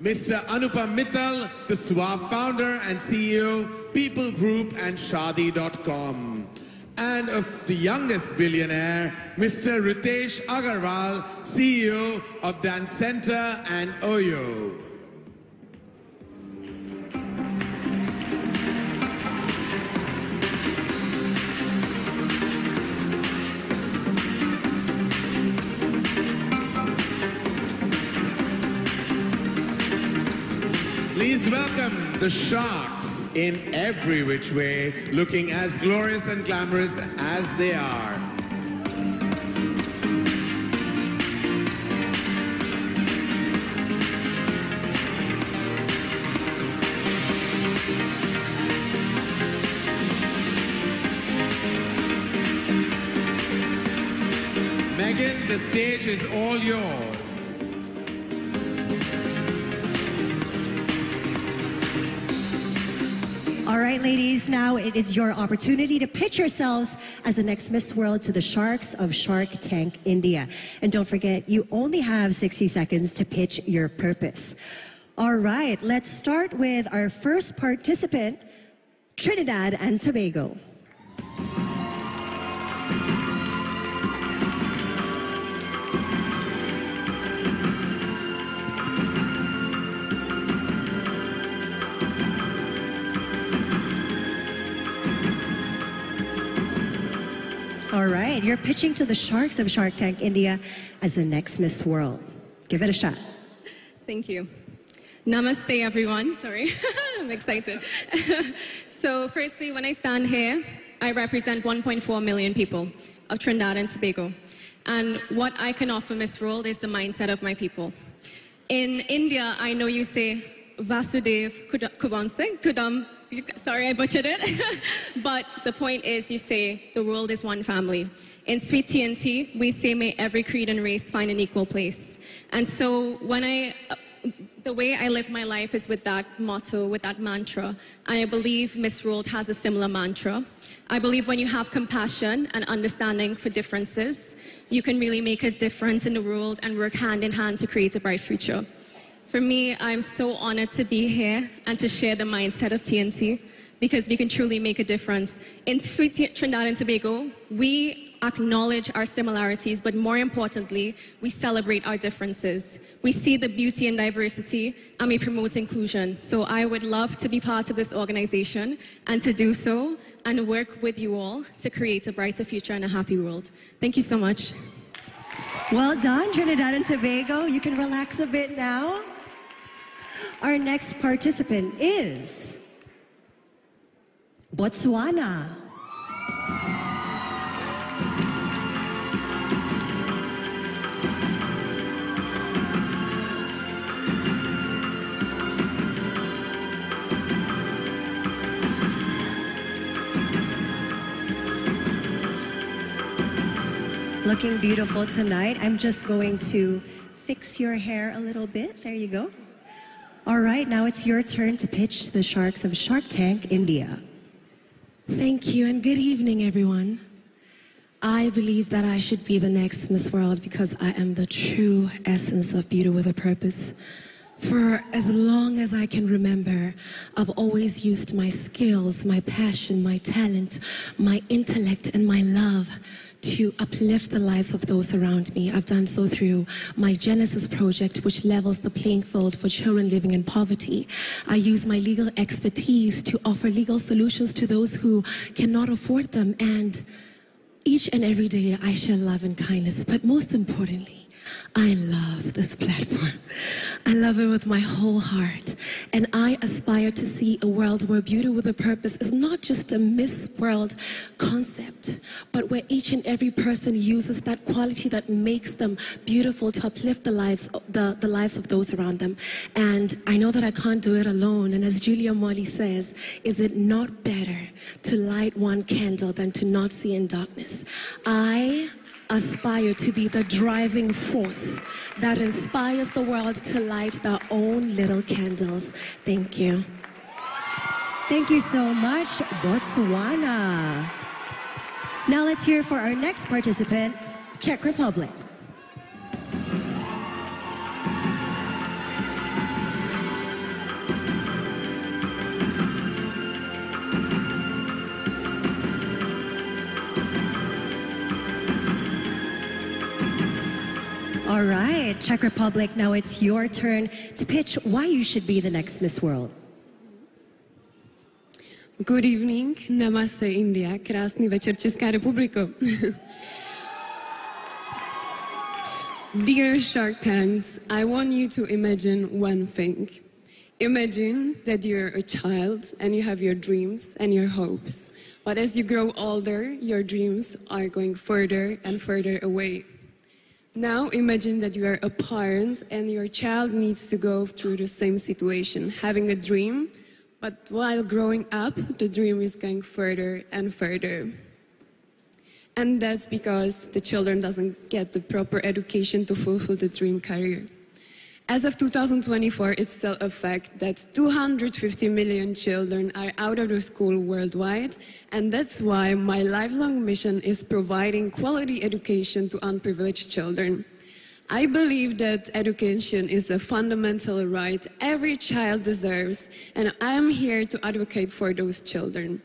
Mr. Anupam Mittal, the Suave founder and CEO, People Group and Shaadi.com. And of the youngest billionaire, Mr. Ritesh Agarwal, CEO of Dance Center and Oyo. Please welcome the Sharks in every which way, looking as glorious and glamorous as they are. Megan, the stage is all yours. All right, ladies, now it is your opportunity to pitch yourselves as the next Miss World to the Sharks of Shark Tank India. And don't forget, you only have 60 seconds to pitch your purpose. All right, let's start with our first participant, Trinidad and Tobago. All right, you're pitching to the Sharks of Shark Tank India as the next Miss World. Give it a shot. Thank you. Namaste, everyone. Sorry, I'm excited. So firstly, when I stand here, I represent 1.4 million people of Trinidad and Tobago. And what I can offer Miss World is the mindset of my people. In India, I know you say, Vasudev Kudam. Sorry, I butchered it. But the point is, you say, the world is one family. In Sweet TNT, we say, may every creed and race find an equal place. And so when the way I live my life is with that motto, with that mantra. And I believe Miss World has a similar mantra. I believe when you have compassion and understanding for differences, you can really make a difference in the world and work hand in hand to create a bright future. For me, I'm so honored to be here and to share the mindset of TNT because we can truly make a difference. In Sweet Trinidad and Tobago, we acknowledge our similarities, but more importantly, we celebrate our differences. We see the beauty and diversity, and we promote inclusion. So I would love to be part of this organization and to do so and work with you all to create a brighter future and a happy world. Thank you so much. Well done, Trinidad and Tobago. You can relax a bit now. Our next participant is Botswana. Looking beautiful tonight. I'm just going to fix your hair a little bit. There you go. All right, now it's your turn to pitch the Sharks of Shark Tank India. Thank you, and good evening, everyone. I believe that I should be the next Miss World because I am the true essence of beauty with a purpose. For as long as I can remember, I've always used my skills, my passion, my talent, my intellect, and my love to uplift the lives of those around me. I've done so through my Genesis project, which levels the playing field for children living in poverty. I use my legal expertise to offer legal solutions to those who cannot afford them. And each and every day, I share love and kindness. But most importantly, I love this platform. love it with my whole heart. And I aspire to see a world where beauty with a purpose is not just a Miss World concept, but where each and every person uses that quality that makes them beautiful to uplift the lives of those around them. And I know that I can't do it alone. And as Julia Morley says, is it not better to light one candle than to not see in darkness? I aspire to be the driving force that inspires the world to light their own little candles. Thank you. Thank you so much, Botswana. Now let's hear for our next participant, Czech Republic. All right, Czech Republic, now it's your turn to pitch why you should be the next Miss World. Good evening, Namaste India, krásný večer Česká republiko. Dear Shark Tanks, I want you to imagine one thing. Imagine that you're a child and you have your dreams and your hopes. But as you grow older, your dreams are going further and further away. Now imagine that you are a parent and your child needs to go through the same situation, having a dream, but while growing up, the dream is going further and further. And that's because the children doesn't get the proper education to fulfill the dream career. As of 2024, it's still a fact that 250 million children are out of the school worldwide, and that's why my lifelong mission is providing quality education to unprivileged children. I believe that education is a fundamental right every child deserves, and I am here to advocate for those children.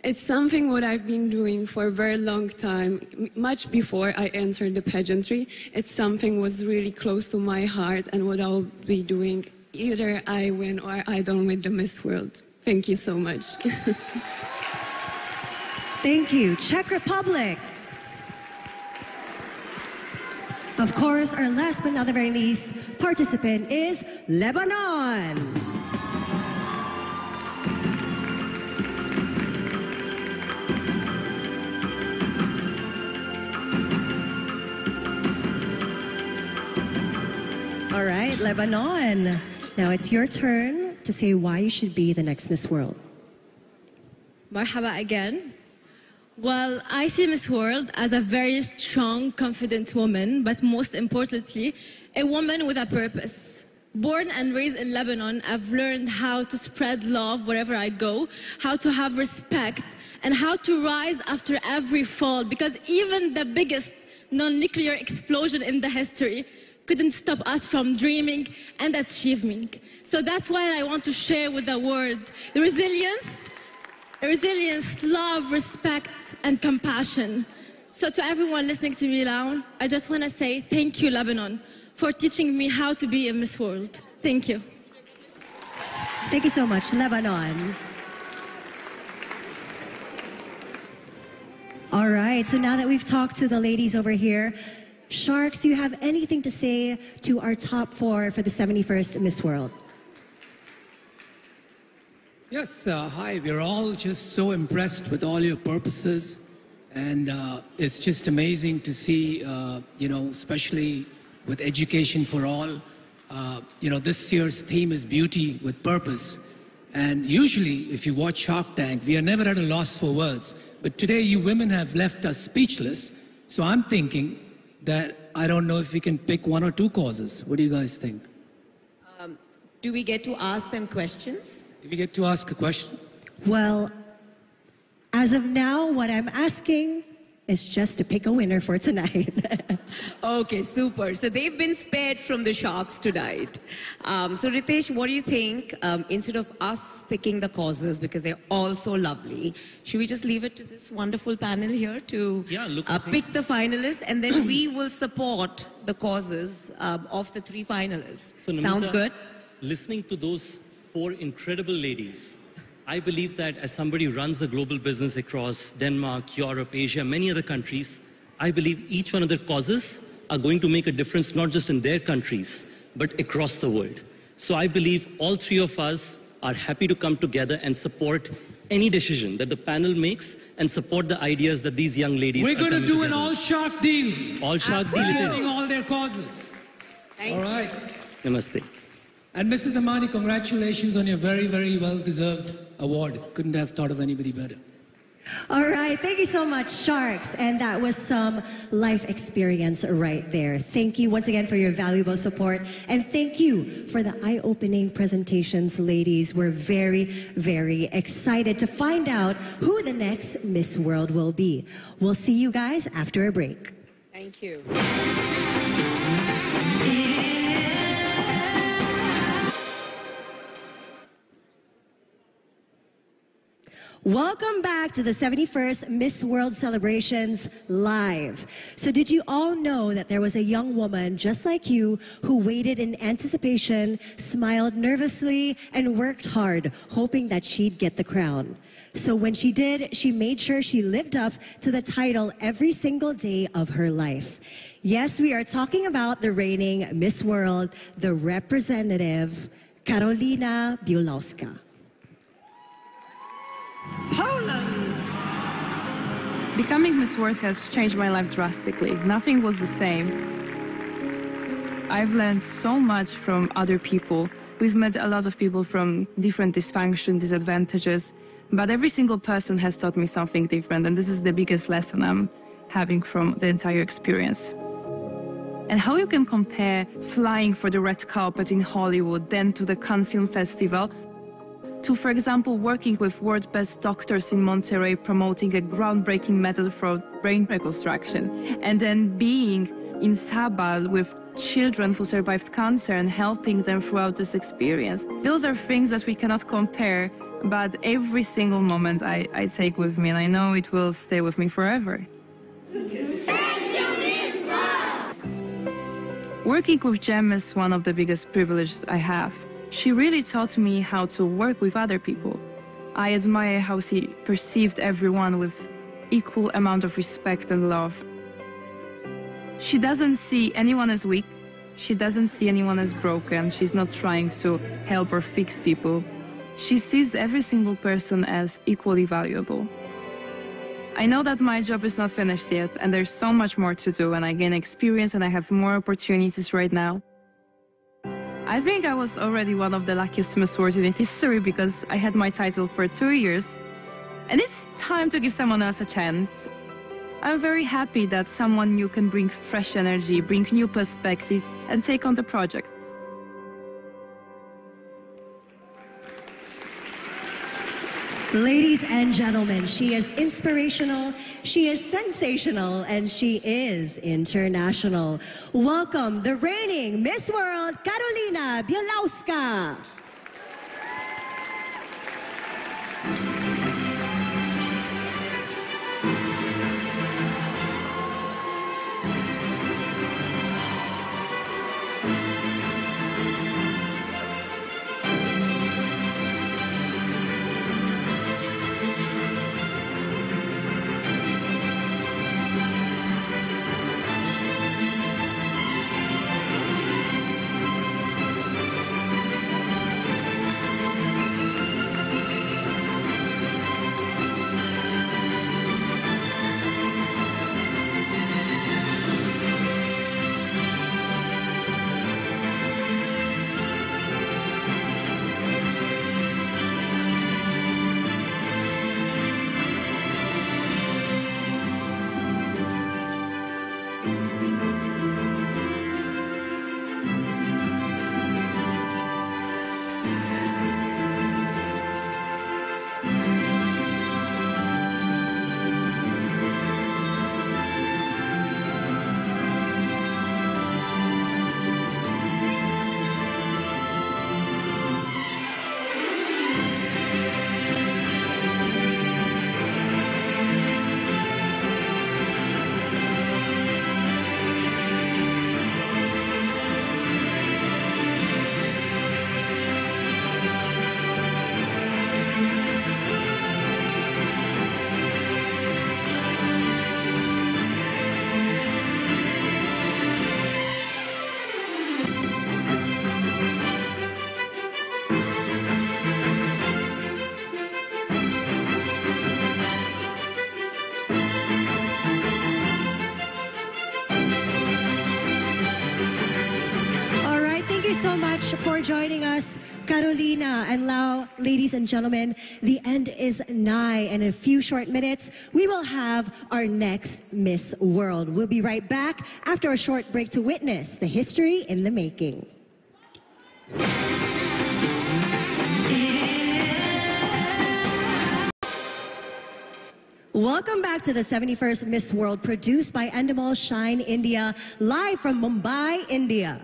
It's something what I've been doing for a very long time, much before I entered the pageantry. It's something was really close to my heart and what I'll be doing either I win or I don't win the Miss World. Thank you so much. Thank you, Czech Republic. Of course, our last but not the very least participant is Lebanon. All right, Lebanon. Now it's your turn to say why you should be the next Miss World. Marhaba again. Well, I see Miss World as a very strong, confident woman, but most importantly, a woman with a purpose. Born and raised in Lebanon, I've learned how to spread love wherever I go, how to have respect, and how to rise after every fall, because even the biggest non-nuclear explosion in the history couldn't stop us from dreaming and achieving. So that's why I want to share with the world the resilience, love, respect, and compassion. So to everyone listening to me now, I just want to say thank you, Lebanon, for teaching me how to be a Miss World. Thank you. Thank you so much, Lebanon. All right, so now that we've talked to the ladies over here, Sharks, do you have anything to say to our top four for the 71st Miss World? Yes, hi, we're all just so impressed with all your purposes, and it's just amazing to see, especially with education for all, this year's theme is beauty with purpose. And usually, if you watch Shark Tank, we are never at a loss for words. But today, you women have left us speechless, so I'm thinking that I don't know if we can pick one or two causes. What do you guys think? Do we get to ask them questions? Do we get to ask a question? Well, as of now, what I'm asking is just to pick a winner for tonight. Okay, super. So they've been spared from the sharks tonight. So Ritesh, what do you think? Instead of us picking the causes, because they're all so lovely, should we just leave it to this wonderful panel here to pick the finalists, and then we will support the causes of the three finalists? So, Namita, sounds good? Listening to those four incredible ladies, I believe that as somebody who runs a global business across Denmark, Europe, Asia, many other countries, I believe each one of their causes are going to make a difference not just in their countries, but across the world. So I believe all three of us are happy to come together and support any decision that the panel makes and support the ideas that these young ladies We're are going to do together. an all-shark deal. All-shark deal it Supporting is. all their causes. Thank all right. Namaste. And Mrs. Amani, congratulations on your very, very well-deserved award. Couldn't have thought of anybody better. All right, thank you so much, Sharks. And that was some life experience right there. Thank you once again for your valuable support. And thank you for the eye-opening presentations, ladies. We're very, very excited to find out who the next Miss World will be. We'll see you guys after a break. Thank you. Welcome back to the 71st Miss World Celebrations Live. So did you all know that there was a young woman just like you who waited in anticipation, smiled nervously, and worked hard, hoping that she'd get the crown? So when she did, she made sure she lived up to the title every single day of her life. Yes, we are talking about the reigning Miss World, the representative, Karolina Bielawska. Poland! Becoming Miss World has changed my life drastically. Nothing was the same. I've learned so much from other people. We've met a lot of people from different dysfunction, disadvantages, but every single person has taught me something different, and this is the biggest lesson I'm having from the entire experience. And how you can compare flying for the red carpet in Hollywood, then to the Cannes Film Festival, to, for example, working with world's best doctors in Monterrey promoting a groundbreaking method for brain reconstruction, and then being in Sabal with children who survived cancer and helping them throughout this experience. Those are things that we cannot compare, but every single moment I take with me, and I know it will stay with me forever. Working with Jem is one of the biggest privileges I have. She really taught me how to work with other people. I admire how she perceived everyone with equal amount of respect and love. She doesn't see anyone as weak. She doesn't see anyone as broken. She's not trying to help or fix people. She sees every single person as equally valuable. I know that my job is not finished yet, and there's so much more to do, and I gain experience and I have more opportunities right now. I think I was already one of the luckiest Miss World in history because I had my title for 2 years, and it's time to give someone else a chance. I'm very happy that someone new can bring fresh energy, bring new perspective, and take on the project. Ladies and gentlemen, she is inspirational, she is sensational, and she is international. Welcome the reigning Miss World, Karolina Bielawska. much for joining us, Carolina and Lau. Ladies and gentlemen, the end is nigh, and in a few short minutes, we will have our next Miss World. We'll be right back after a short break to witness the history in the making. Welcome back to the 71st Miss World, produced by Endemol Shine India, live from Mumbai, India.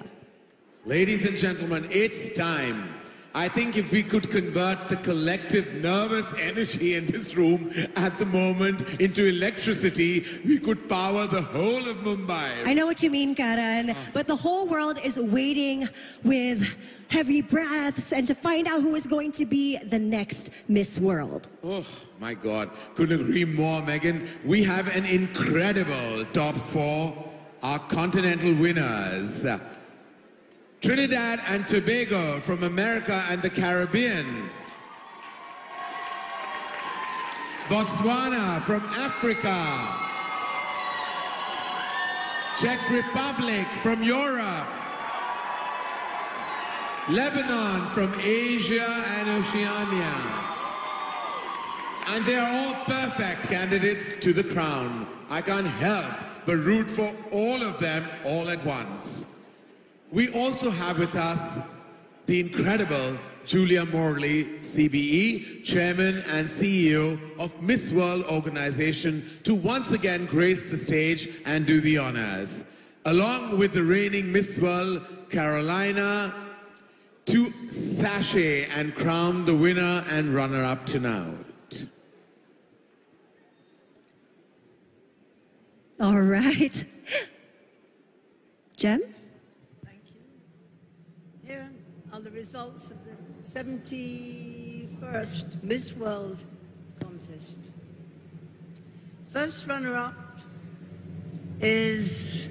Ladies and gentlemen, it's time. I think if we could convert the collective nervous energy in this room at the moment into electricity, we could power the whole of Mumbai. I know what you mean, Karan, but the whole world is waiting with heavy breaths and to find out who is going to be the next Miss World. Oh, my God. Couldn't agree more, Megan. We have an incredible top four, our continental winners. Trinidad and Tobago from America and the Caribbean. Botswana from Africa. Czech Republic from Europe. Lebanon from Asia and Oceania. And they are all perfect candidates to the crown. I can't help but root for all of them all at once. We also have with us the incredible Julia Morley, CBE, Chairman and CEO of Miss World organization, to once again grace the stage and do the honors. Along with the reigning Miss World, Carolina, to sashay and crown the winner and runner-up tonight. All right. Jem? Here are the results of the 71st Miss World contest. First runner-up is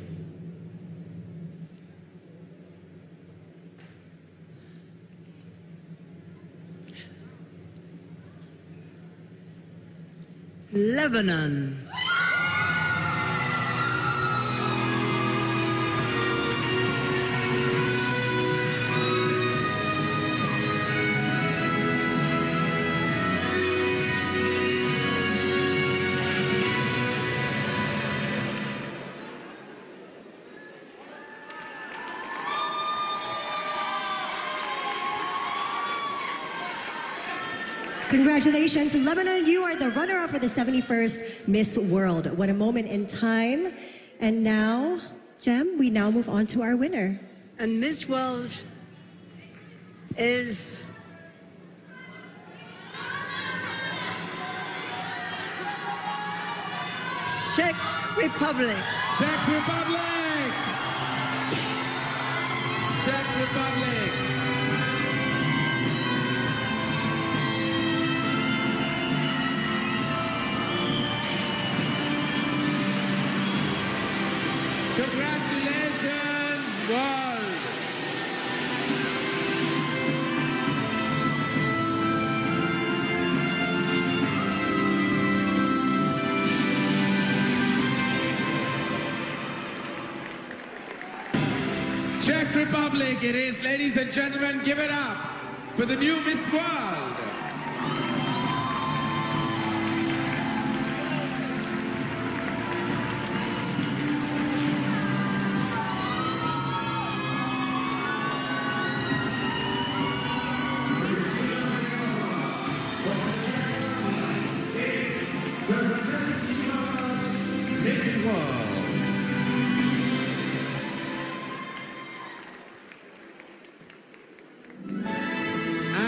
Lebanon. Congratulations, Lebanon. You are the runner-up for the 71st Miss World. What a moment in time. And now, Jem, we now move on to our winner. And Miss World is Czech Republic. Czech Republic! Czech Republic! Congratulations, world! Czech Republic it is, ladies and gentlemen, give it up for the new Miss World.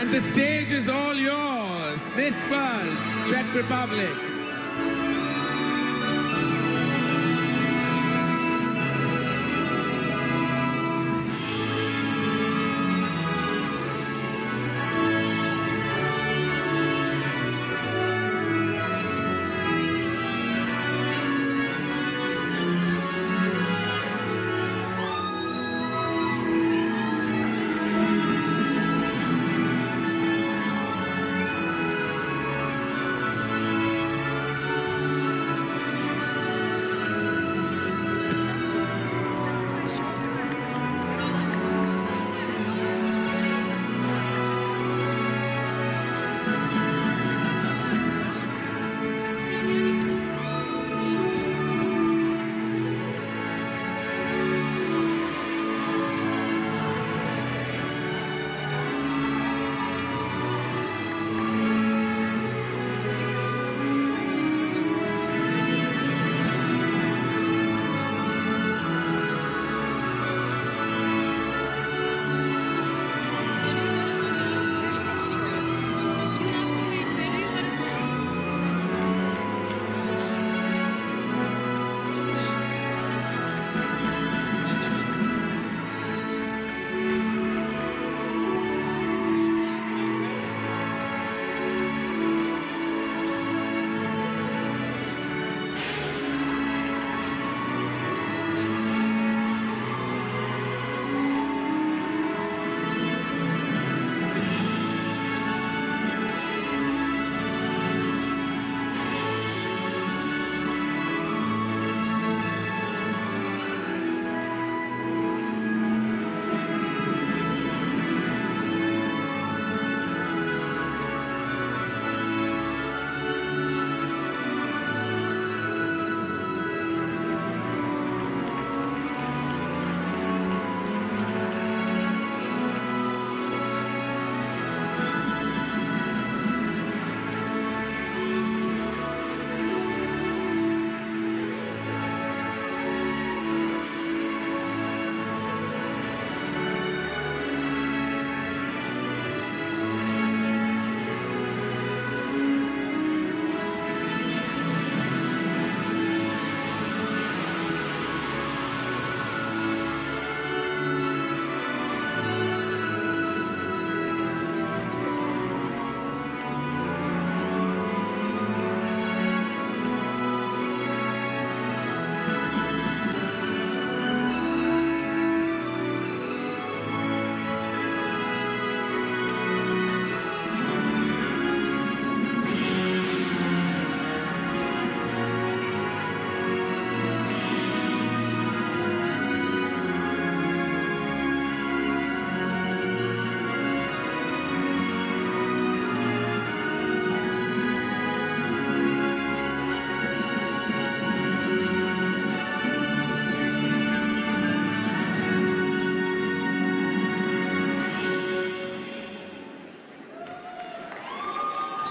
And the stage is all yours. Miss World, Czech Republic.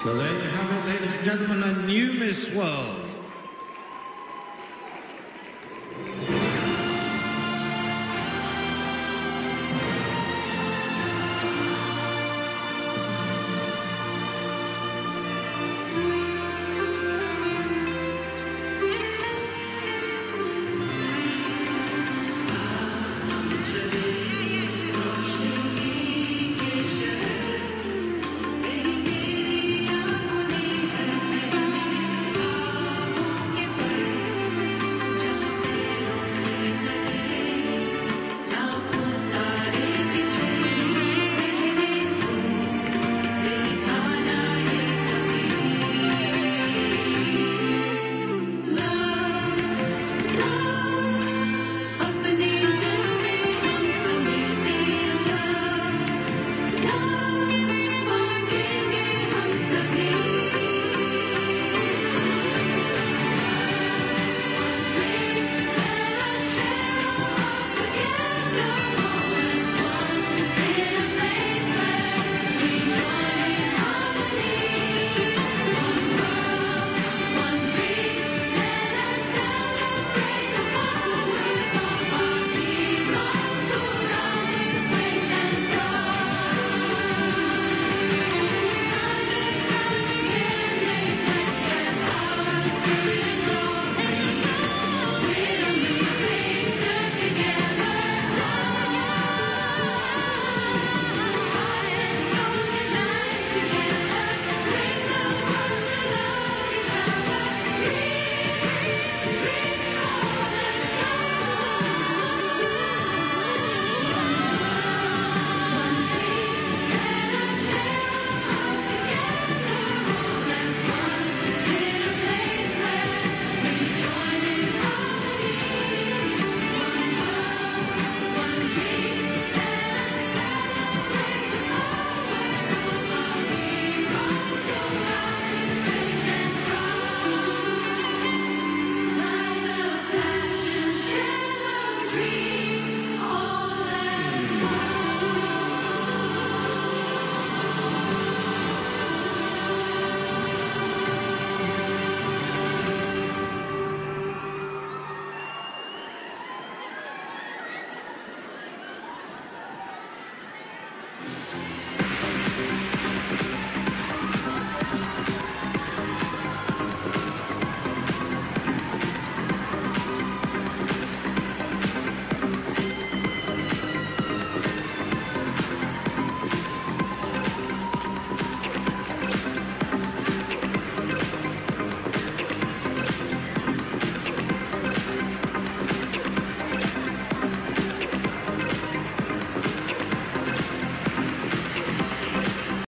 So there you have it, ladies and gentlemen, a new Miss World.